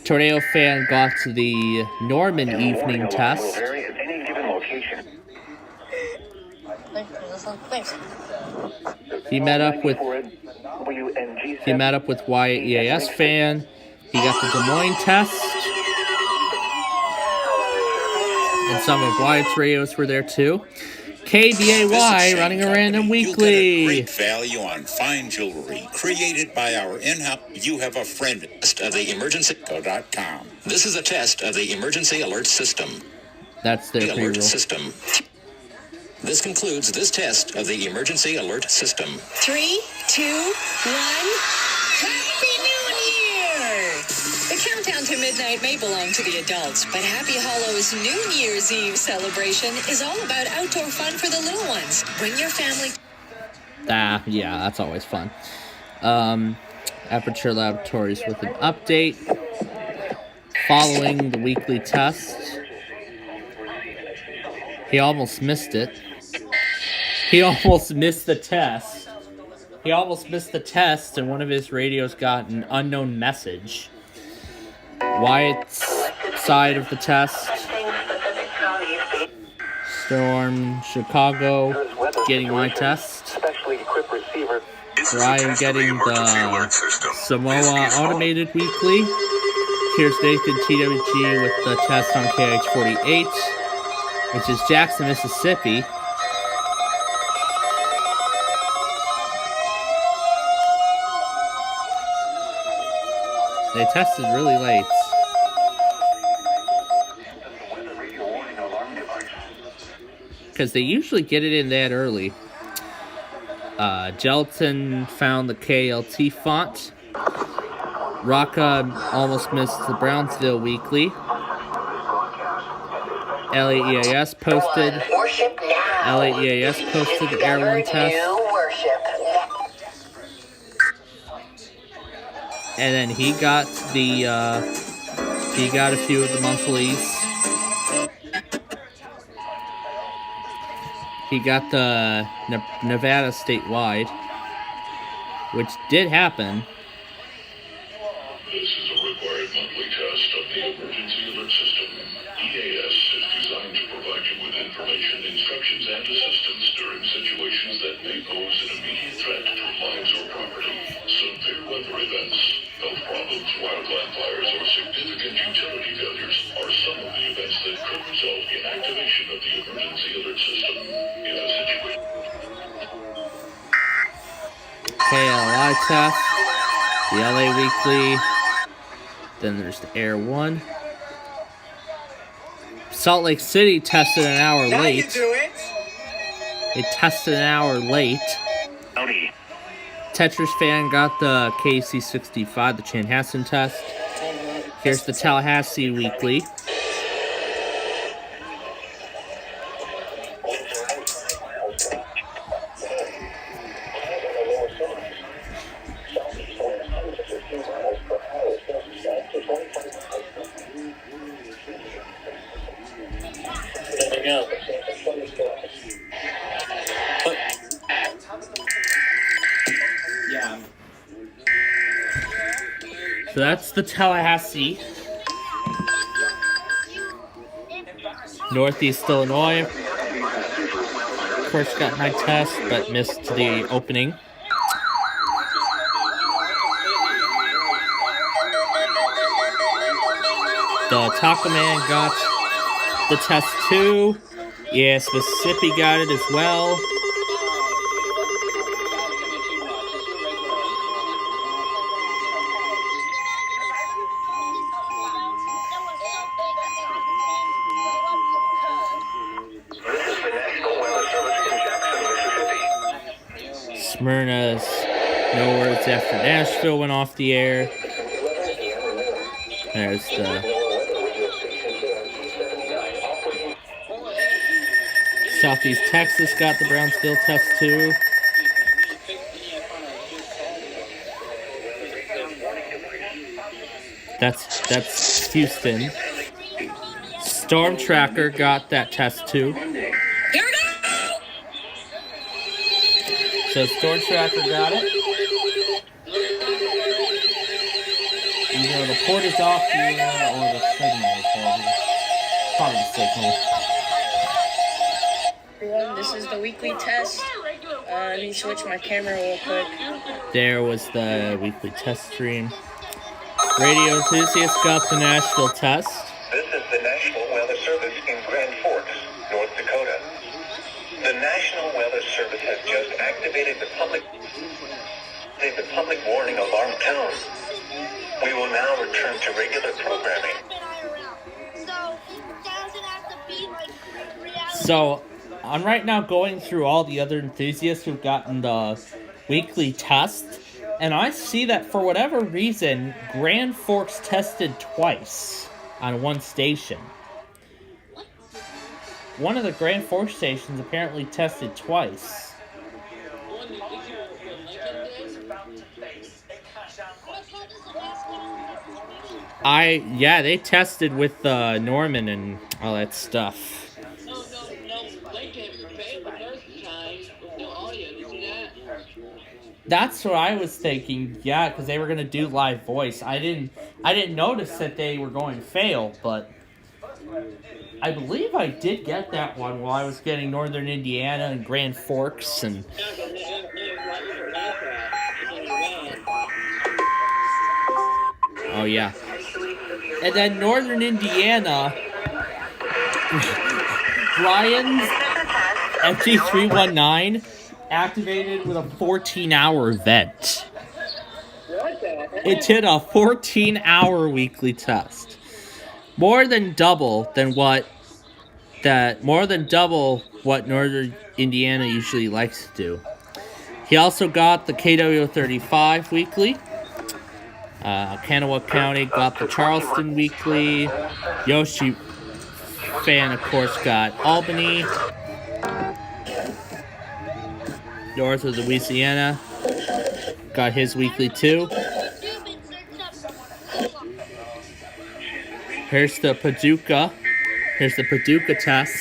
Tornado Fan got to the Norman evening test. He met up with Wyatt EAS Fan. He got the Des Moines test. And some of Wyatt's radios were there too. KDAY running a random weekly. Great value on fine jewelry created by our in-house. You have a friend. Test of the emergency.com. This is a test of the emergency alert system. That's their alert system. This concludes this test of the emergency alert system. 3, 2, 1. Happy New Year! The countdown to midnight may belong to the adults, but Happy Hollow's New Year's Eve celebration is all about outdoor fun for the little ones. Bring your family. Yeah, that's always fun. Aperture Laboratories with an update following the weekly test. He almost missed it. He almost missed the test. And one of his radios got an unknown message. Wyatt's side of the test. Storm, Chicago, getting my test. Ryan getting the Samoa Automated Weekly. Here's Nathan TWG with the test on KH48, which is Jackson, Mississippi. They tested really late. Because they usually get it in that early. Gelatin found the KLT font. Rocca almost missed the Brownsville Weekly. LAEAS posted. LAEAS posted the Air 1 test. And then he got a few of the monthlies. He got the Nevada statewide, which did happen. This is a required monthly test of the emergency alert system. EAS is designed to provide you with information, instructions, and assistance during situations that may pose an immediate threat to lives or property. Severe weather events, health problems, wildland fires, or significant utility failures are some of the events that could result in activation of the emergency alert system. In a situation... KLI test, the LA Weekly, then there's the Air 1. Salt Lake City tested an hour late. It tested an hour late. Tetris Fan got the KC65, the Chanhassen test. Here's the Tallahassee Weekly. So that's the Tallahassee. Northeast Illinois. Of course, got my test, but missed the opening. The Taco Man got the test too. Yes, Mississippi got it as well. Smyrna's No Words After Nashville went off the air. There's the Southeast Texas got the Brownsville test too. That's Houston. Storm Tracker got that test too. Here we go! So Storm Tracker got it. Either the port is off the air or the signal is off. Probably the signal. Everyone, this is the weekly test. Let me switch my camera real quick. There was the weekly test stream. Radio enthusiasts got the Nashville test. This is the National Weather Service in Grand Forks, North Dakota. The National Weather Service has just activated the public warning alarm tone. We will now return to regular programming. So, I'm right now going through all the other enthusiasts who've gotten the weekly test, and I see that for whatever reason, Grand Forks tested twice on one station. One of the Grand Forks stations apparently tested twice. Yeah, they tested with Norman and all that stuff. That's what I was thinking. Yeah, because they were gonna do live voice. I didn't notice that they were going to fail, but I believe I did get that one while I was getting Northern Indiana and Grand Forks and. Oh yeah. And then Northern Indiana, Brian's MG319 activated with a 14-hour event. It did a 14-hour weekly test. More than double what Northern Indiana usually likes to do. He also got the KW35 weekly. Kanawha County got the Charleston weekly. Yoshi fan, of course, got Albany. North of Louisiana got his weekly too. Here's the Paducah. Here's the Paducah test.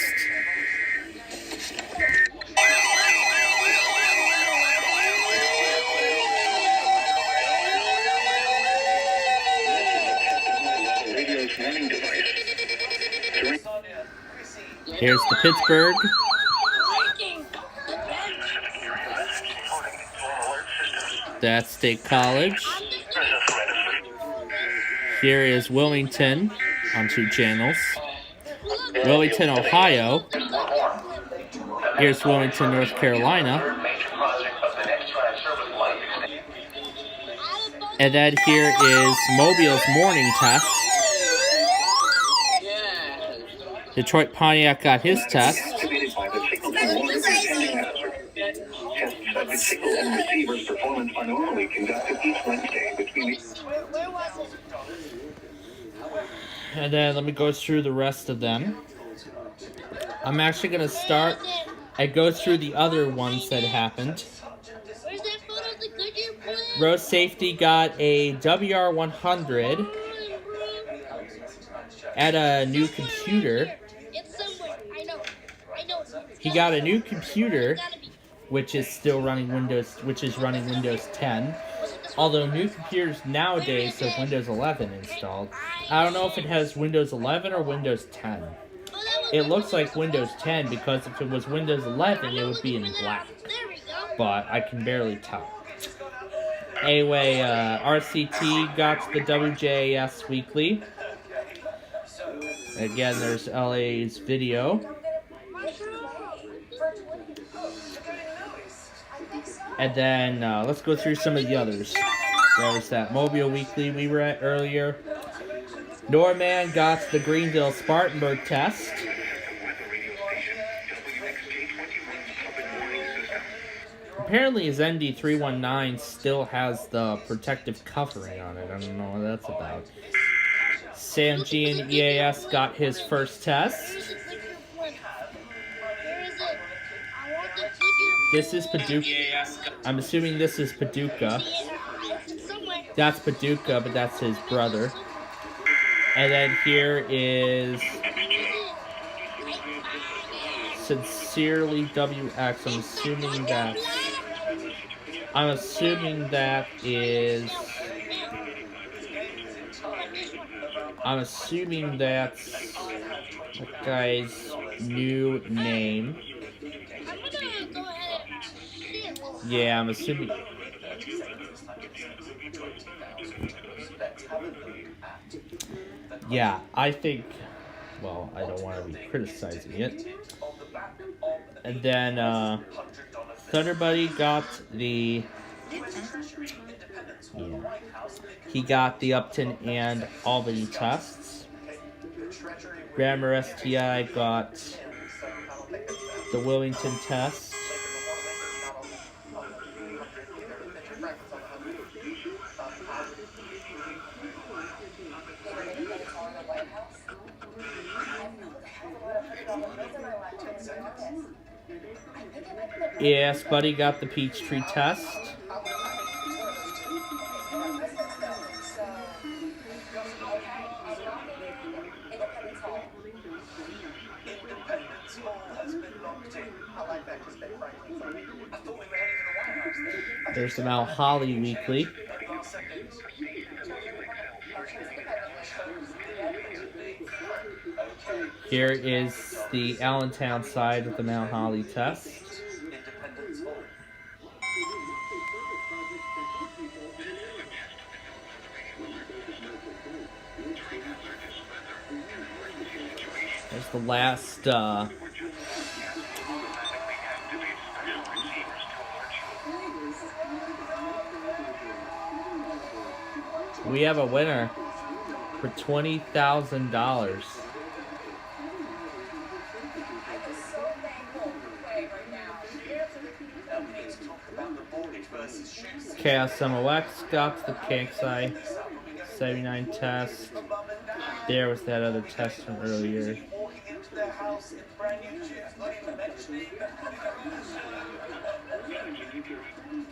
Here's the Pittsburgh. That's State College. Here is Wilmington on 2 channels. Wilmington, Ohio. Here's Wilmington, North Carolina. And then here is Mobile's morning test. Detroit Pontiac got his test. And then let me go through the rest of them. I'm actually going to start and go through the other ones that happened. Road Safety got a WR100 and a new computer. He got a new computer, which is running Windows 10. Although new computers nowadays have Windows 11 installed. I don't know if it has Windows 11 or Windows 10. It looks like Windows 10 because if it was Windows 11, it would be in black. But I can barely tell. Anyway, RCT got the WJS Weekly. Again, there's LA's video. And then, let's go through some of the others. There was that Mobile Weekly we were at earlier. Norman got the Greenville Spartanburg test. apparently his ND319 still has the protective covering on it. I don't know what that's about. Sam G and EAS got his first test. This is Paducah. I'm assuming this is Paducah. That's Paducah, but that's his brother. And then here is Sincerely WX. I'm assuming that is. I'm assuming that's the guy's new name. Yeah, I'm assuming. Yeah, I think. Well, I don't want to be criticizing it. And then Thunder Buddy got the. Yeah. He got the Upton and Albany tests. Grammar STI got the Wilmington test. Yes, Buddy got the Peachtree test. There's the Mount Holly Weekly. Here is the Allentown side of the Mount Holly test. There's the last we have a winner for $20,000. KSMOX got the KXI 79 test. There was that other test from earlier.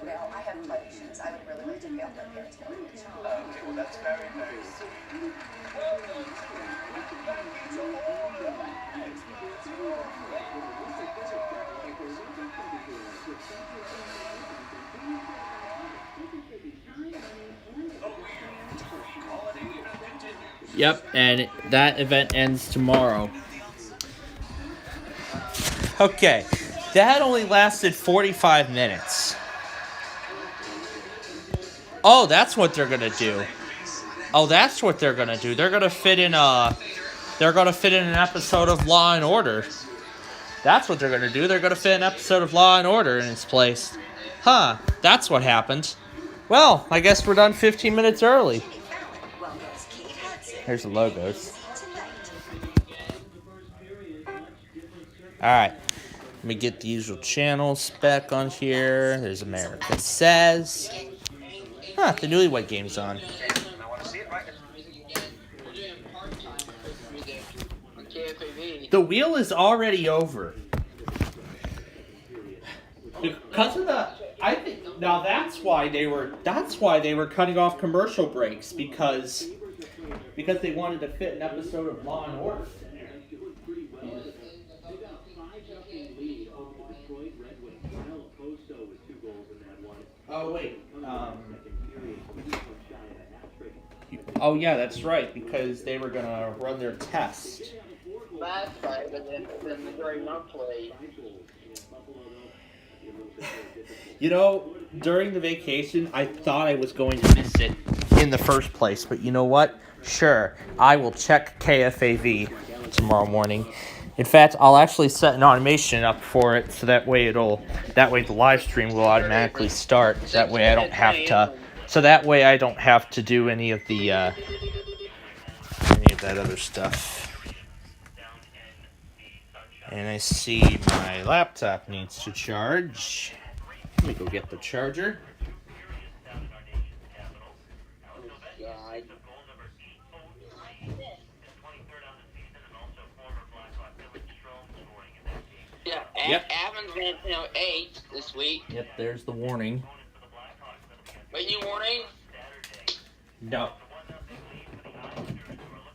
Well, I have blood issues. I would really like to feel their parents. Okay, well that's very, very sweet. Yep, and that event ends tomorrow. Okay, that only lasted 45 minutes. Oh, that's what they're gonna do. Oh, that's what they're gonna do. They're gonna fit in an episode of Law and Order. That's what they're gonna do. They're gonna fit an episode of Law and Order in its place. Huh, that's what happened. Well, I guess we're done 15 minutes early. Here's the logos. Alright. Let me get the usual channels back on here. There's America Says. Huh, the Newlywed Game's on. The wheel is already over. Because of the... I think... Now that's why they were cutting off commercial breaks, because they wanted to fit an episode of Law and Order. Oh, wait. Oh, yeah, that's right, because they were going to run their test. That's right, but then during monthly. You know, during the vacation, I thought I was going to miss it in the first place, but you know what? Sure, I will check KFAV tomorrow morning. In fact, I'll actually set an automation up for it, so that way the live stream will automatically start. That way I don't have to do any of that other stuff. And I see my laptop needs to charge. Let me go get the charger. God. Yeah, Yep. Evans ran 10:08 this week. Yep, there's the warning. But you warning? No.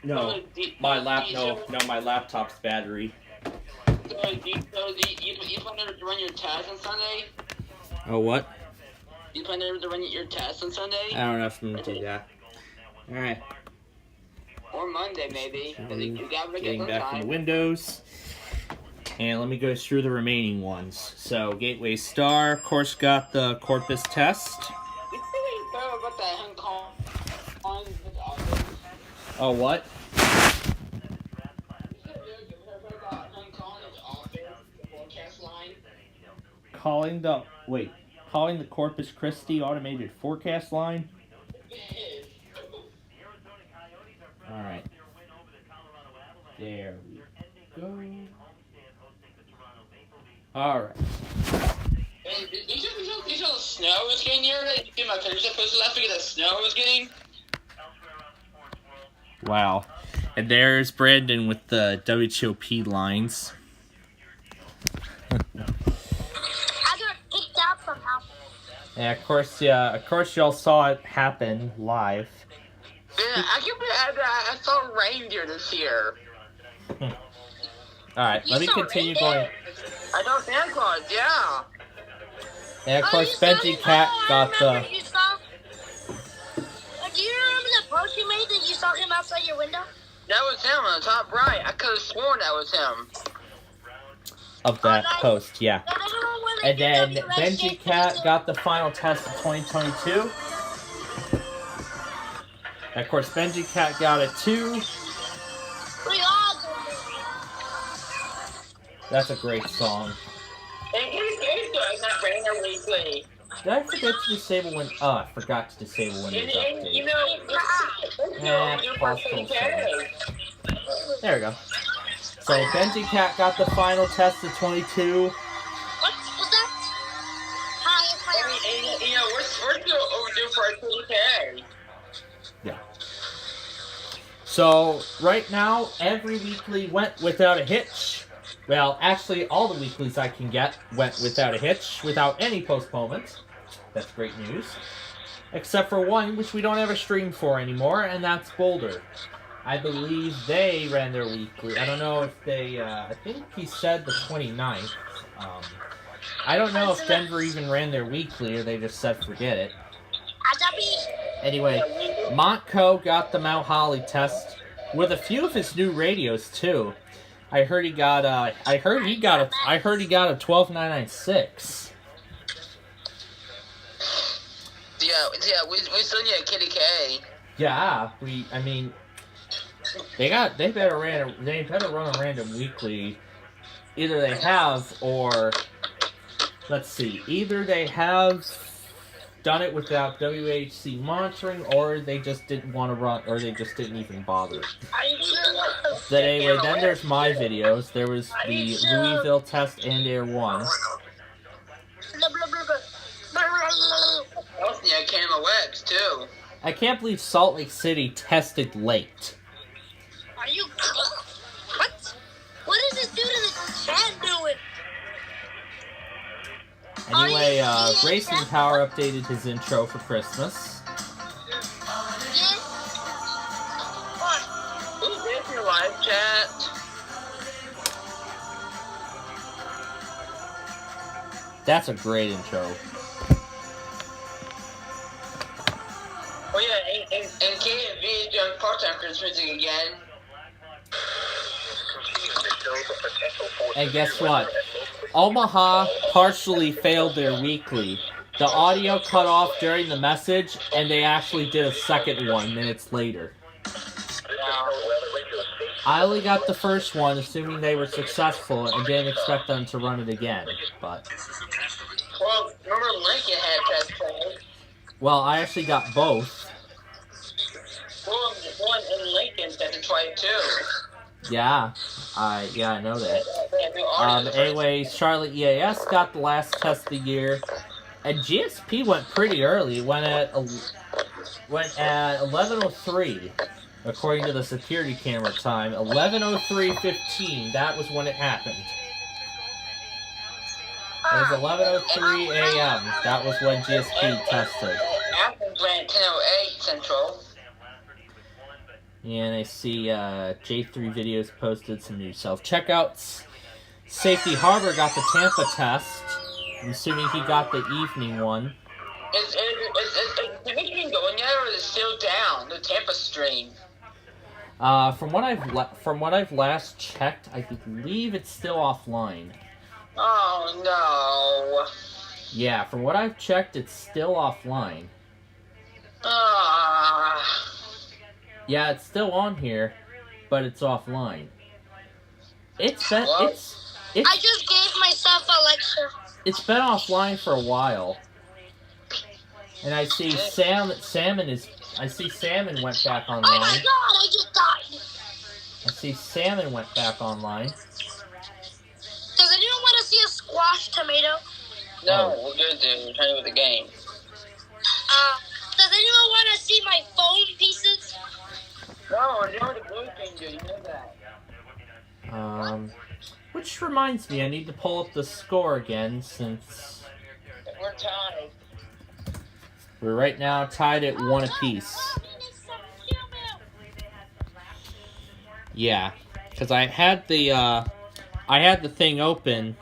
No. My laptop's battery. So you plan to run your test on Sunday? Oh, what? You plan to run your test on Sunday? I don't know if I'm gonna do that. Alright. Or Monday, maybe. You gotta make it Getting back sometime. into Windows. And let me go through the remaining ones. So, Gateway Star, of course, got the Corpus test. You really thought about that him calling his office? Oh, what? Calling the Corpus Christi automated forecast line? Alright. There we go. Alright. You saw the snow was getting here? You see my pictures I posted last week of the snow it was getting? Wow. And there's Brandon with the WTOP lines. I got kicked out somehow. And of course y'all saw it happen live. Yeah, I can't believe I saw reindeer this year. Alright, let me continue going. I know Santa Claus, yeah. And of course Benji Cat got the... You saw? Do you remember the post you made that you saw him outside your window? That was him on the top right. I could have sworn that was him. Of that post, yeah. And then Benji Cat got the final test of 2022. And of course, Benji Cat got a 2. That's a great song. And he's not bringing a weekly. Did I forget to disable when? Oh, I forgot to disable Windows Update. You know, Possible settings. There we go. So Benji Cat got the final test of 22. What's that? Hi, and, you know, we're still overdue for our 2K. Yeah. So right now, every weekly went without a hitch. Well, actually, all the weeklies I can get went without a hitch, without any postponements. That's great news. Except for one, which we don't have a stream for anymore, and that's Boulder. I believe they ran their weekly. I don't know if they, I think he said the 29th. I don't know if Denver even ran their weekly, or they just said forget it. Anyway, Montco got the Mount Holly test with a few of his new radios too. I heard he got a 12996. Yeah, we still need a Kitty K. Yeah, they better run a random weekly. Either they have, or let's see, either they have done it without WHC monitoring, or they just didn't want to run, or they just didn't even bother. But anyway, then there's my videos. There was the Louisville test and Air 1. Yeah, Camo X too. I can't believe Salt Lake City tested late. Are you... What? What is this dude in the chat doing? Anyway, Racing Power updated his intro for Christmas. Who's this in your live chat? That's a great intro. Oh yeah, and KV doing part-time Christmas music again. And guess what? Omaha partially failed their weekly. The audio cut off during the message, and they actually did a second one minutes later. I only got the first one, assuming they were successful, and didn't expect them to run it again. But Well, remember Lincoln had test play. well, I actually got both. Well, one in Lincoln had to try it too. Yeah, I know that. They had new audio. Anyway, Charlotte EAS got the last test of the year. And GSP went pretty early. It went at 11:03, according to the security camera time. 11:03:15. That was when it happened. It was 11:03 a.m. That was when GSP tested. Athens ran 10:08 Central. And I see J3 Videos posted some new self-checkouts. Safety Harbor got the Tampa test. I'm assuming he got the evening one. Is the stream going yet, or is it still down? The Tampa stream. From what I've last checked, I believe it's still offline. Oh no. Yeah, from what I've checked, it's still offline. Yeah, it's still on here, but it's offline. It's been I just gave myself a lecture. It's been offline for a while. And I see Salmon went back online. Oh my god, I just died. I see Salmon went back online. Does anyone want to see a squash tomato? No, we're good, dude. We're trying with the game. Does anyone want to see my phone pieces? No, we're doing the blue thing, dude. You know that. Which reminds me, I need to pull up the score again since we're tied. We're right now tied at 1 apiece. Yeah, because I had the thing open.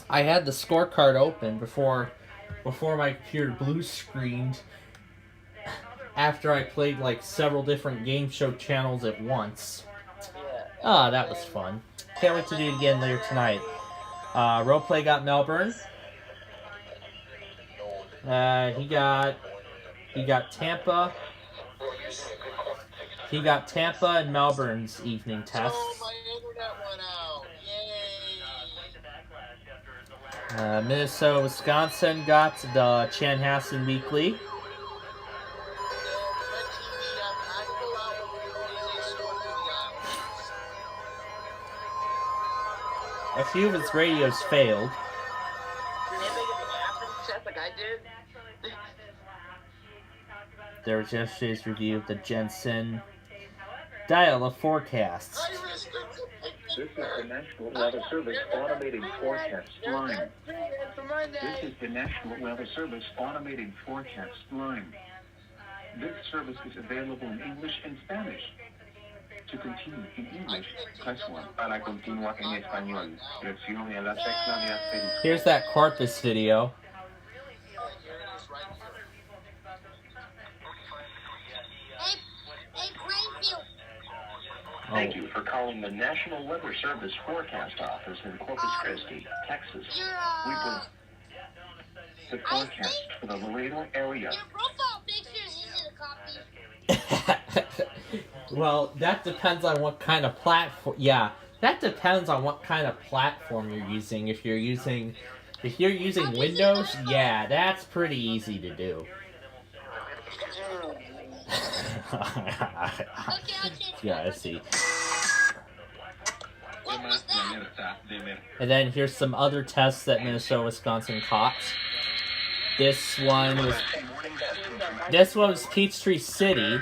I had the scorecard open before my computer blue screened. After I played like several different game show channels at once. That was fun. Can't wait to do it again later tonight. Roleplay got Melbourne. He got Tampa. He got Tampa and Melbourne's evening tests. Minnesota, Wisconsin got the Chanhassen Weekly. A few of its radios failed. There was yesterday's review of the Jensen dial-up forecasts. This is the National Weather Service Automated Forecast Line. This is the National Weather Service Automated Forecast Line. This service is available in English and Spanish. To continue in English, press 1. Para continuar en español, presione la tecla de asterisco. Here's that Corpus video. Thank you for calling the National Weather Service Forecast Office in Corpus Christi, Texas. We bring the forecast for the Laredo area. Your profile picture is easy to copy. Well, that depends on what kind of platform. Yeah, that depends on what kind of platform you're using. If you're using Windows, yeah, that's pretty easy to do. Yeah, I see. And then here's some other tests that Minnesota, Wisconsin caught. This one was Peachtree City.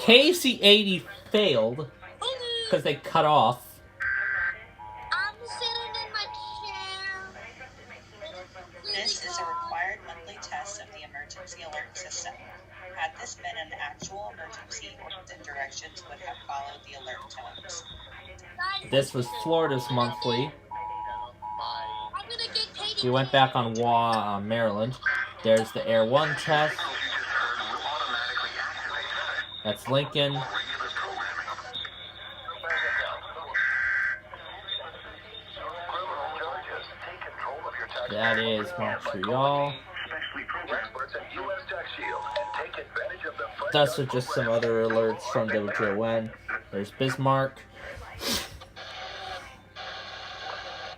KC80 failed because they cut off. I'm sitting in my chair. This is a required monthly test of the emergency alert system. Had this been an actual emergency, the directions would have followed the alert tones. This was Florida's monthly. We went back on Maryland. There's the Air 1 test. That's Lincoln. That is Montreal. Thus are just some other alerts from WJON. There's Bismarck.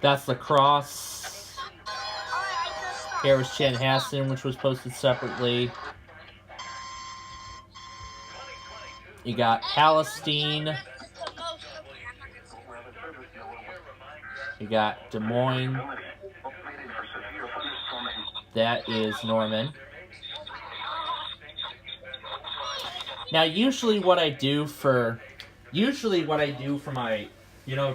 That's Lacrosse. Here was Chanhassen, which was posted separately. You got Palestine. You got Des Moines. That is Norman. Now, usually what I do for my,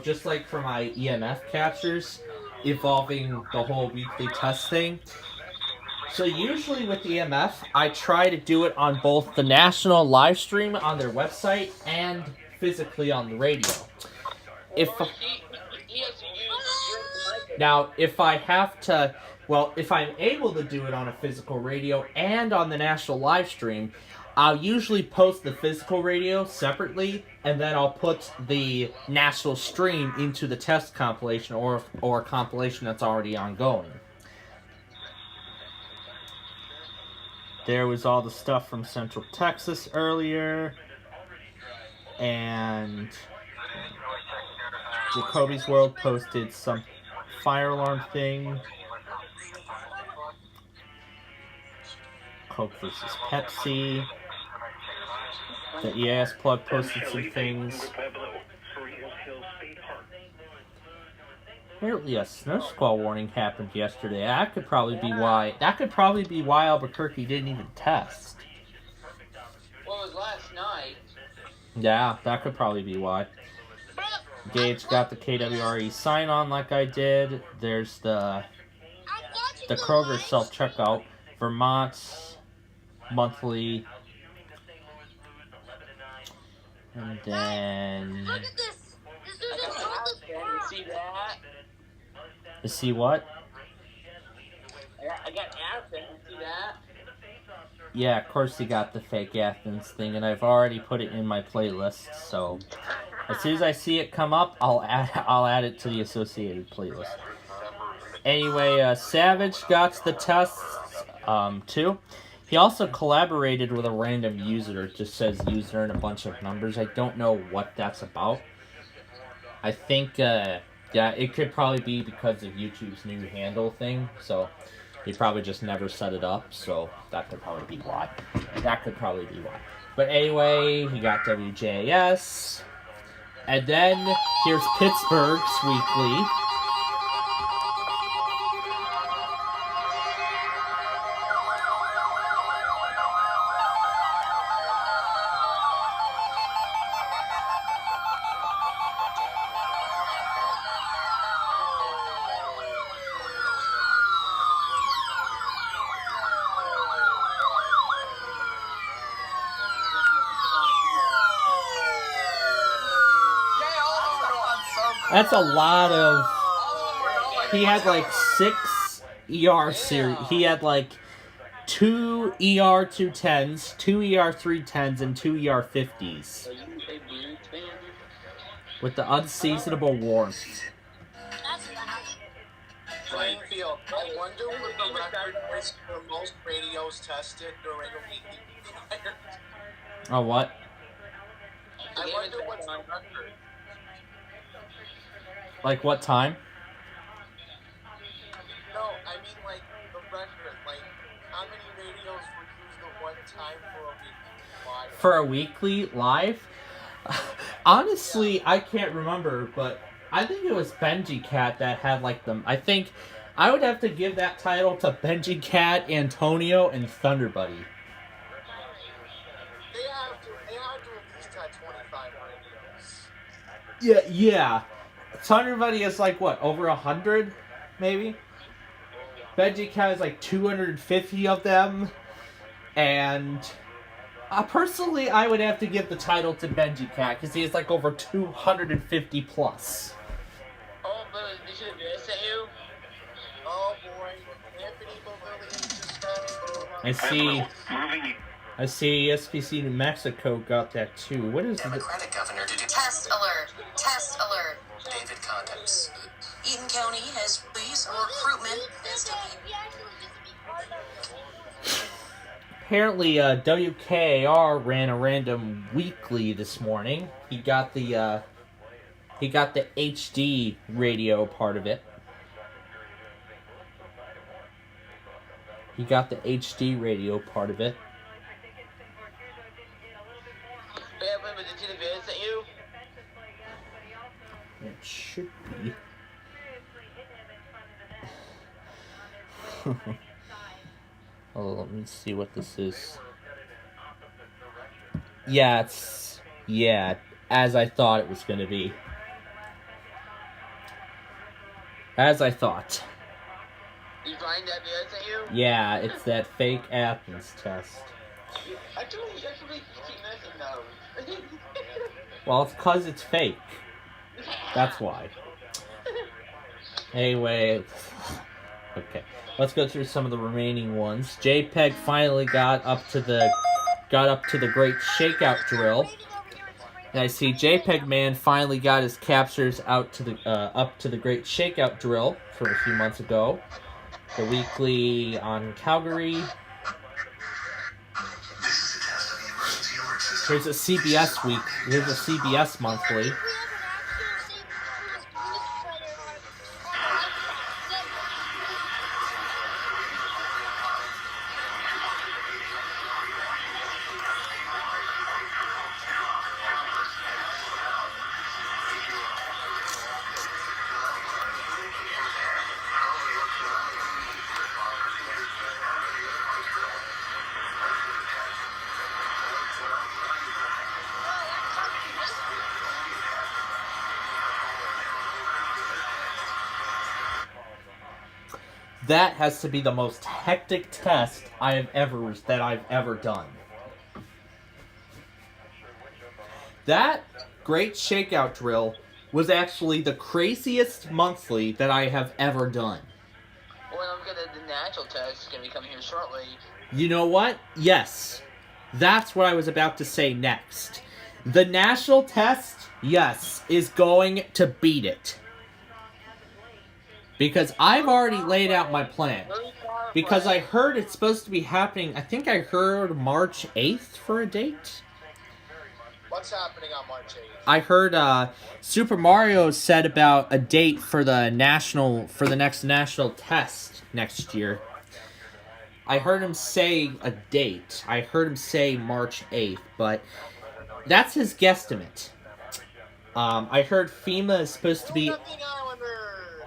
just like for my EMF captures, involving the whole weekly test thing. So usually with EMF, I try to do it on both the national live stream on their website and physically on the radio. If I'm able to do it on a physical radio and on the national live stream, I'll usually post the physical radio separately, and then I'll put the national stream into the test compilation or a compilation that's already ongoing. There was all the stuff from Central Texas earlier, and Jacoby's World posted some fire alarm thing. Coke versus Pepsi. The EAS plug posted some things. Apparently a snow squall warning happened yesterday. That could probably be why Albuquerque didn't even test. Well, it was last night. Yeah, that could probably be why. Gage got the KWRE sign-on like I did. There's the Kroger self-checkout. Vermont's monthly. And then... Look at this! This dude just told us. You see that? You see what? I got Athens. You see that? Yeah, of course you got the fake Athens thing, and I've already put it in my playlist, so as soon as I see it come up, I'll add it to the associated playlist. Anyway, Savage got the tests, too. He also collaborated with a random user. It just says user and a bunch of numbers. I don't know what that's about. I think, yeah, it could probably be because of YouTube's new handle thing, so he probably just never set it up, so that could probably be why. But anyway, he got WJS. And then, here's Pittsburgh's weekly. That's a lot of... He had like 6 ER series. He had like 2 ER 210s, 2 ER 310s, and 2 ER 50s. With the unseasonable warmth. Plainfield. I wonder what the record is for most radios tested during a weekly fire. Oh, what? I wonder what's on record. Like what time? No, I mean like the record. Like how many radios were used at one time for a weekly live? For a weekly live? Honestly, I can't remember, but I think it was Benji Cat that had like them. I think I would have to give that title to Benji Cat, Antonio, and Thunder Buddy. They have to at least have 25 radios. Yeah. Thunder Buddy is like what, over 100, maybe? Benji Cat is like 250 of them, and personally, I would have to give the title to Benji Cat because he has like over 250 plus. Oh, but they should have guessed at you. Oh boy, Anthony Bovillian I see SPC New Mexico got that too. What is Democratic governor to do Test alert. Test alert. David Condos. Eaton County has police recruitment. Apparently, WKAR ran a random weekly this morning. He got the HD radio part of it. Did you advance at you? It should be. Oh, let me see what this is. Yeah, it's... Yeah, as I thought it was going to be. As I thought. You find that video to you? Yeah, it's that fake Athens test. I told you actually keep missing those. Well, it's because it's fake. That's why. Anyway, okay. Let's go through some of the remaining ones. JPEG finally got up to the great shakeout drill. And I see JPEG Man finally got his captures out to the up to the great shakeout drill from a few months ago. The weekly on Calgary. Here's a CBS week. Here's a CBS monthly. That has to be the most hectic test I've ever done. That great shakeout drill was actually the craziest monthly that I have ever done. Well, the national test is going to be coming here shortly. You know what? Yes. That's what I was about to say next. The national test, yes, is going to beat it. Because I've already laid out my plan. Because I heard it's supposed to be happening, I think I heard March 8th for a date. What's happening on March 8th? I heard Super Mario said about a date for the next national test next year. I heard him say a date. I heard him say March 8th, but that's his guesstimate. I heard FEMA is supposed to be...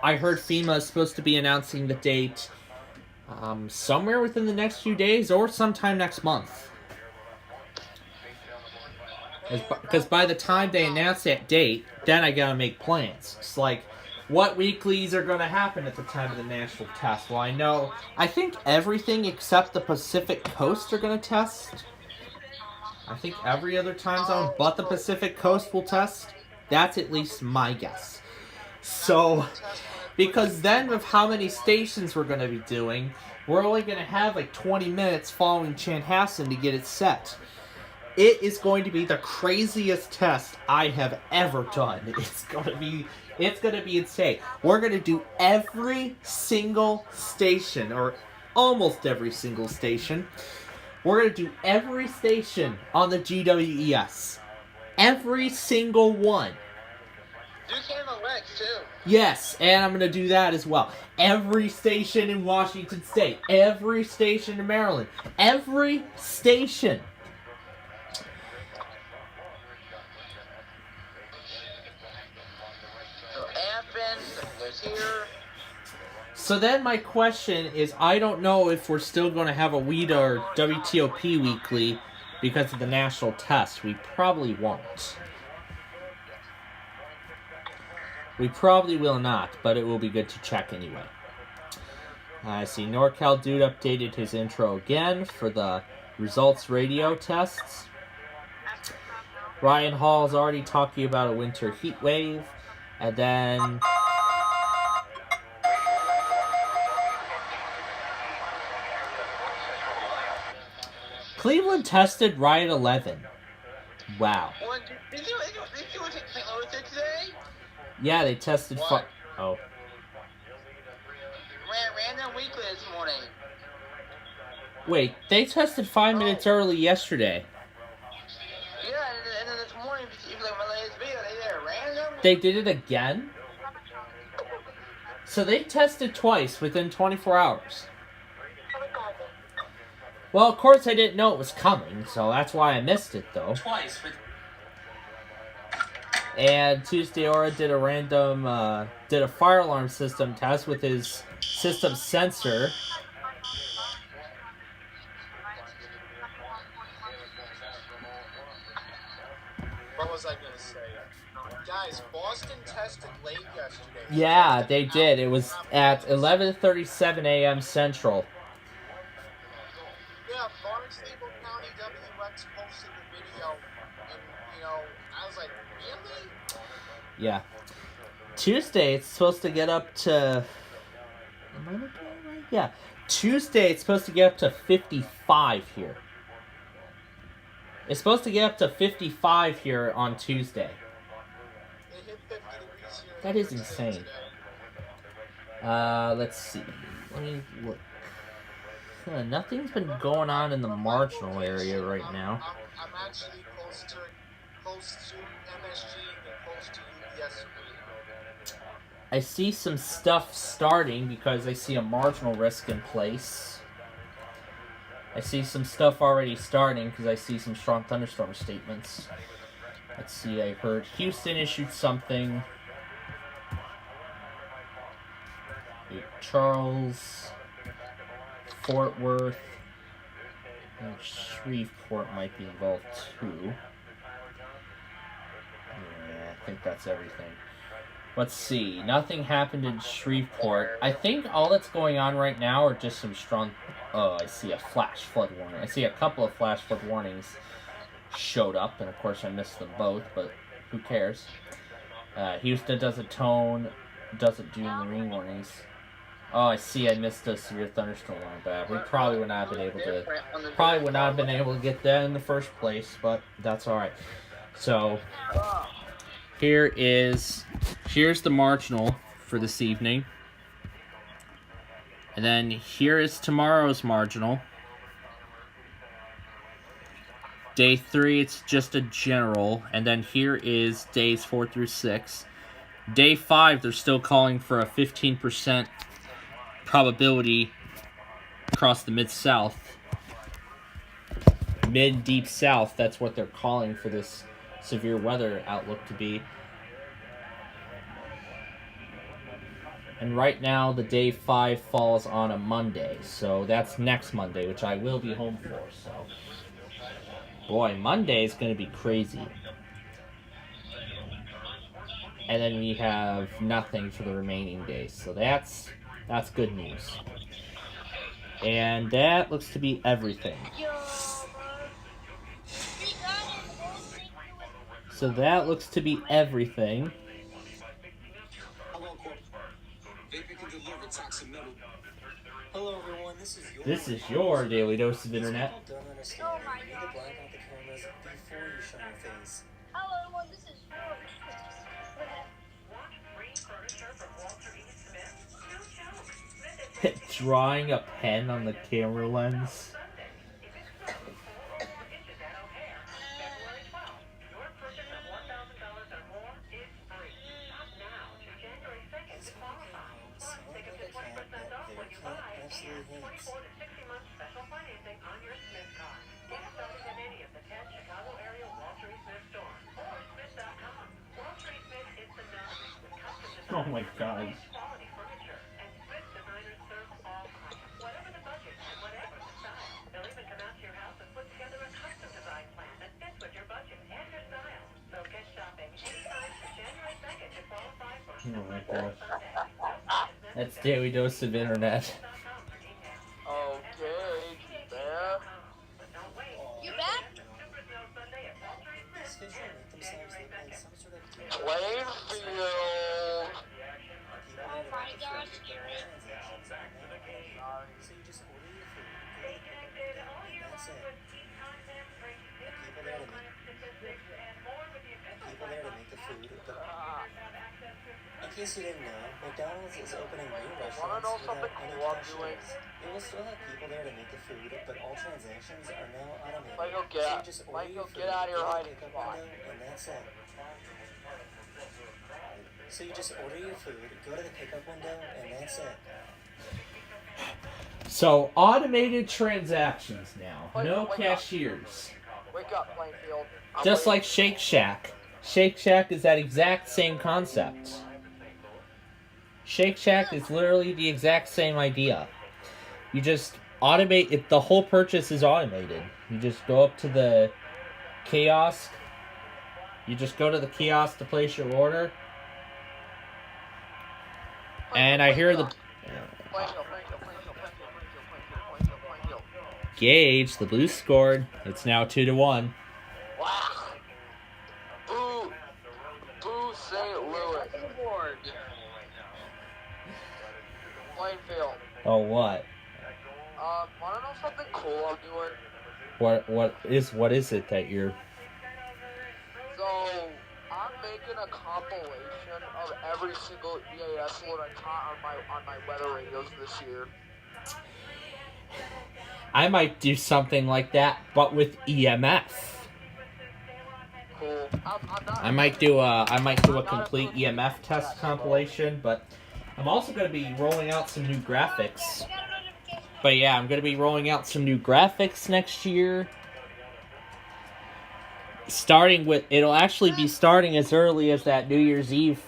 I heard FEMA is supposed to be announcing the date somewhere within the next few days or sometime next month. Because by the time they announce that date, then I gotta make plans. It's like, what weeklies are gonna happen at the time of the national test? Well, I think everything except the Pacific Coast are gonna test. I think every other time zone but the Pacific Coast will test. That's at least my guess. So, because then with how many stations we're going to be doing, we're only going to have like 20 minutes following Chanhassen to get it set. It is going to be the craziest test I have ever done. It's going to be insane. We're going to do every single station, or almost every single station. We're going to do every station on the GWES. Every single one. Do Camel Rex, too. Yes, and I'm going to do that as well. Every station in Washington State. Every station in Maryland. Every station. So Athens, there's here. So then my question is, I don't know if we're still going to have a WIDA or WTOP weekly because of the national test. We probably won't. We probably will not, but it will be good to check anyway. I see NorCal Dude updated his intro again for the results radio tests. Ryan Hall is already talking about a winter heat wave. And then... Cleveland tested right at 11. Wow. Did you take St. Louis today? Yeah, they tested... Oh. Random weekly this morning. Wait, they tested 5 minutes early yesterday. Yeah, and then this morning, if you look at my latest video, they did random. They did it again? So they tested twice within 24 hours. Well, of course I didn't know it was coming, so that's why I missed it, though. Twice, but... And Tuesday Aura did a random, did a fire alarm system test with his system sensor. What was I gonna say? Guys, Boston tested late yesterday. Yeah, they did. It was at 11:37 a.m. Central. Yeah, Barnstable County WX posted the video, and, you know, I was like, really? Yeah. Tuesday, it's supposed to get up to... Am I looking at it right? Yeah. Tuesday, it's supposed to get up to 55 here. It's supposed to get up to 55 here on Tuesday. It hit 50 degrees here. That is insane. Let's see. Let me look. Nothing's been going on in the marginal area right now. I'm actually close to MSG and close to UBS Arena. I see some stuff starting because I see a marginal risk in place. I see some stuff already starting because I see some strong thunderstorm statements. Let's see, I heard Houston issued something. Charles, Fort Worth, and Shreveport might be involved too. Yeah, I think that's everything. Let's see. Nothing happened in Shreveport. I think all that's going on right now are just some strong... Oh, I see a flash flood warning. I see a couple of flash flood warnings showed up, and of course I missed them both, but who cares? Houston doesn't do marine warnings. Oh, I see. I missed a severe thunderstorm on bad. We probably would not have been able to get that in the first place, but that's all right. So here's the marginal for this evening, and then here is tomorrow's marginal. Day 3, it's just a general, and then here is days 4 through 6. Day 5, they're still calling for a 15% probability across the mid-south. Mid-deep south, that's what they're calling for this severe weather outlook to be. And right now, the day 5 falls on a Monday, so that's next Monday, which I will be home for, so... Boy, Monday is going to be crazy. And then we have nothing for the remaining days, so that's good news. And that looks to be everything. So that looks to be everything. Hello everyone, This is your daily dose of internet. Don't understand. You need to blank out the cameras before you show your face. Hello everyone, this is Drawing a pen on the camera lens. Oh my god. Oh my gosh. That's daily dose of internet. Okay, there. You back? Plainfield. Oh my gosh, Gary. So you just order your food, go to the pickup window, and that's it. People there to make the food, but in case you didn't know, McDonald's is opening new restaurants without any cashiers. It will still have people there to make the food, but all transactions are now automated. Michael, So you just order your food, get out of your go to the hiding pickup spot. window, and that's it. So you just order your food, go to the pickup window, and that's it. So, automated transactions now. No cashiers. Wake up, Plainfield. Just like Shake Shack. Shake Shack is that exact same concept. Shake Shack is literally the exact same idea. You just automate it. The whole purchase is automated. You just go up to the kiosk, You just go to the kiosk to place your order. And I hear the... Gage, the Blues scored. It's now 2-1. Wow. Boo. Boo St. Louis. Plainfield. Oh, what? Wanna know something cool I'm doing? What is it that you're... So, I'm making a compilation of every single EAS alert I caught on my weather radios this year. I might do something like that, but with EMF. Cool. I might do a complete EMF test compilation, but I'm also going to be rolling out some new graphics. But yeah, I'm going to be rolling out some new graphics next year. It'll actually be starting as early as that New Year's Eve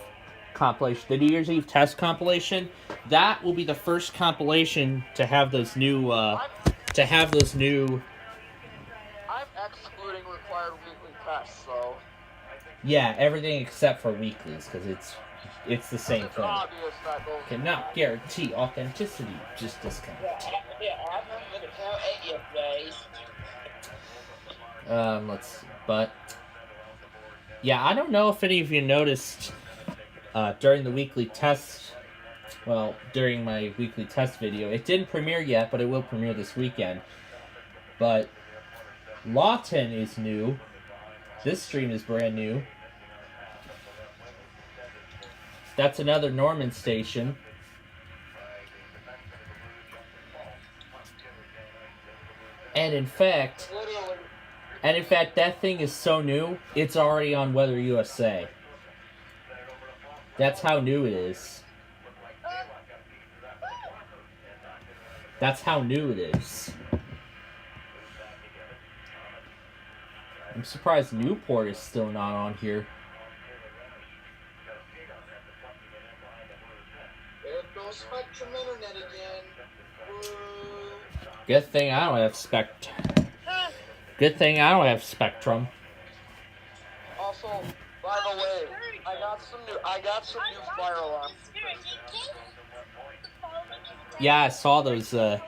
compilation, the New Year's Eve test compilation. That will be the first compilation to have those new, I'm excluding required weekly tests, so. Yeah, everything except for weeklies, because it's the same thing. Obvious that those. Cannot guarantee authenticity, just discount. Let's see. But yeah, I don't know if any of you noticed during the weekly test. Well, during my weekly test video, it didn't premiere yet, but it will premiere this weekend. But Lawton is new. This stream is brand new. That's another Norman station. And in fact, that thing is so new, it's already on Weather USA. That's how new it is. That's how new it is. I'm surprised Newport is still not on here. There's no Spectrum internet again. Good thing I don't have Spectrum. Also, by the way, I got some new fire alarms. Yeah, I saw those new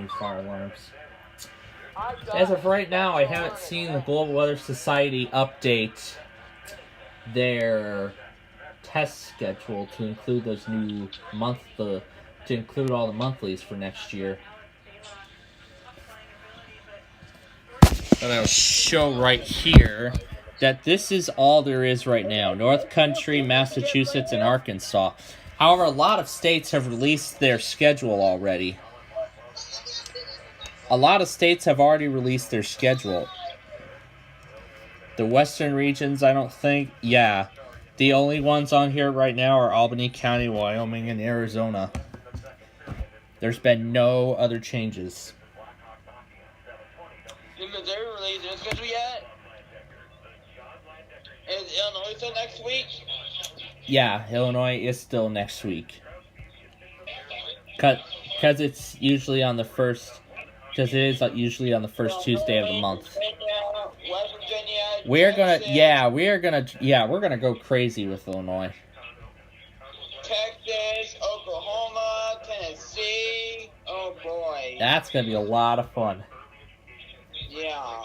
fire alarms. As of right now, I haven't seen the Global Weather Society update their test schedule to include those new to include all the monthlies for next year. And I'll show right here that this is all there is right now. North Country, Massachusetts, and Arkansas. However, a lot of states have released their schedule already. A lot of states have already released their schedule. The western regions, I don't think. Yeah. The only ones on here right now are Albany County, Wyoming, and Arizona. There's been no other changes. Did Missouri release their schedule yet? Is Illinois still next week? Yeah, Illinois is still next week. Because it's usually on the first... Because it is usually on the first Tuesday of the month. West Virginia, We're gonna go crazy with Illinois. Texas, Oklahoma, Tennessee. Oh boy. That's gonna be a lot of fun. Yeah.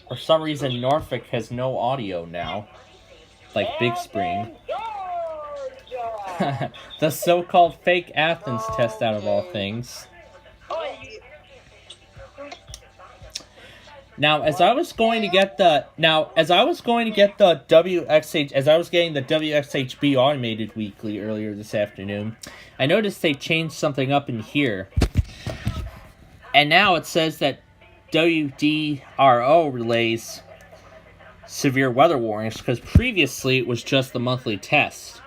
For some reason, Norfolk has no audio now. Like Big Spring. The so-called fake Athens test out of all things. Now, as I was getting the WXHB automated weekly earlier this afternoon, I noticed they changed something up in here. And now it says that WDRO relays severe weather warnings, because previously it was just the monthly test.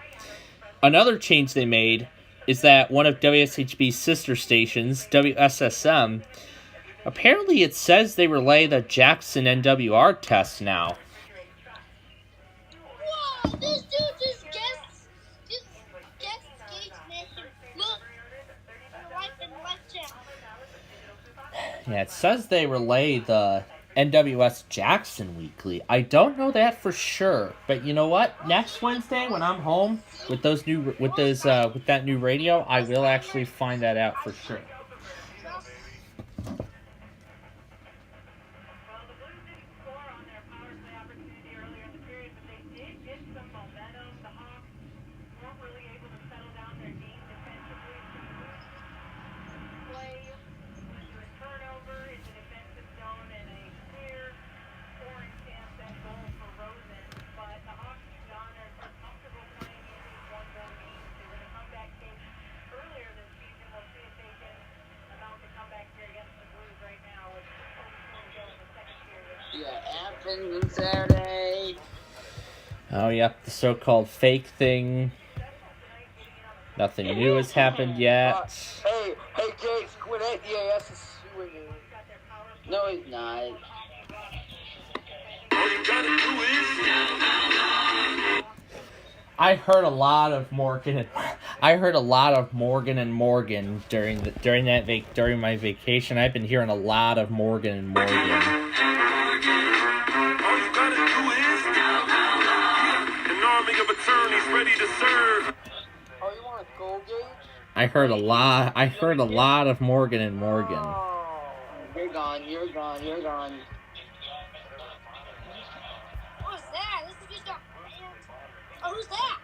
Another change they made is that one of WSHB's sister stations, WSSM, apparently it says they relay the Jackson NWR test now. Whoa, this dude just guessed Gage's nation. Look, right and left out. Yeah, it says they relay the NWS Jackson Weekly. I don't know that for sure, but you know what? Next Wednesday when I'm home with that new radio, I will actually find that out for sure. Athens Saturday. Oh, yep, the so-called fake thing. Nothing new has happened yet. Hey, Jay, Squid EAS is suing you. No, he's not. I heard a lot of Morgan and Morgan during my vacation. I've been hearing a lot of Morgan and Morgan. All you gotta do is an army of attorneys ready to serve. Oh, you want a gold gauge? I heard a lot of Morgan and Morgan. Oh, you're gone. What's that? This is just a... Oh, who's that?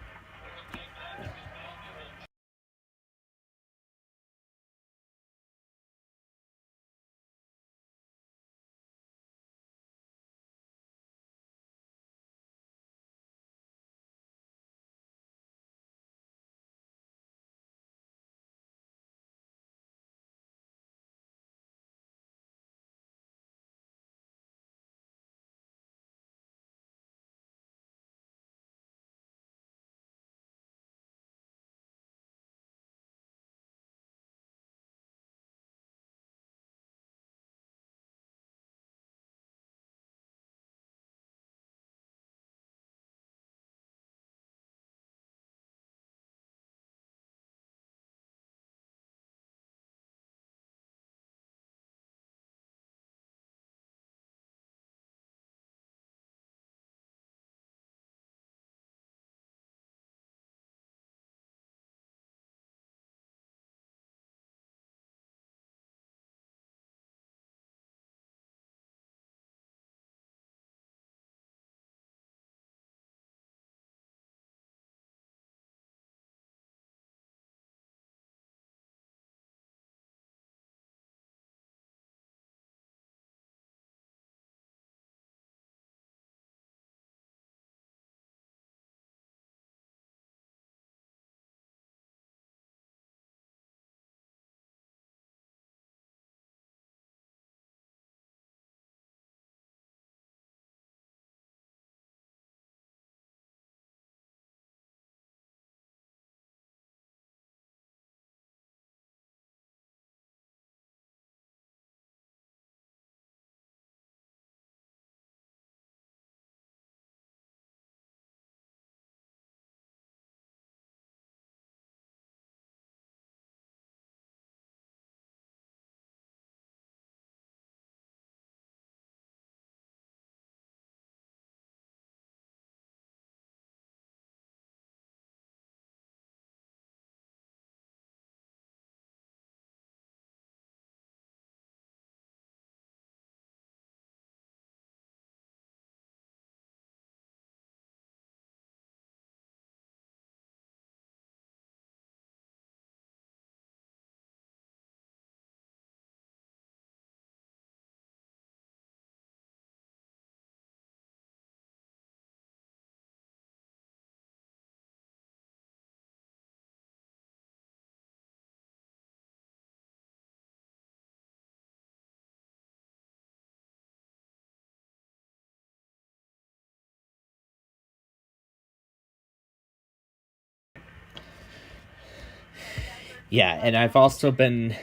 Yeah, and I've also been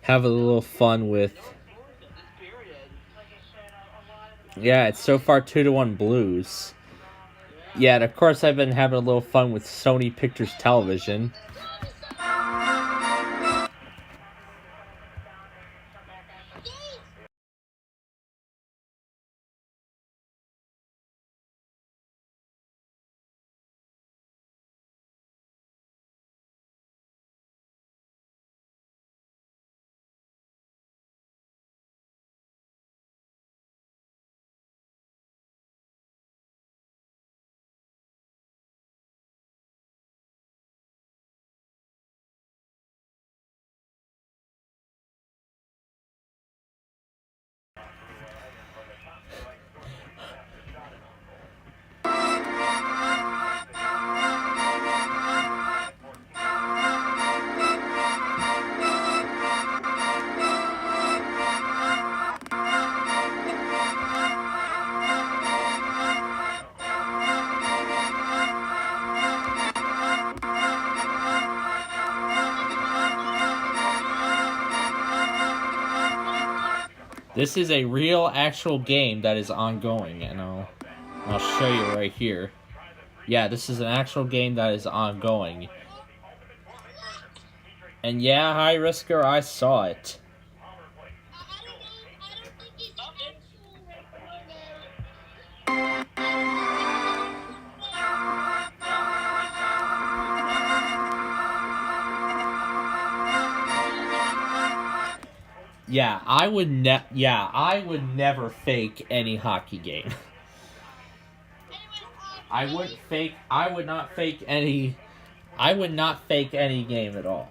having a little fun with... Yeah, it's so far 2-1 Blues. Yeah, and of course I've been having a little fun with Sony Pictures Television. This is a real, actual game that is ongoing, and I'll show you right here. Yeah, this is an actual game that is ongoing. And yeah, High Risker, I saw it. Yeah, I would never fake any hockey game. I would not fake any game at all.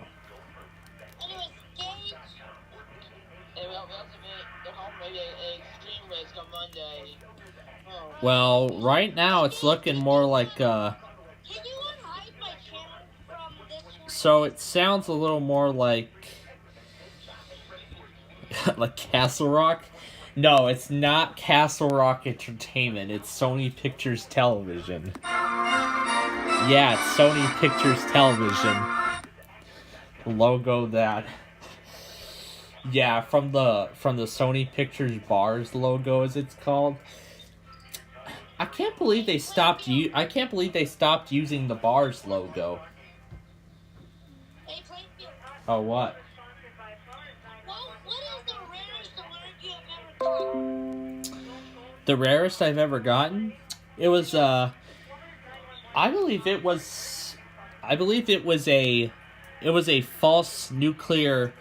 Well, right now it's looking more like so it sounds a little more like like Castle Rock. No, it's not Castle Rock Entertainment. It's Sony Pictures Television. Yeah, it's Sony Pictures Television. The logo that. Yeah, from the Sony Pictures Bars logo, as it's called. I can't believe they stopped using the Bars logo. Oh, what? The rarest I've ever gotten? It was I believe it was a false nuclear.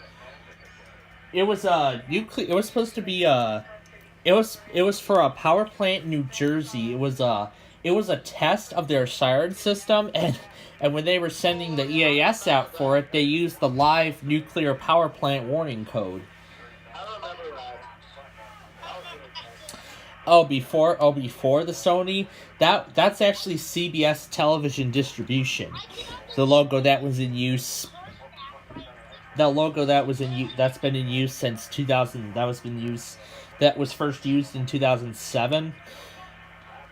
It was supposed to be it was for a power plant in New Jersey. It was a test of their siren system, and when they were sending the EAS out for it, they used the live nuclear power plant warning code. Before the Sony, that's actually CBS television distribution. The logo that was in use. That's been in use since 2000. That was first used in 2007,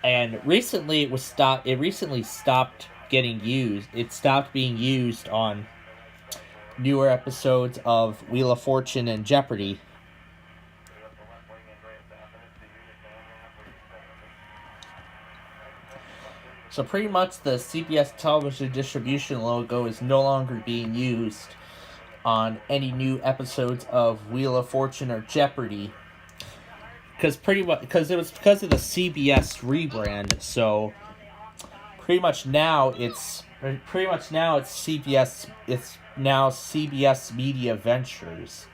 and recently it recently stopped getting used. It stopped being used on newer episodes of Wheel of Fortune and Jeopardy. So pretty much the CBS television distribution logo is no longer being used on any new episodes of Wheel of Fortune or Jeopardy. Because it was because of the CBS rebrand, so pretty much now it's CBS. It's now CBS Media Ventures.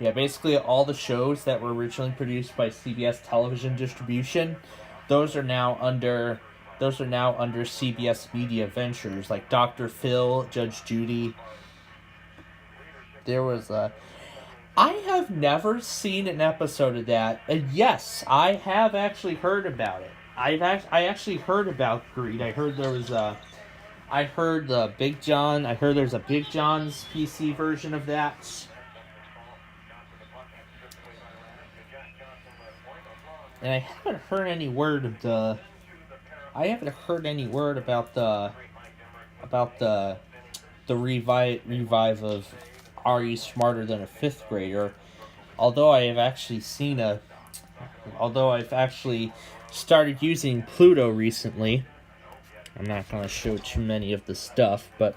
Yeah, basically all the shows that were originally produced by CBS Television Distribution, those are now under CBS Media Ventures, like Dr. Phil, Judge Judy. There was I have never seen an episode of that. Yes, I have actually heard about it. I actually heard about Greed. I heard there's a Big John's PC version of that. And I haven't heard any word about the revive of Are You Smarter Than a Fifth Grader? Although I've actually started using Pluto recently. I'm not going to show too many of the stuff, but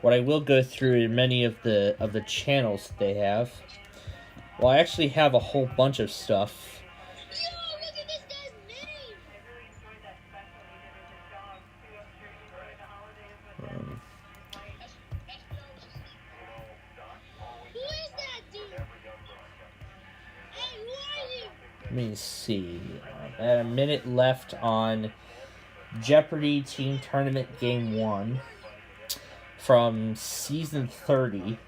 what I will go through in many of the channels that they have. Well, I actually have a whole bunch of stuff. Let me see. At a minute left on Jeopardy Team Tournament Game 1 from Season 30.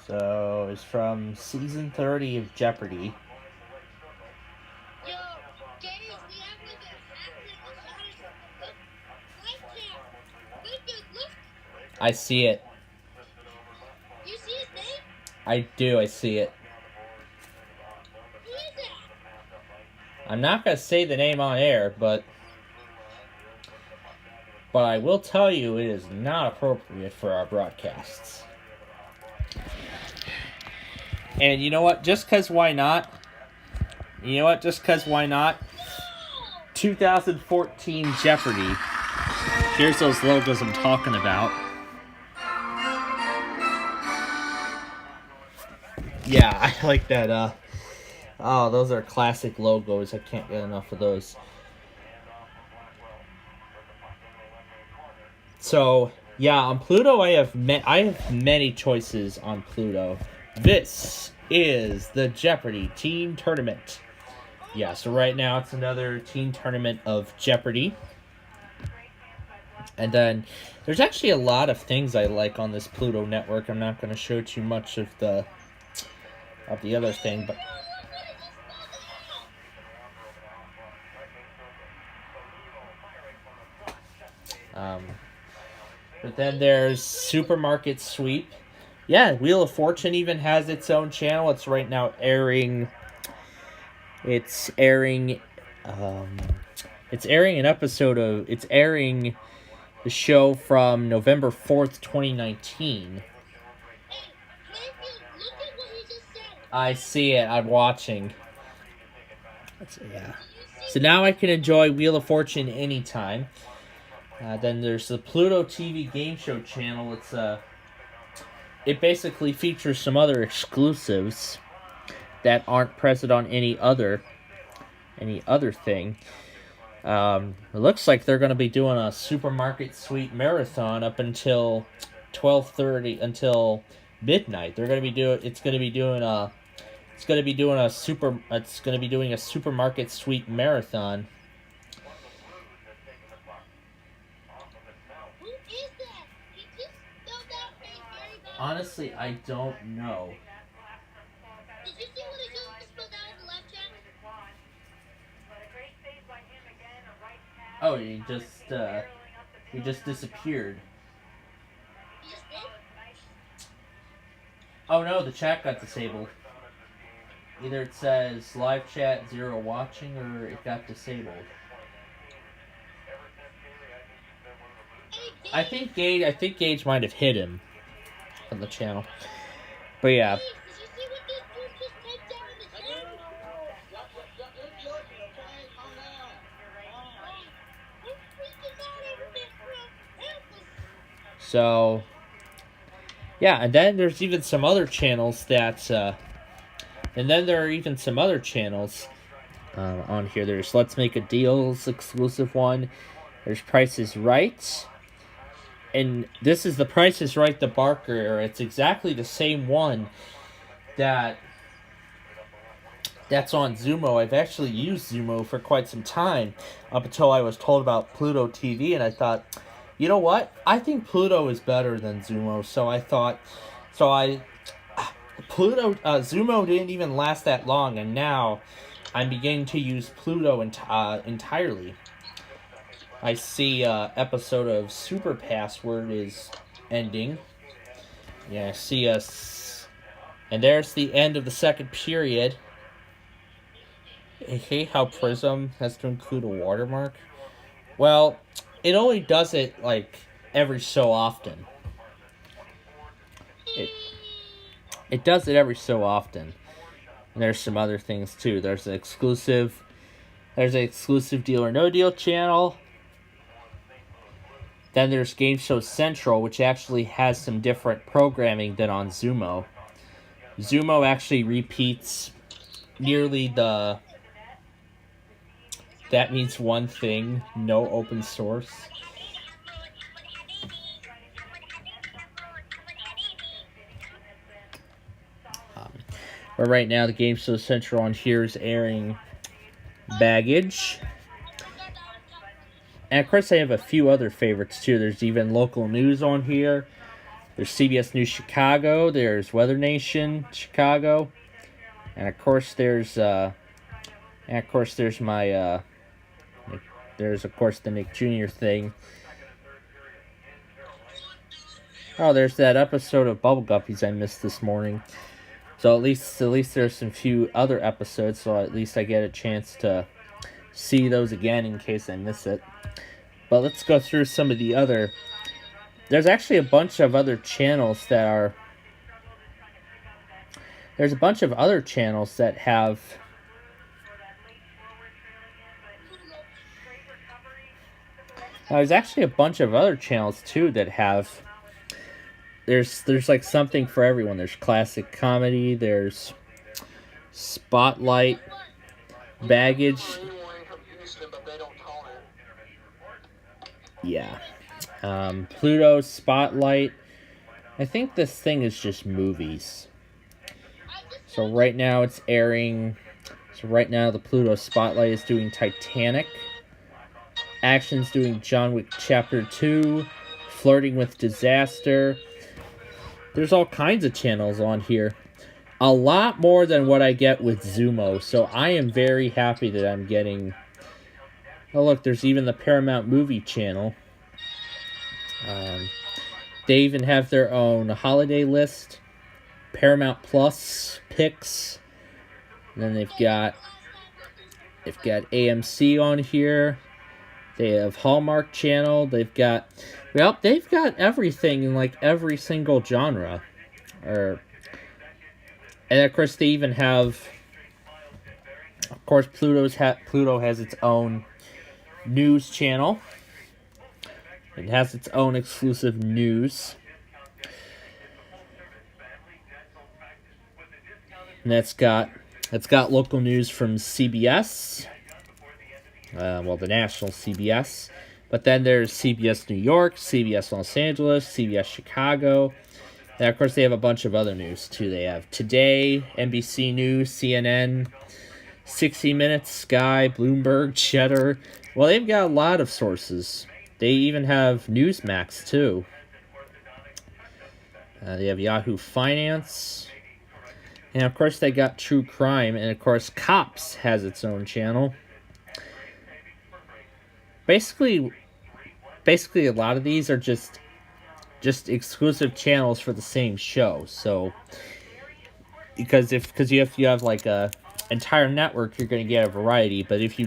So it's from Season 30 of Jeopardy. I see it. You see his name? I do, I see it. Who is it? I'm not going to say the name on air, but I will tell you it is not appropriate for our broadcasts. And you know what? Just because why not? 2014 Jeopardy. Here's those logos I'm talking about. Yeah, I like that. Oh, those are classic logos. I can't get enough of those. So, yeah, on Pluto, I have many choices on Pluto. This is the Jeopardy Team Tournament. Yeah, so right now it's another team tournament of Jeopardy. And then there's actually a lot of things I like on this Pluto network. I'm not going to show too much of the other thing, but then there's Supermarket Sweep. Yeah, Wheel of Fortune even has its own channel. It's right now airing. It's airing the show from November 4th, 2019. I see it. I'm watching. Yeah. So now I can enjoy Wheel of Fortune anytime. Then there's the Pluto TV game show channel. It basically features some other exclusives that aren't present on any other thing. It looks like they're going to be doing a Supermarket Sweep marathon up until 12:30 until midnight. It's going to be doing a Supermarket Sweep marathon. Honestly, I don't know. Did you see what I just spelled out in the left chat? Oh, he just disappeared. You just did? Oh no, the chat got disabled. Either it says live chat 0 watching or it got disabled. I think Gage might have hit him on the channel. But yeah. So, yeah, and then there's even some other channels on here. There's Let's Make a Deal's exclusive one. There's Price is Right. And this is the Price is Right the Barker era. It's exactly the same one that's on Zumo. I've actually used Zumo for quite some time, up until I was told about Pluto TV, and I thought, you know what? I think Pluto is better than Zumo, Zumo didn't even last that long, and now I'm beginning to use Pluto entirely. I see episode of Super Password is ending. Yeah, I see us. And there's the end of the second period. I hate how Prism has to include a watermark. Well, it only does it, like, every so often. It does it every so often. And there's some other things, too. There's an exclusive Deal or No Deal channel. Then there's Game Show Central, which actually has some different programming than on Zumo. Zumo actually repeats nearly the That Means One Thing, no open source. But right now, the Game Show Central on here is airing Baggage. And of course, I have a few other favorites too. There's even local news on here. There's CBS News Chicago. There's Weather Nation Chicago. And of course, there's the Nick Jr. thing. Oh, there's that episode of Bubble Guppies I missed this morning. So at least there's some few other episodes, so at least I get a chance to see those again in case I miss it. But let's go through some of the other. There's actually a bunch of other channels that there's a bunch of other channels that have... there's actually a bunch of other channels, too, that have... There's like something for everyone. There's classic comedy, there's Spotlight, Baggage. Yeah. Pluto, Spotlight. I think this thing is just movies. So right now it's airing... So right now the Pluto Spotlight is doing Titanic. Action's doing John Wick Chapter 2. Flirting with Disaster. There's all kinds of channels on here. A lot more than what I get with Zumo. So I am very happy that I'm getting... Oh, look, there's even the Paramount Movie channel. They even have their own holiday list. Paramount Plus picks. And then they've got AMC on here. They have Hallmark Channel. They've got... Well, they've got everything in, like, every single genre. And, of course, they even have... Of course, Pluto has its own news channel. It has its own exclusive news. And it's got local news from CBS. Well, the national CBS. But then there's CBS New York, CBS Los Angeles, CBS Chicago. And, of course, they have a bunch of other news, too. They have Today, NBC News, CNN, 60 Minutes, Sky, Bloomberg, Cheddar. Well, they've got a lot of sources. They even have Newsmax, too. They have Yahoo Finance. And, of course, they got True Crime. And, of course, Cops has its own channel. Basically, a lot of these are just exclusive channels for the same show. So, because if you have like a entire network, you're going to get a variety. But if a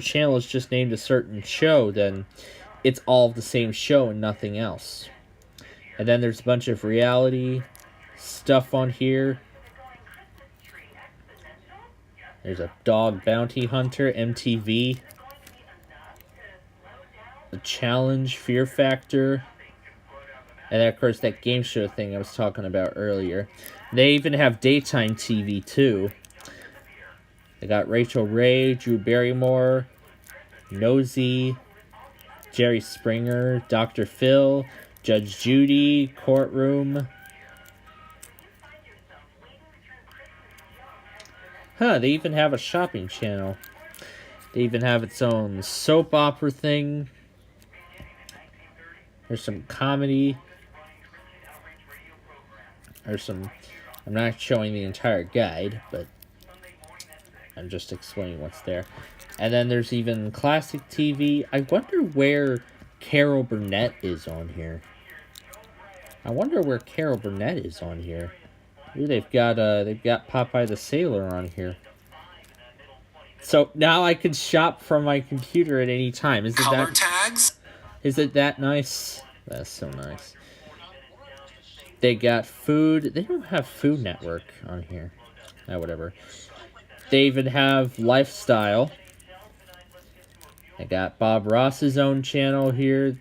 channel is just named a certain show, then it's all the same show and nothing else. And then there's a bunch of reality stuff on here. There's a Dog Bounty Hunter, MTV. The Challenge, Fear Factor. And of course that game show thing I was talking about earlier. They even have daytime TV too. They got Rachel Ray, Drew Barrymore, Nosy, Jerry Springer, Dr. Phil, Judge Judy, Courtroom. They even have a shopping channel. They even have its own soap opera thing. There's some comedy. I'm not showing the entire guide, but I'm just explaining what's there. And then there's even classic TV. I wonder where Carol Burnett is on here. Ooh, they've got Popeye the Sailor on here. So now I can shop from my computer at any time. Is it that nice? That's so nice. They got food. They don't have Food Network on here. Whatever. They even have lifestyle. They got Bob Ross's own channel here.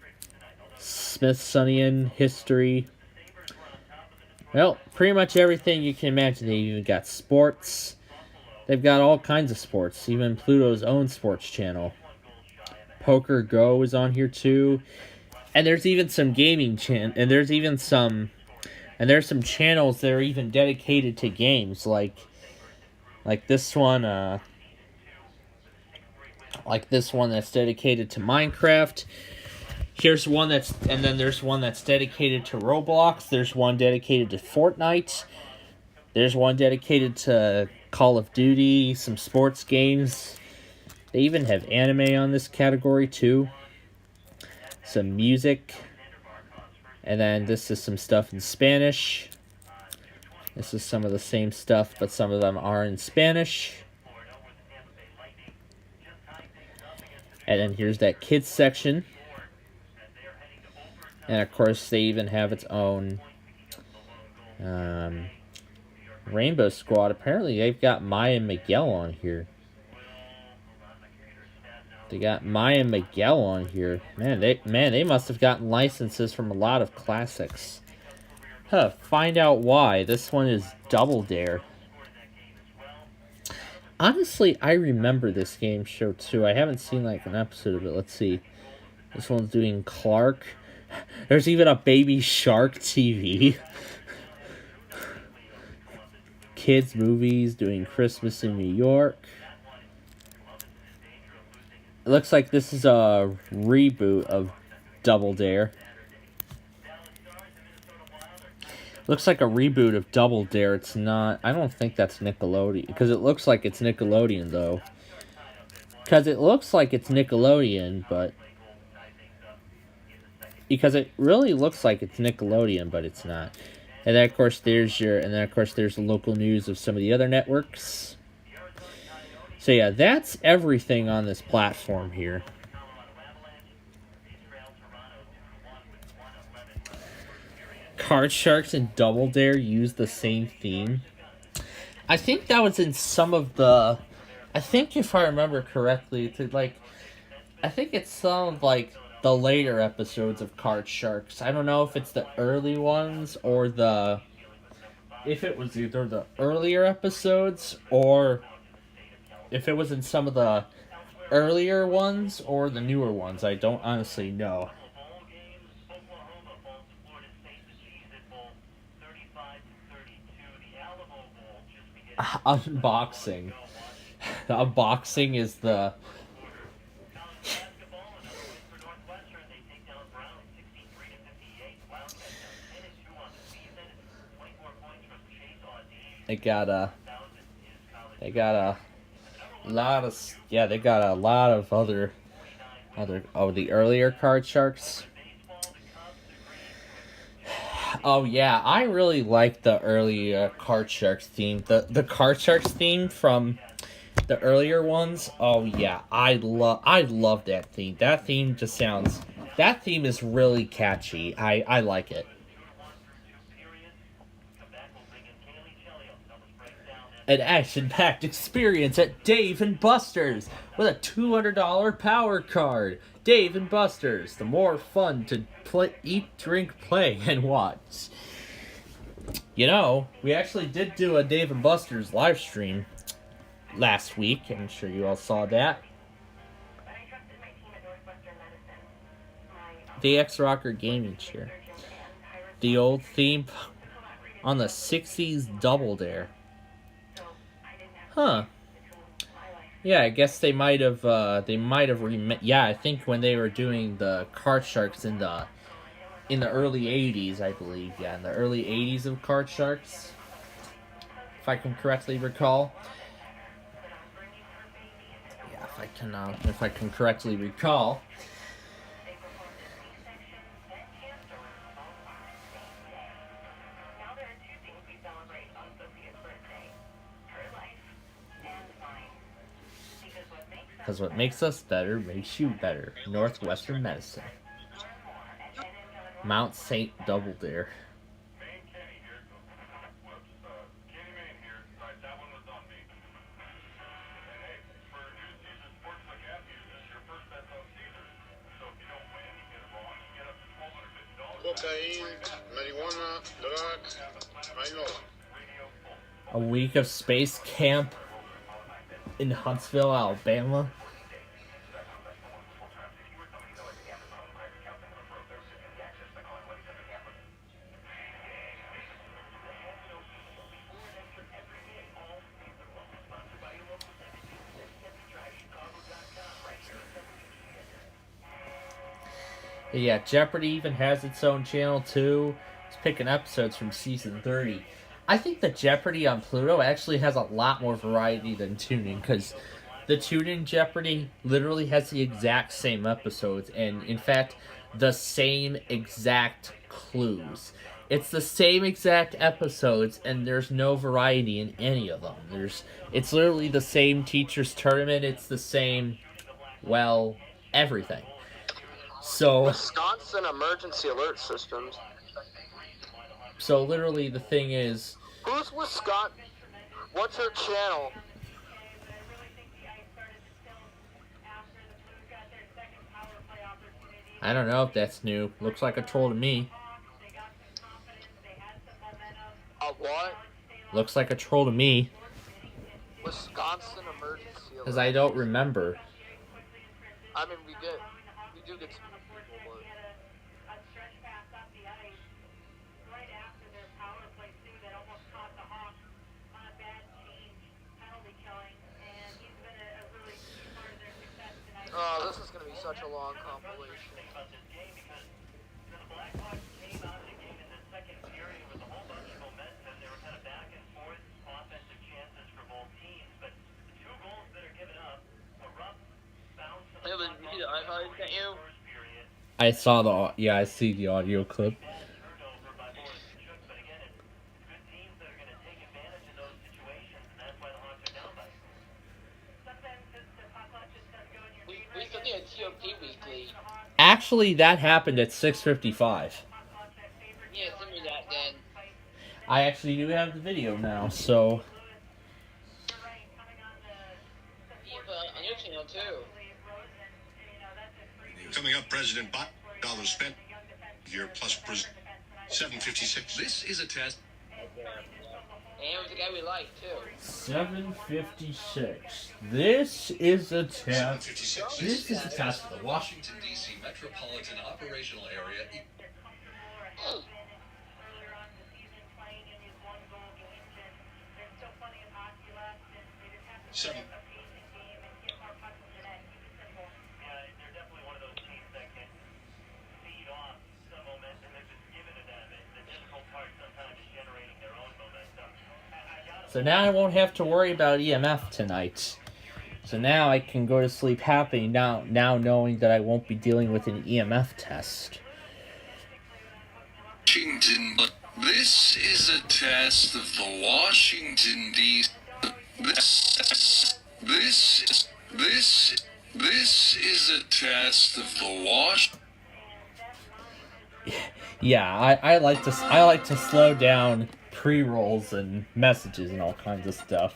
Smithsonian History. Well, pretty much everything you can imagine. They even got sports. They've got all kinds of sports. Even Pluto's own sports channel. Poker Go is on here too. And there's even some gaming and there's some channels that are even dedicated to games, like this one that's dedicated to Minecraft. There's one that's dedicated to Roblox. There's one dedicated to Fortnite. There's one dedicated to Call of Duty, some sports games. They even have anime on this category too. Some music. And then this is some stuff in Spanish. This is some of the same stuff, but some of them are in Spanish. And then here's that kids section. And of course they even have its own Rainbow Squad. Apparently, they've got Maya and Miguel on here. They got Maya and Miguel on here. Man, they must have gotten licenses from a lot of classics. Huh, find out why. This one is Double Dare. Honestly, I remember this game show too. I haven't seen like an episode of it. Let's see. This one's doing Clark. There's even a Baby Shark TV. Kids movies doing Christmas in New York. It looks like this is a reboot of Double Dare. Looks like a reboot of Double Dare. It's not. I don't think that's Nickelodeon. Because it looks like it's Nickelodeon, though. Because it looks like it's Nickelodeon, but... Because it really looks like it's Nickelodeon, but it's not. And then, of course, there's your... And then, of course, there's the local news of some of the other networks. So, yeah, that's everything on this platform here. Card Sharks and Double Dare use the same theme. I think that was in some of the... I think if I remember correctly, I think it's some of, the later episodes of Card Sharks. I don't know if it's the early ones or the... If it was either the earlier episodes or if it was in some of the earlier ones or the newer ones. I don't honestly know. Unboxing. Unboxing is the... They got a lot of... Yeah, they got a lot of other... Oh, the earlier Card Sharks. Oh, yeah, I really like the early Card Sharks theme. The Card Sharks theme from the earlier ones, oh, yeah, I love that theme. That theme just sounds... That theme is really catchy. I like it. An action-packed experience at Dave & Buster's with a $200 power card. Dave & Buster's, the more fun to play, eat, drink, play, and watch. You know, we actually did do a Dave & Buster's live stream last week. I'm sure you all saw that. The X-Rocker Gaming Chair. The old theme on the 60s Double Dare. Huh. Yeah, I guess they might have yeah, I think when they were doing the Card Sharks in the early 80s, I believe. Yeah, in the early 80s of Card Sharks. If I can correctly recall. Yeah, if I can correctly recall. Because what makes us better makes you better. Northwestern Medicine. Mount St. Double Dare. Cocaine, marijuana, drugs, I know. A week of space camp in Huntsville, Alabama. Yeah, Jeopardy even has its own channel too. It's picking episodes from season 30. I think the Jeopardy on Pluto actually has a lot more variety than TuneIn, because the TuneIn Jeopardy literally has the exact same episodes, and in fact, the same exact clues. It's the same exact episodes, and there's no variety in any of them. It's literally the same teacher's tournament. It's the same, well, everything. So Wisconsin Emergency Alert Systems. So literally the thing is... Who's Wisconsin? What's her channel? I don't know if that's new. Looks like a troll to me. A what? Looks like a troll to me. Wisconsin emergency alert. Because I don't remember. I mean, we do get some people, but... Oh, this is going to be such a long compilation. I saw the... Yeah, I see the audio clip. Actually, that happened at 6:55. Yeah, send me that then. I actually do have the video now, so... On your channel, too. Coming up, President Biden, dollars spent year plus 756. This is a test. And with the guy we like, too. 756. This is a test. This is a test for the Washington, D.C. metropolitan operational area. Seven. So now I won't have to worry about EMF tonight. So now I can go to sleep happy now knowing that I won't be dealing with an EMF test. Washington, this is a test of the Washington, D.C. This is a test of the Yeah, I like to slow down pre-rolls and messages and all kinds of stuff.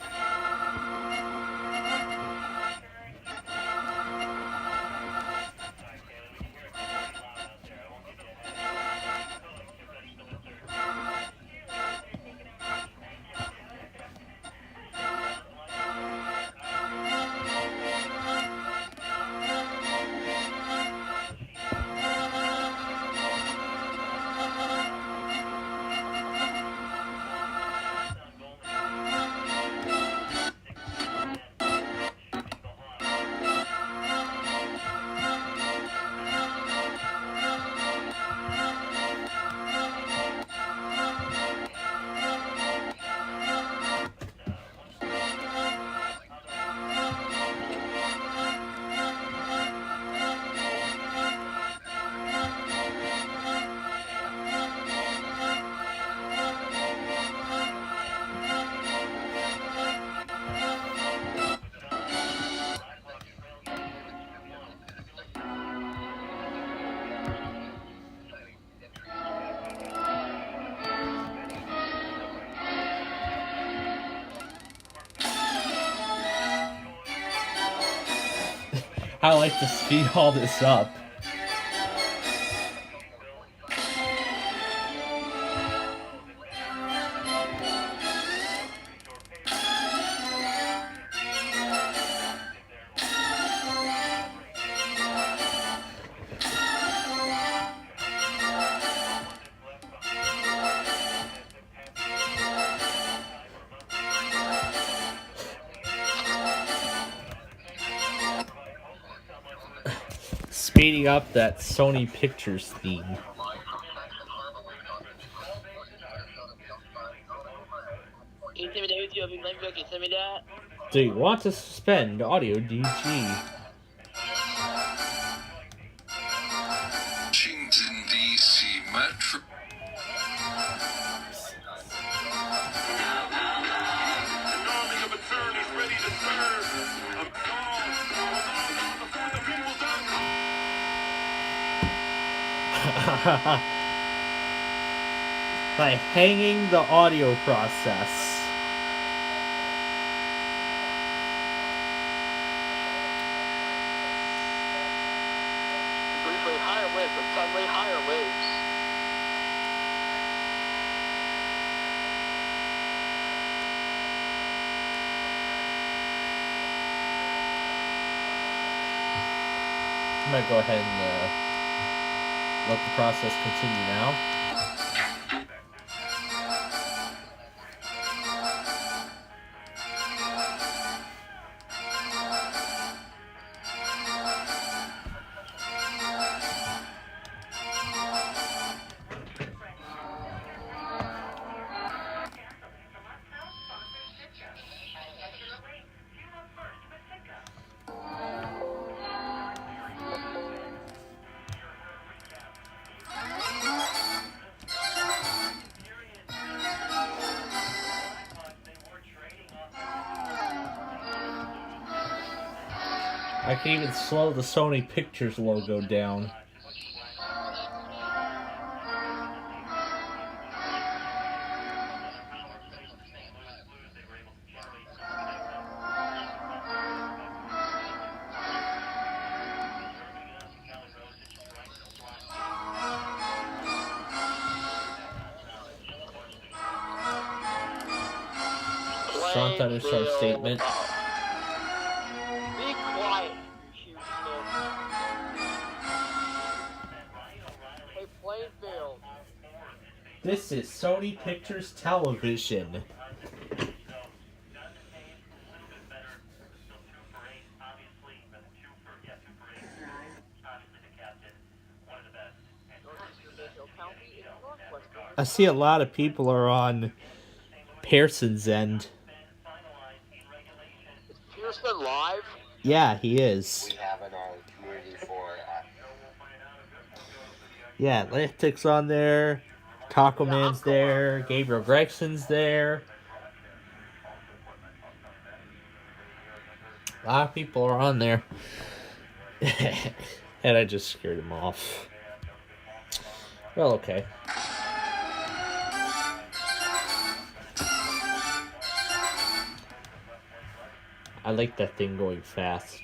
I like to speed all this up. Speeding up that Sony Pictures theme. Can you send me that video of me playing? Can you send me that? Do you want to suspend audio DG? Washington, D.C. Metro. by hanging the audio process. Briefly higher winds, but suddenly higher waves. I'm going to go ahead and let the process continue now. I can even slow the Sony Pictures logo down. Strong thunderstorm statement. Be quiet, cute kid. Hey, Plainfield. This is Sony Pictures Television. I see a lot of people are on Pearson's end. Is Pearson live? Yeah, he is. We have in our community for Yeah, Atlantic's on there. Taco Man's there. Gabriel Gregson's there. A lot of people are on there. And I just scared him off. Well, okay. I like that thing going fast.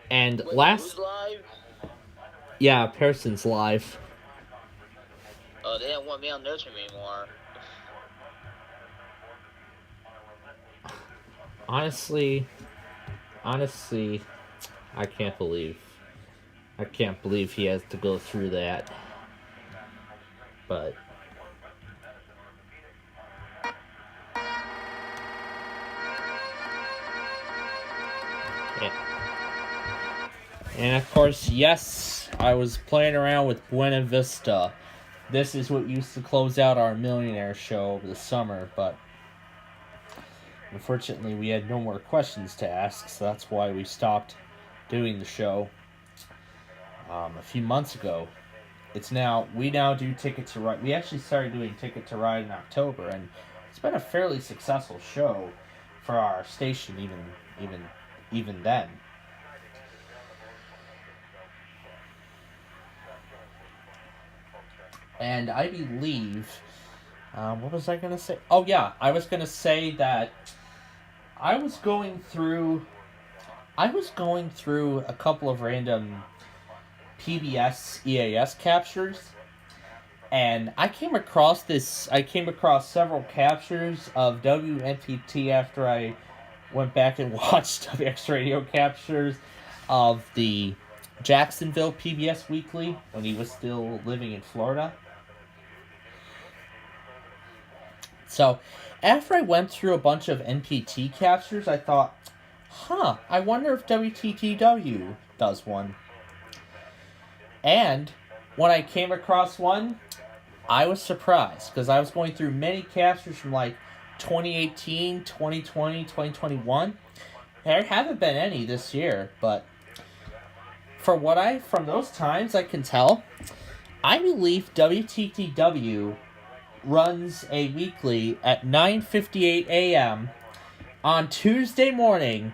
And last... live? Yeah, Pearson's live. Oh, they don't want me on their team anymore. Honestly, I can't believe he has to go through that. But yeah. And of course, yes, I was playing around with Buena Vista. This is what used to close out our Millionaire show over the summer, but unfortunately, we had no more questions to ask, so that's why we stopped doing the show a few months ago. We now do Ticket to Ride. We actually started doing Ticket to Ride in October, and it's been a fairly successful show for our station, even then. And I believe, what was I going to say? Oh yeah, I was going to say that I was going through a couple of random PBS EAS captures, and I came across several captures of WNPT after I went back and watched WX Radio captures of the Jacksonville PBS Weekly when he was still living in Florida. So, after I went through a bunch of NPT captures, I thought, I wonder if WTTW does one. And when I came across one, I was surprised, because I was going through many captures from like 2018, 2020, 2021. There haven't been any this year, but from those times I can tell, I believe WTTW runs a weekly at 9:58 a.m. on Tuesday morning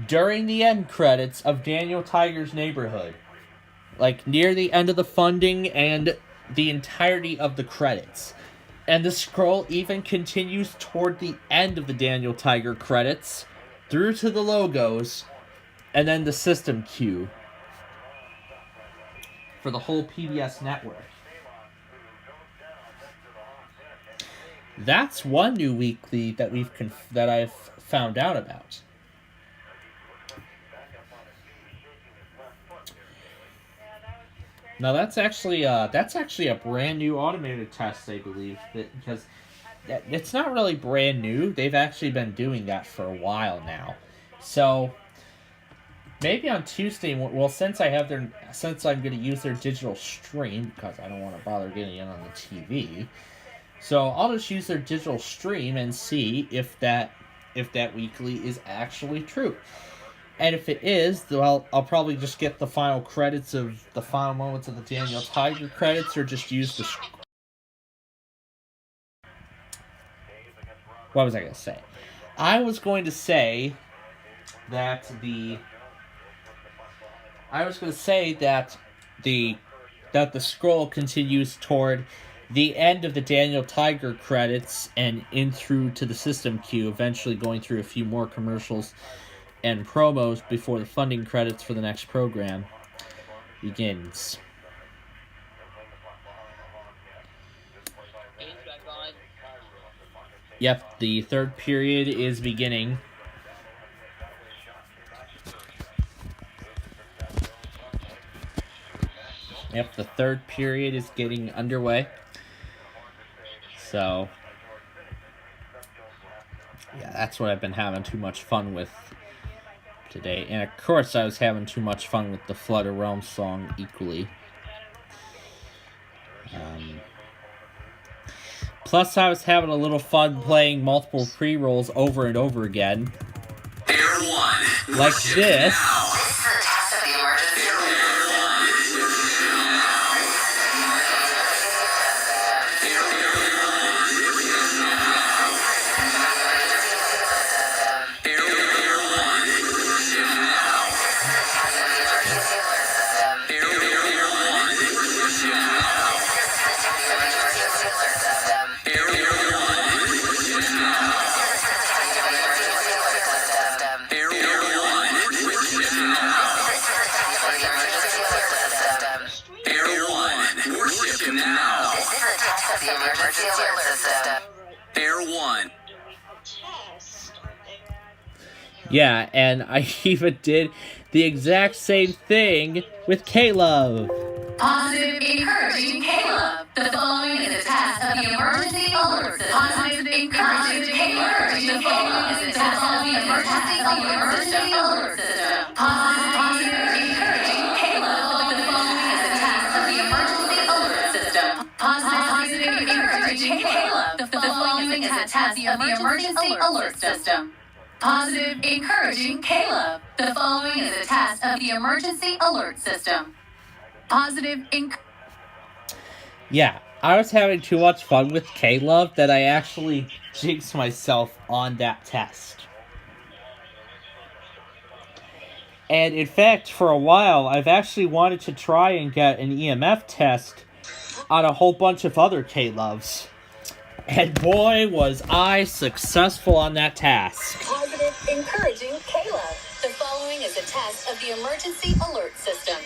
during the end credits of Daniel Tiger's Neighborhood. Like, near the end of the funding and the entirety of the credits. And the scroll even continues toward the end of the Daniel Tiger credits, through to the logos, and then the system cue for the whole PBS network. That's one new weekly that I've found out about. Now that's actually a brand new automated test, I believe, because it's not really brand new. They've actually been doing that for a while now. So maybe on Tuesday, well, since I'm going to use their digital stream, because I don't want to bother getting it on the TV, so I'll just use their digital stream and see if that weekly is actually true. And if it is, well, I'll probably just get the final credits of the final moments of the Daniel Tiger credits, or just use the... What was I going to say? I was going to say that the scroll continues toward the end of the Daniel Tiger credits and in through to the system queue, eventually going through a few more commercials and promos before the funding credits for the next program begins. Yep, the third period is beginning. Yep, the third period is getting underway. So, yeah, that's what I've been having too much fun with today. And of course I was having too much fun with the Flood of Realms song equally. Plus I was having a little fun playing multiple pre-rolls over and over again. Like this. Yeah, and I even did the exact same thing with Caleb. Positive, encouraging Caleb. The following is a test of the emergency alert system. Positive, encouraging Caleb. The following is a test of the emergency alert system. Positive, encouraging Caleb. The following is a test of the emergency alert system. Positive, encouraging Caleb. The following is a test of the emergency alert system. Positive, encouraging Caleb. The following is a test of the emergency alert system. Positive, Yeah, I was having too much fun with Caleb that I actually jinxed myself on that test. And in fact, for a while, I've actually wanted to try and get an EMF test on a whole bunch of other Calebs. And boy, was I successful on that task. Positive, encouraging Caleb. The following is a test of the emergency alert system.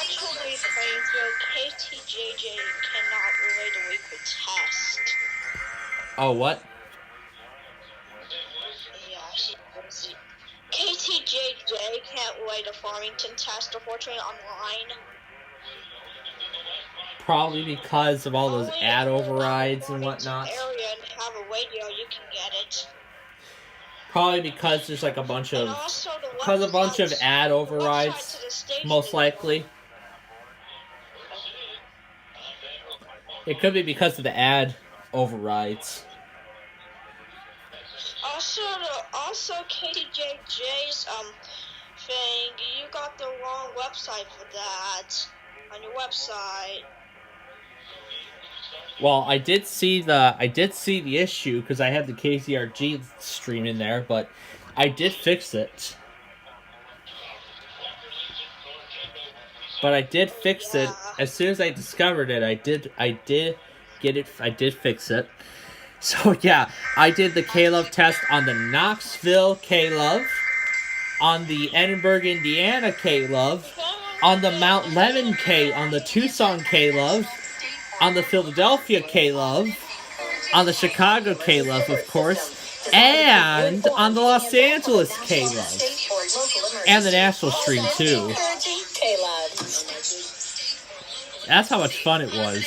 Actually, Plainfield, KTJJ cannot relate a weekly test. Oh, what? Yeah, KTJJ can't relate a Farmington test, unfortunately, online. Probably because of all those ad overrides and whatnot. Area and have a radio, you can get it. Probably because there's like a bunch of ad overrides, most likely. It could be because of the ad overrides. Also KTJJ's thing, you got the wrong website for that on your website. Well, I did see the issue because I had the KZRG stream in there, but I did fix it. But I did fix it. As soon as I discovered it, I did get it. I did fix it. So yeah, I did the K-Love test on the Knoxville K-Love, on the Edinburgh, Indiana K-Love, on the Mount Lemon on the Tucson K-Love, on the Philadelphia K-Love, on the Chicago K-Love, of course, and on the Los Angeles K-Love, and the national stream too. That's how much fun it was.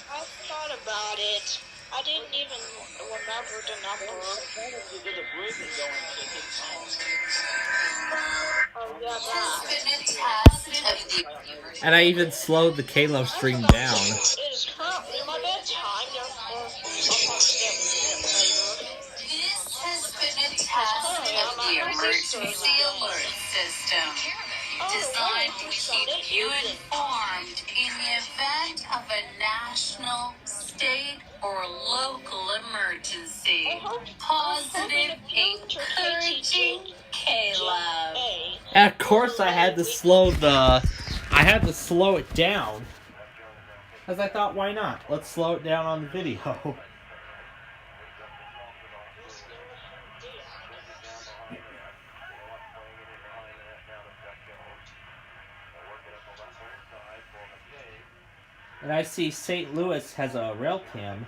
I thought about it. I didn't even remember the number. Oh, yeah, that. And I even slowed the K-Love stream down. It is currently my bedtime, therefore I'll probably get later. This has been a test of the emergency alert system, designed to keep you informed in the event of a national, state, or local emergency. Positive, encouraging K-Love. And of course, I had to slow it down. Because I thought, why not? Let's slow it down on the video. And I see St. Louis has a rail cam.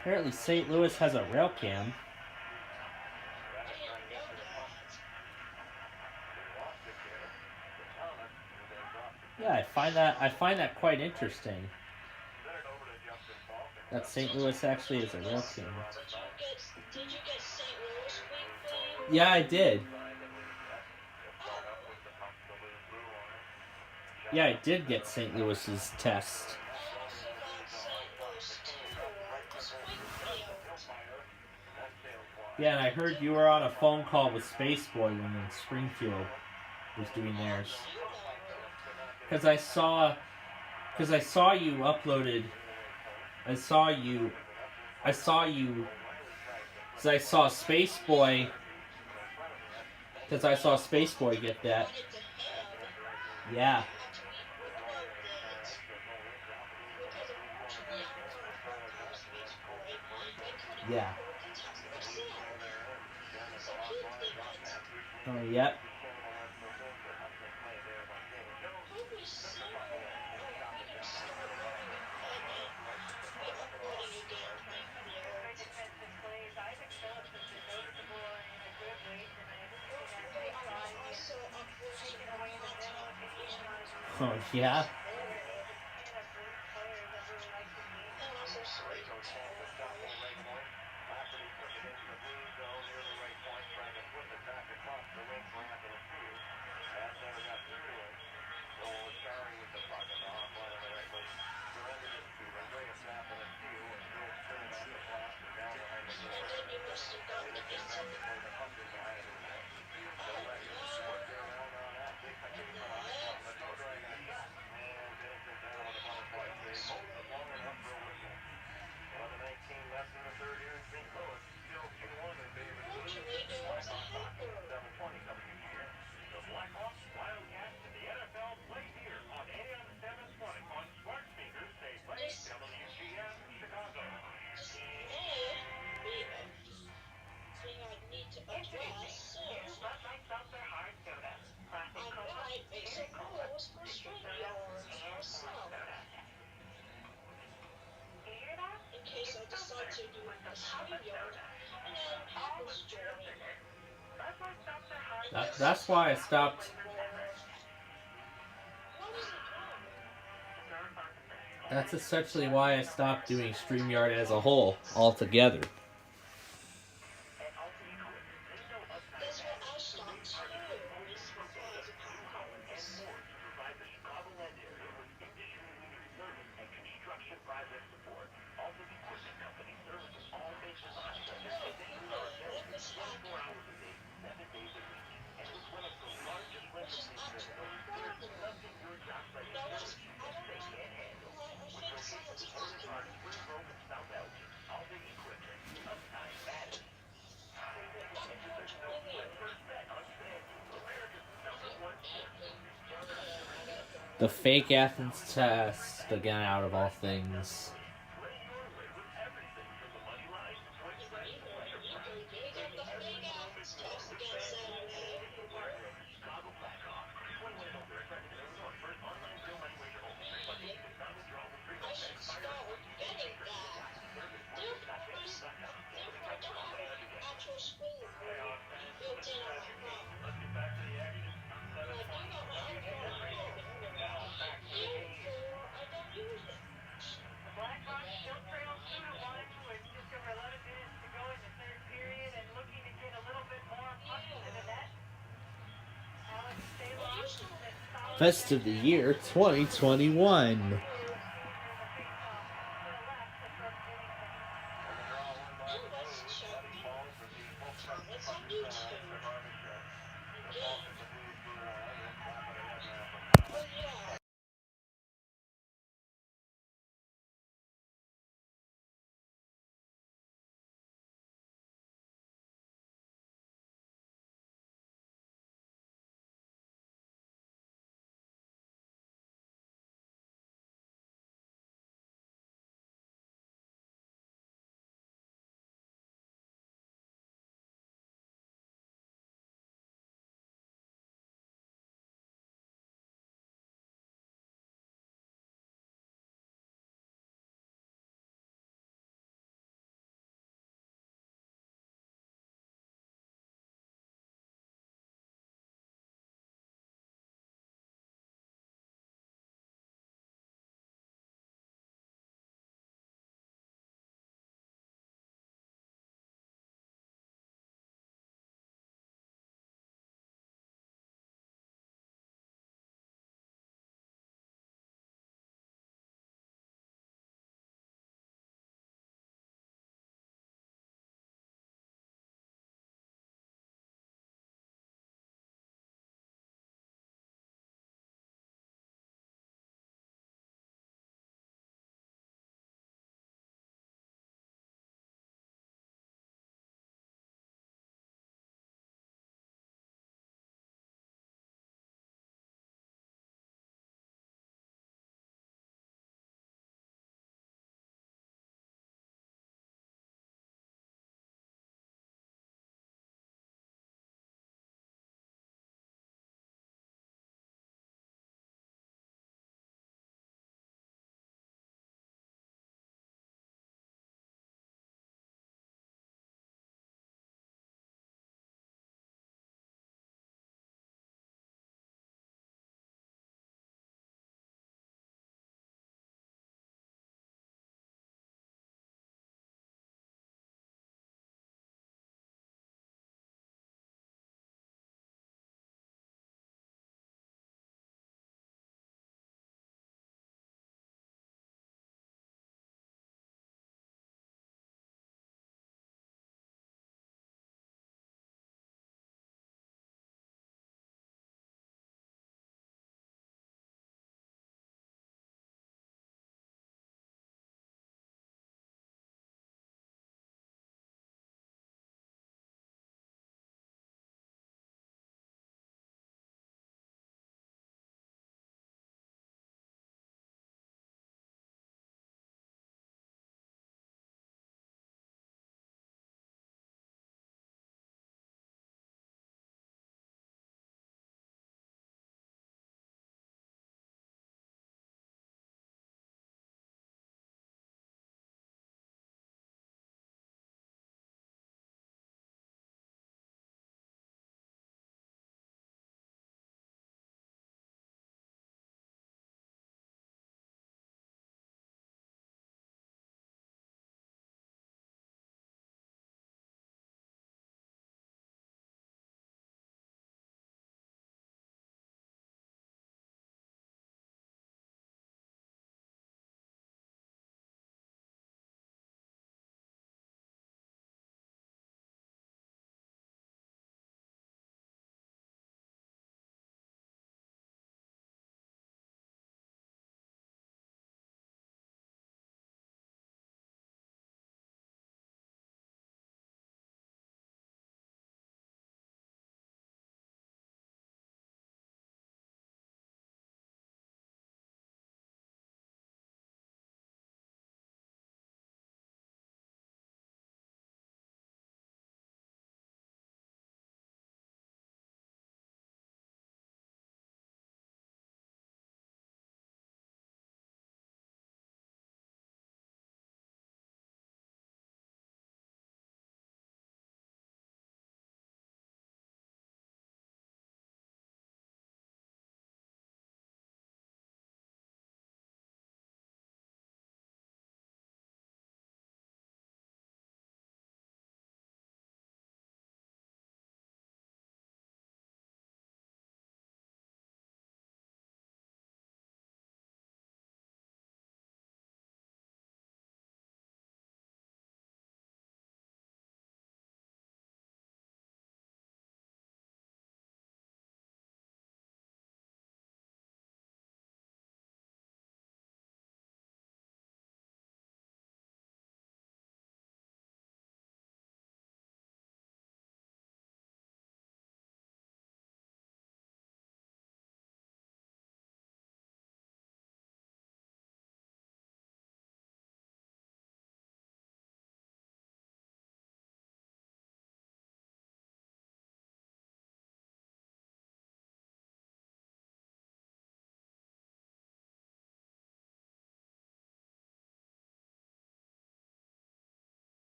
Apparently St. Louis has a rail cam. Yeah, I find that quite interesting. That St. Louis actually is a rail cam. Did you get St. Louis Weekly? Yeah, I did. Yeah, I did get St. Louis's test. Yeah, and I heard you were on a phone call with Spaceboy when Springfield was doing theirs. Because I saw you uploaded. I saw Spaceboy. Because I saw Spaceboy get that. Yeah. Yeah. Oh, yep. Oh, yeah. That's why I stopped. That's essentially why I stopped doing StreamYard as a whole altogether. The fake Athens test, again, out of all things. Best of the year 2021.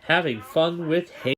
having fun with Halo.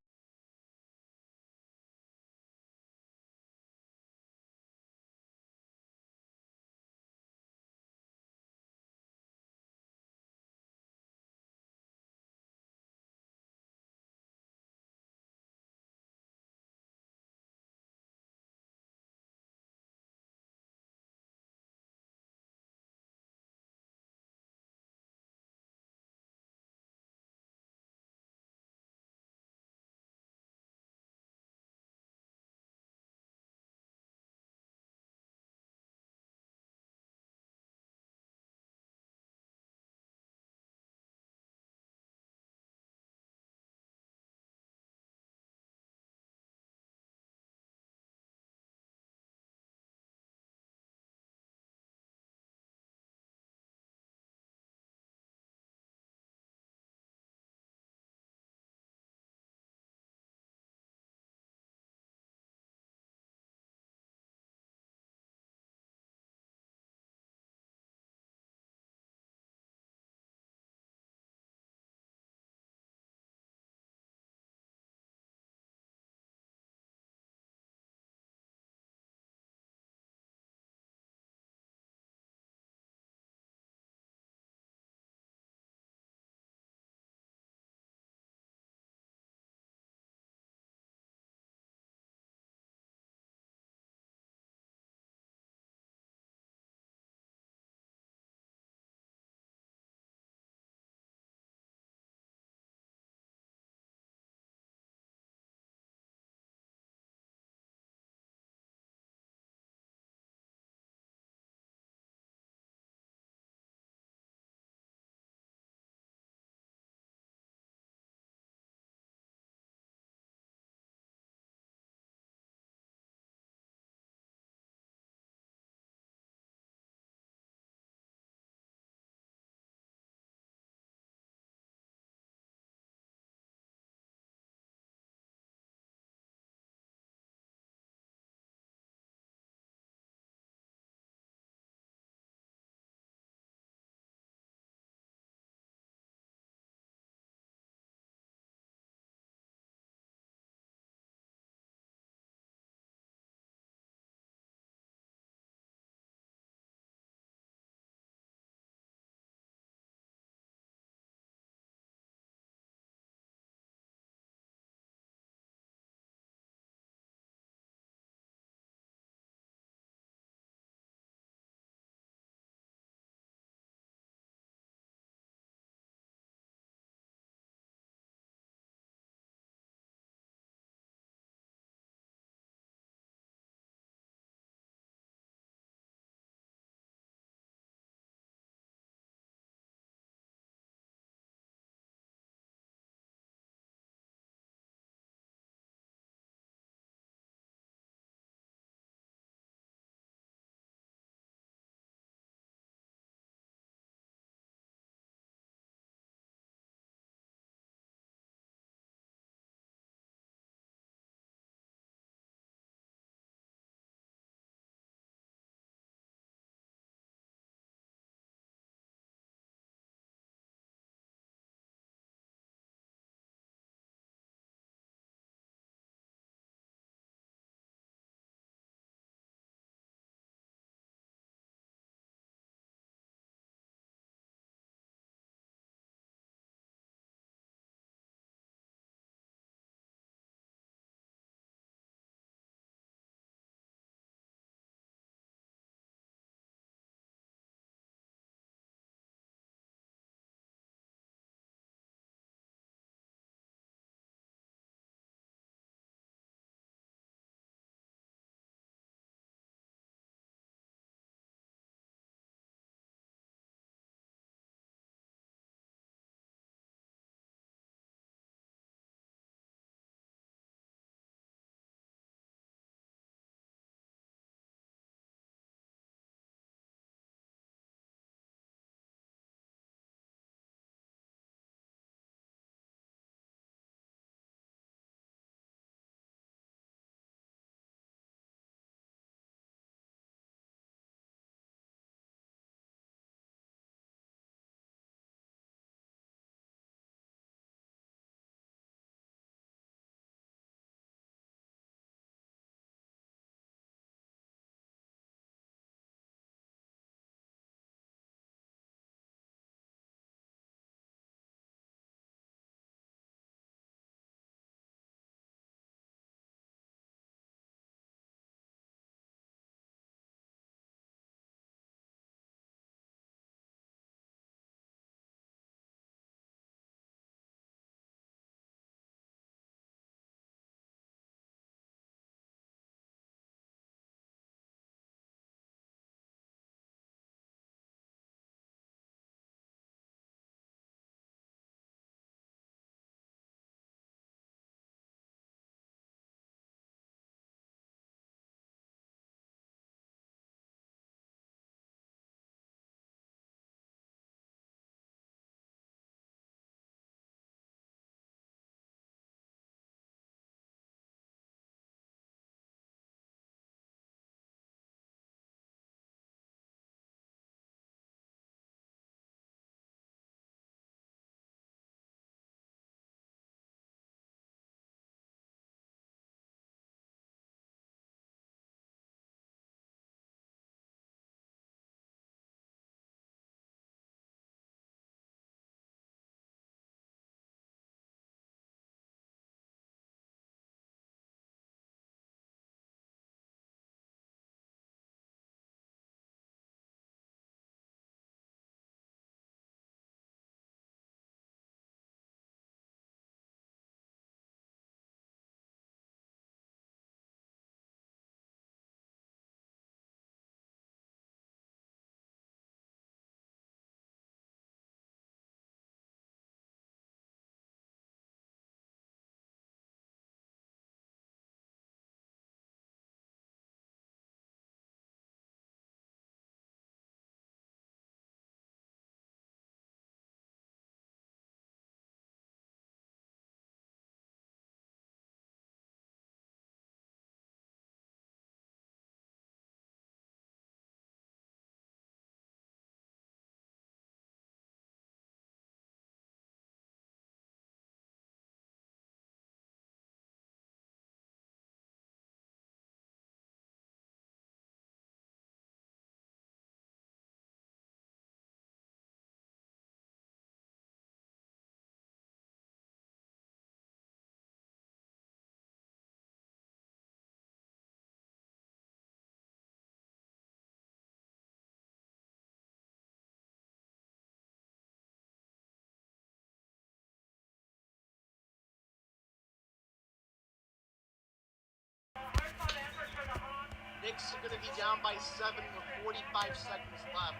be down by 7 with 45 seconds left.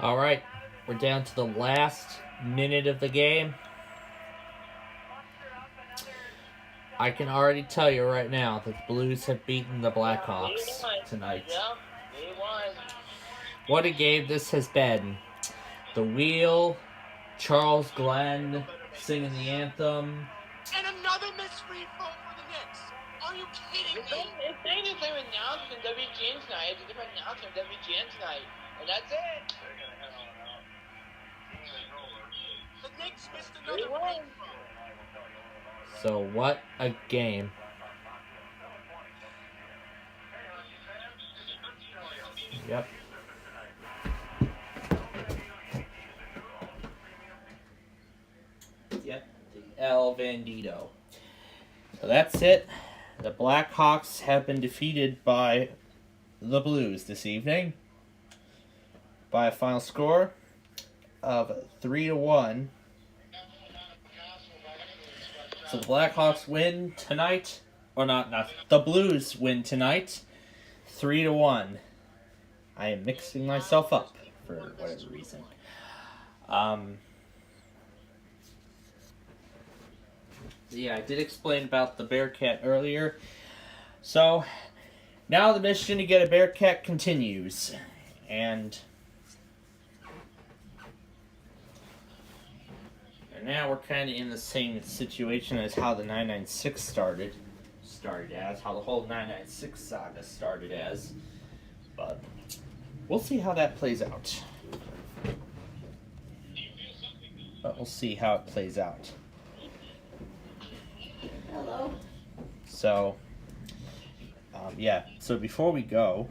All right, we're down to the last minute of the game. I can already tell you right now that the Blues have beaten the Blackhawks tonight. Yeah, they won. What a game this has been. The Wheel, Charles Glenn singing the anthem. And another missed free throw for the Knicks. Are you kidding me? It's saying the same announcement WGN tonight. It's a different announcement WGN tonight. And that's it. The Knicks missed another free throw. So what a game. Yep. Yep, the El Bandito. So that's it. The Blackhawks have been defeated by the Blues this evening by a final score of 3-1. So the Blackhawks win tonight, or not the Blues win tonight, 3-1. I am mixing myself up for whatever reason. Yeah, I did explain about the Bearcat earlier. So, now the mission to get a Bearcat continues. And now we're kind of in the same situation as how the 996 started as, how the whole 996 saga started as. But we'll see how that plays out. Hello. So, yeah. So before we go,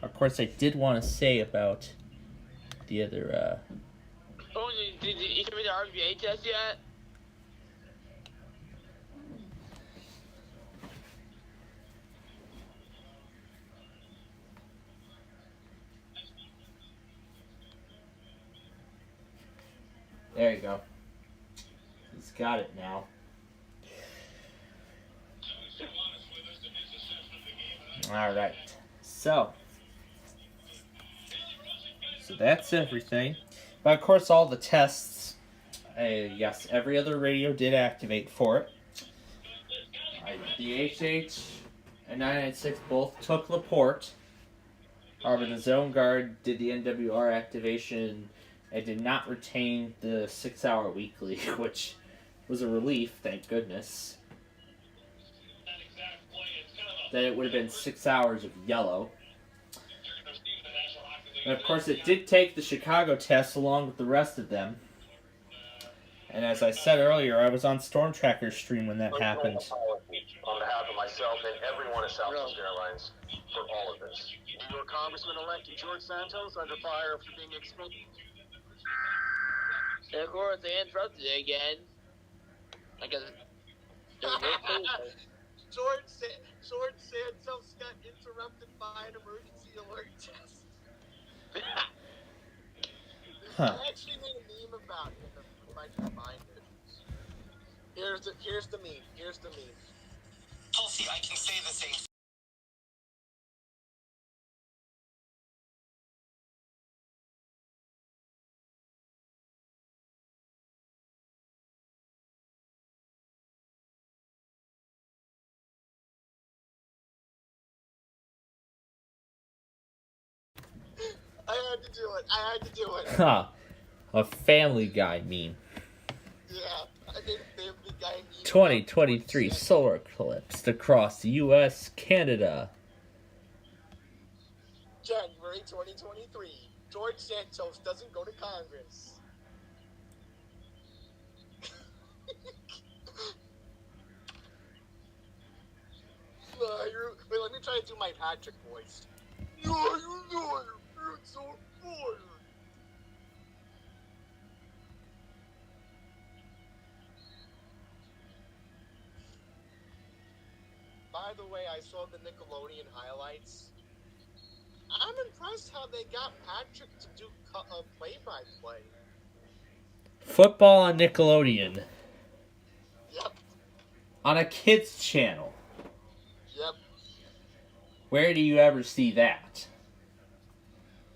of course, I did want to say about the other. Oh, did you give me the RBA test yet? There you go. He's got it now. All right. So that's everything. But of course, all the tests. Yes, every other radio did activate for it. The HH and 996 both took Laporte. However, the Zone Guard did the NWR activation and did not retain the 6-hour weekly, which was a relief, thank goodness. That it would have been 6 hours of yellow. And of course, it did take the Chicago test along with the rest of them. And as I said earlier, I was on Storm Tracker's stream when that happened. On behalf of myself and everyone at Southwest Airlines for all of this. Your Congressman-elect George Santos under fire after being exposed. And of course, they interrupted it again. I guess. George Santos got interrupted by an emergency alert test. Huh. I actually made a meme about it. If I can find it. Here's the meme. Tulsi, I can say the same. I had to do it. Ha! A Family Guy meme. Yeah, I made a Family Guy meme. 2023 solar eclipse across the U.S., Canada. January 2023. George Santos doesn't go to Congress. Wait, let me try to do my Patrick voice. It's so bored. By the way, I saw the Nickelodeon highlights. I'm impressed how they got Patrick to do play-by-play. Football on Nickelodeon. Yep. On a kids channel. Yep. Where do you ever see that?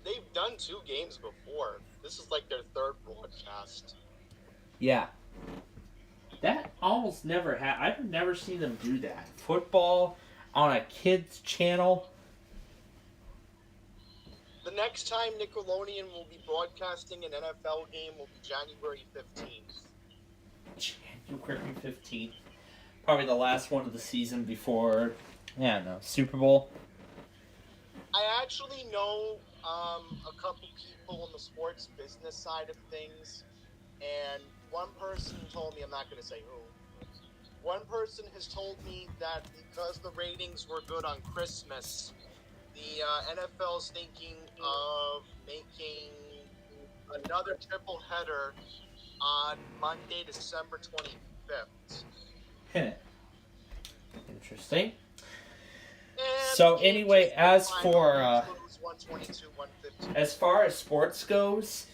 They've done 2 games before. This is like their 3rd broadcast. Yeah. That almost never I've never seen them do that. Football on a kids channel. The next time Nickelodeon will be broadcasting an NFL game will be January 15th. January 15th. Probably the last one of the season before, Super Bowl. I actually know a couple people on the sports business side of things, and one person told me, I'm not going to say who, one person has told me that because the ratings were good on Christmas, the NFL is thinking of making another triple header on Monday, December 25th. Interesting. So anyway, as far as sports goes,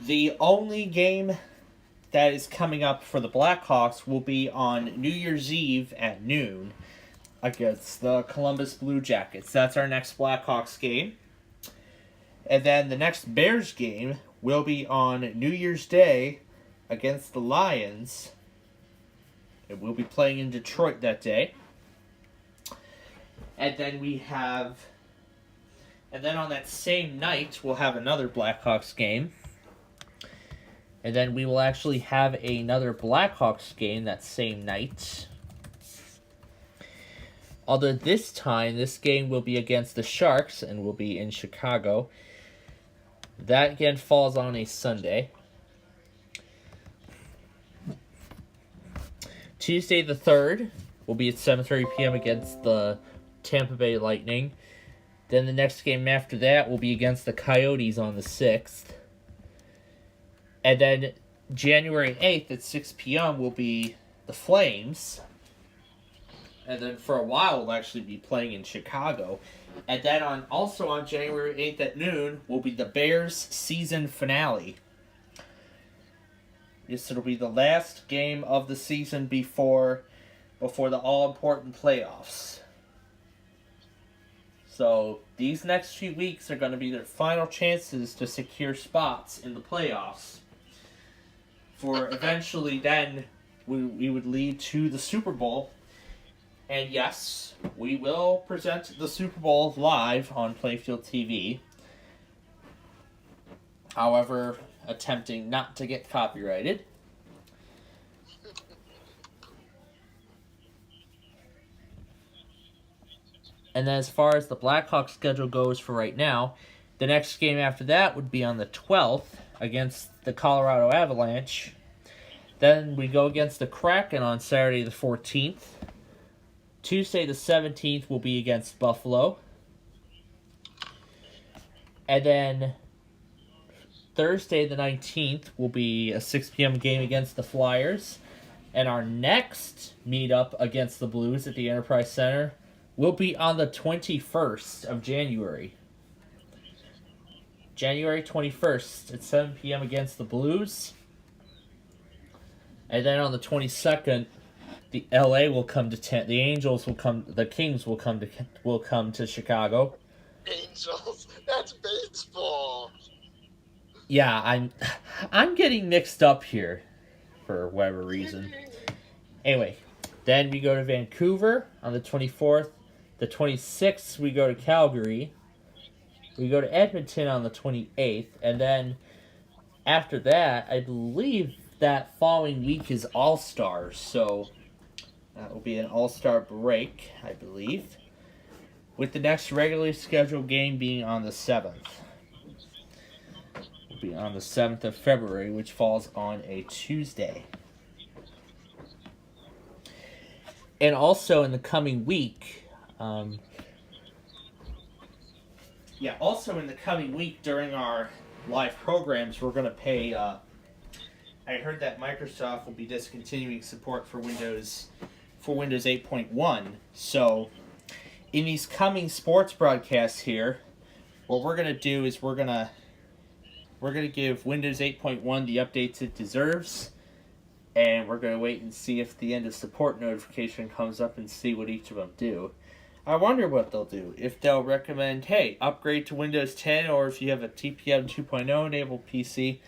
the only game that is coming up for the Blackhawks will be on New Year's Eve at noon against the Columbus Blue Jackets. That's our next Blackhawks game. And then the next Bears game will be on New Year's Day against the Lions. And we'll be playing in Detroit that day. And then on that same night, we'll have another Blackhawks game. And then we will actually have another Blackhawks game that same night. Although this time, this game will be against the Sharks and will be in Chicago. That again falls on a Sunday. Tuesday the 3rd will be at 7:30 p.m. against the Tampa Bay Lightning. Then the next game after that will be against the Coyotes on the 6th. And then January 8th at 6 p.m. will be the Flames. And then for a while we'll actually be playing in Chicago. And then also on January 8th at noon will be the Bears season finale. Yes, it'll be the last game of the season before the all-important playoffs. So these next few weeks are going to be their final chances to secure spots in the playoffs. For eventually then we would lead to the Super Bowl. And yes, we will present the Super Bowl live on Playfield TV. However, attempting not to get copyrighted. And then as far as the Blackhawks schedule goes for right now, the next game after that would be on the 12th against the Colorado Avalanche. Then we go against the Kraken on Saturday the 14th. Tuesday the 17th will be against Buffalo. And then Thursday the 19th will be a 6 p.m. game against the Flyers. And our next meetup against the Blues at the Enterprise Center will be on the 21st of January. January 21st at 7 p.m. against the Blues. And then on the 22nd, the LA will come to the Angels will come, the Kings will come to Chicago. Angels, that's baseball. Yeah, I'm getting mixed up here for whatever reason. Anyway, then we go to Vancouver on the 24th. The 26th, we go to Calgary. We go to Edmonton on the 28th. And then after that, I believe that following week is All-Stars. So that will be an All-Star break, I believe. With the next regularly scheduled game being on the 7th. Will be on the 7th of February, which falls on a Tuesday. And also in the coming week, during our live programs, we're going to pay, I heard that Microsoft will be discontinuing support for Windows 8.1. So, in these coming sports broadcasts here, what we're going to do is we're going to give Windows 8.1 the updates it deserves. And we're going to wait and see if the end of support notification comes up and see what each of them do. I wonder what they'll do. If they'll recommend, hey, upgrade to Windows 10, or if you have a TPM 2.0 enabled PC,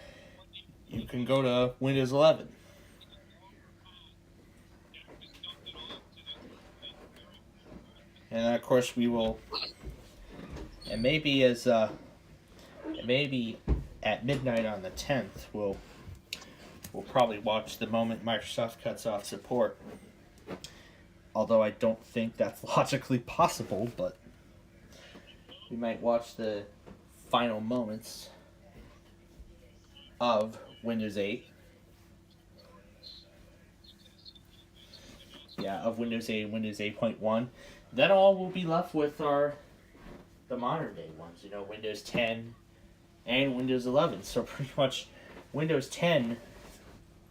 you can go to Windows 11. And of course we will, and maybe maybe at midnight on the 10th, we'll probably watch the moment Microsoft cuts off support. Although I don't think that's logically possible, but we might watch the final moments of Windows 8. Yeah, of Windows 8 and Windows 8.1. Then all we'll be left with are the modern day ones, Windows 10 and Windows 11. So pretty much Windows 10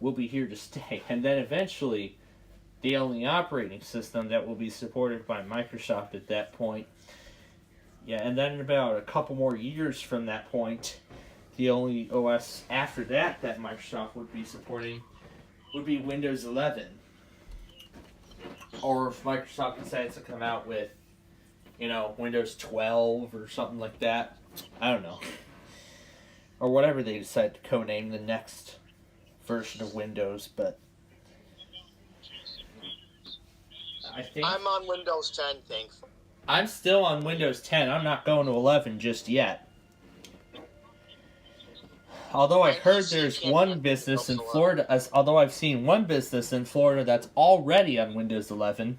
will be here to stay. And then eventually, the only operating system that will be supported by Microsoft at that point. Yeah, and then in about a couple more years from that point, the only OS after that Microsoft would be supporting would be Windows 11. Or if Microsoft decides to come out with, Windows 12 or something like that. I don't know. Or whatever they decide to codename the next version of Windows, but I think I'm on Windows 10, thankfully. I'm still on Windows 10. I'm not going to 11 just yet. Although I heard there's one business in Florida, although I've seen one business in Florida that's already on Windows 11.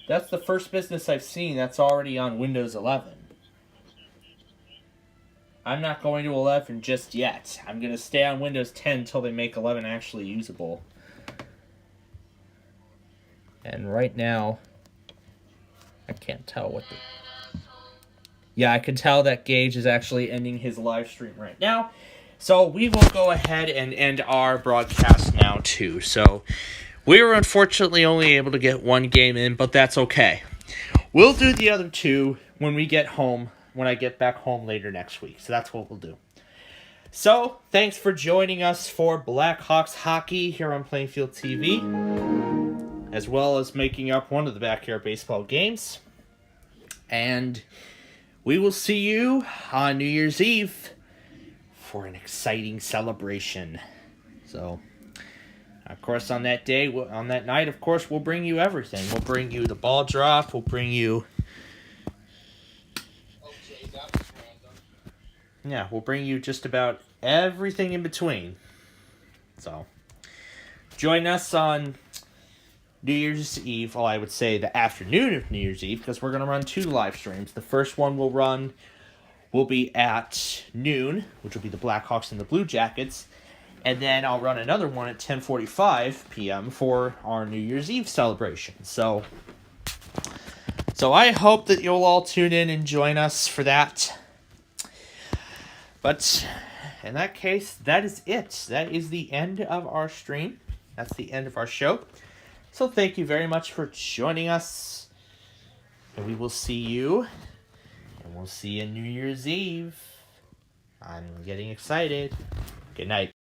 That's the first business I've seen that's already on Windows 11. I'm not going to 11 just yet. I'm going to stay on Windows 10 until they make 11 actually usable. And right now, I can't tell what the... Yeah, I can tell that Gage is actually ending his live stream right now. So we will go ahead and end our broadcast now too. So we were unfortunately only able to get one game in, but that's okay. We'll do the other two when we get home, when I get back home later next week. So that's what we'll do. So thanks for joining us for Blackhawks hockey here on Plainfield TV, as well as making up one of the backyard baseball games. And we will see you on New Year's Eve for an exciting celebration. So, of course, on that day, on that night, of course, we'll bring you everything. We'll bring you the ball drop. We'll bring you... Yeah, we'll bring you just about everything in between. So, join us on New Year's Eve, well, I would say the afternoon of New Year's Eve, because we're going to run 2 live streams. The first one will be at noon, which will be the Blackhawks and the Blue Jackets, and then I'll run another one at 10:45 p.m. for our New Year's Eve celebration. So I hope that you'll all tune in and join us for that. But in that case, that is it. That is the end of our stream. That's the end of our show. So thank you very much for joining us, and we will see you, and we'll see you New Year's Eve. I'm getting excited. Good night.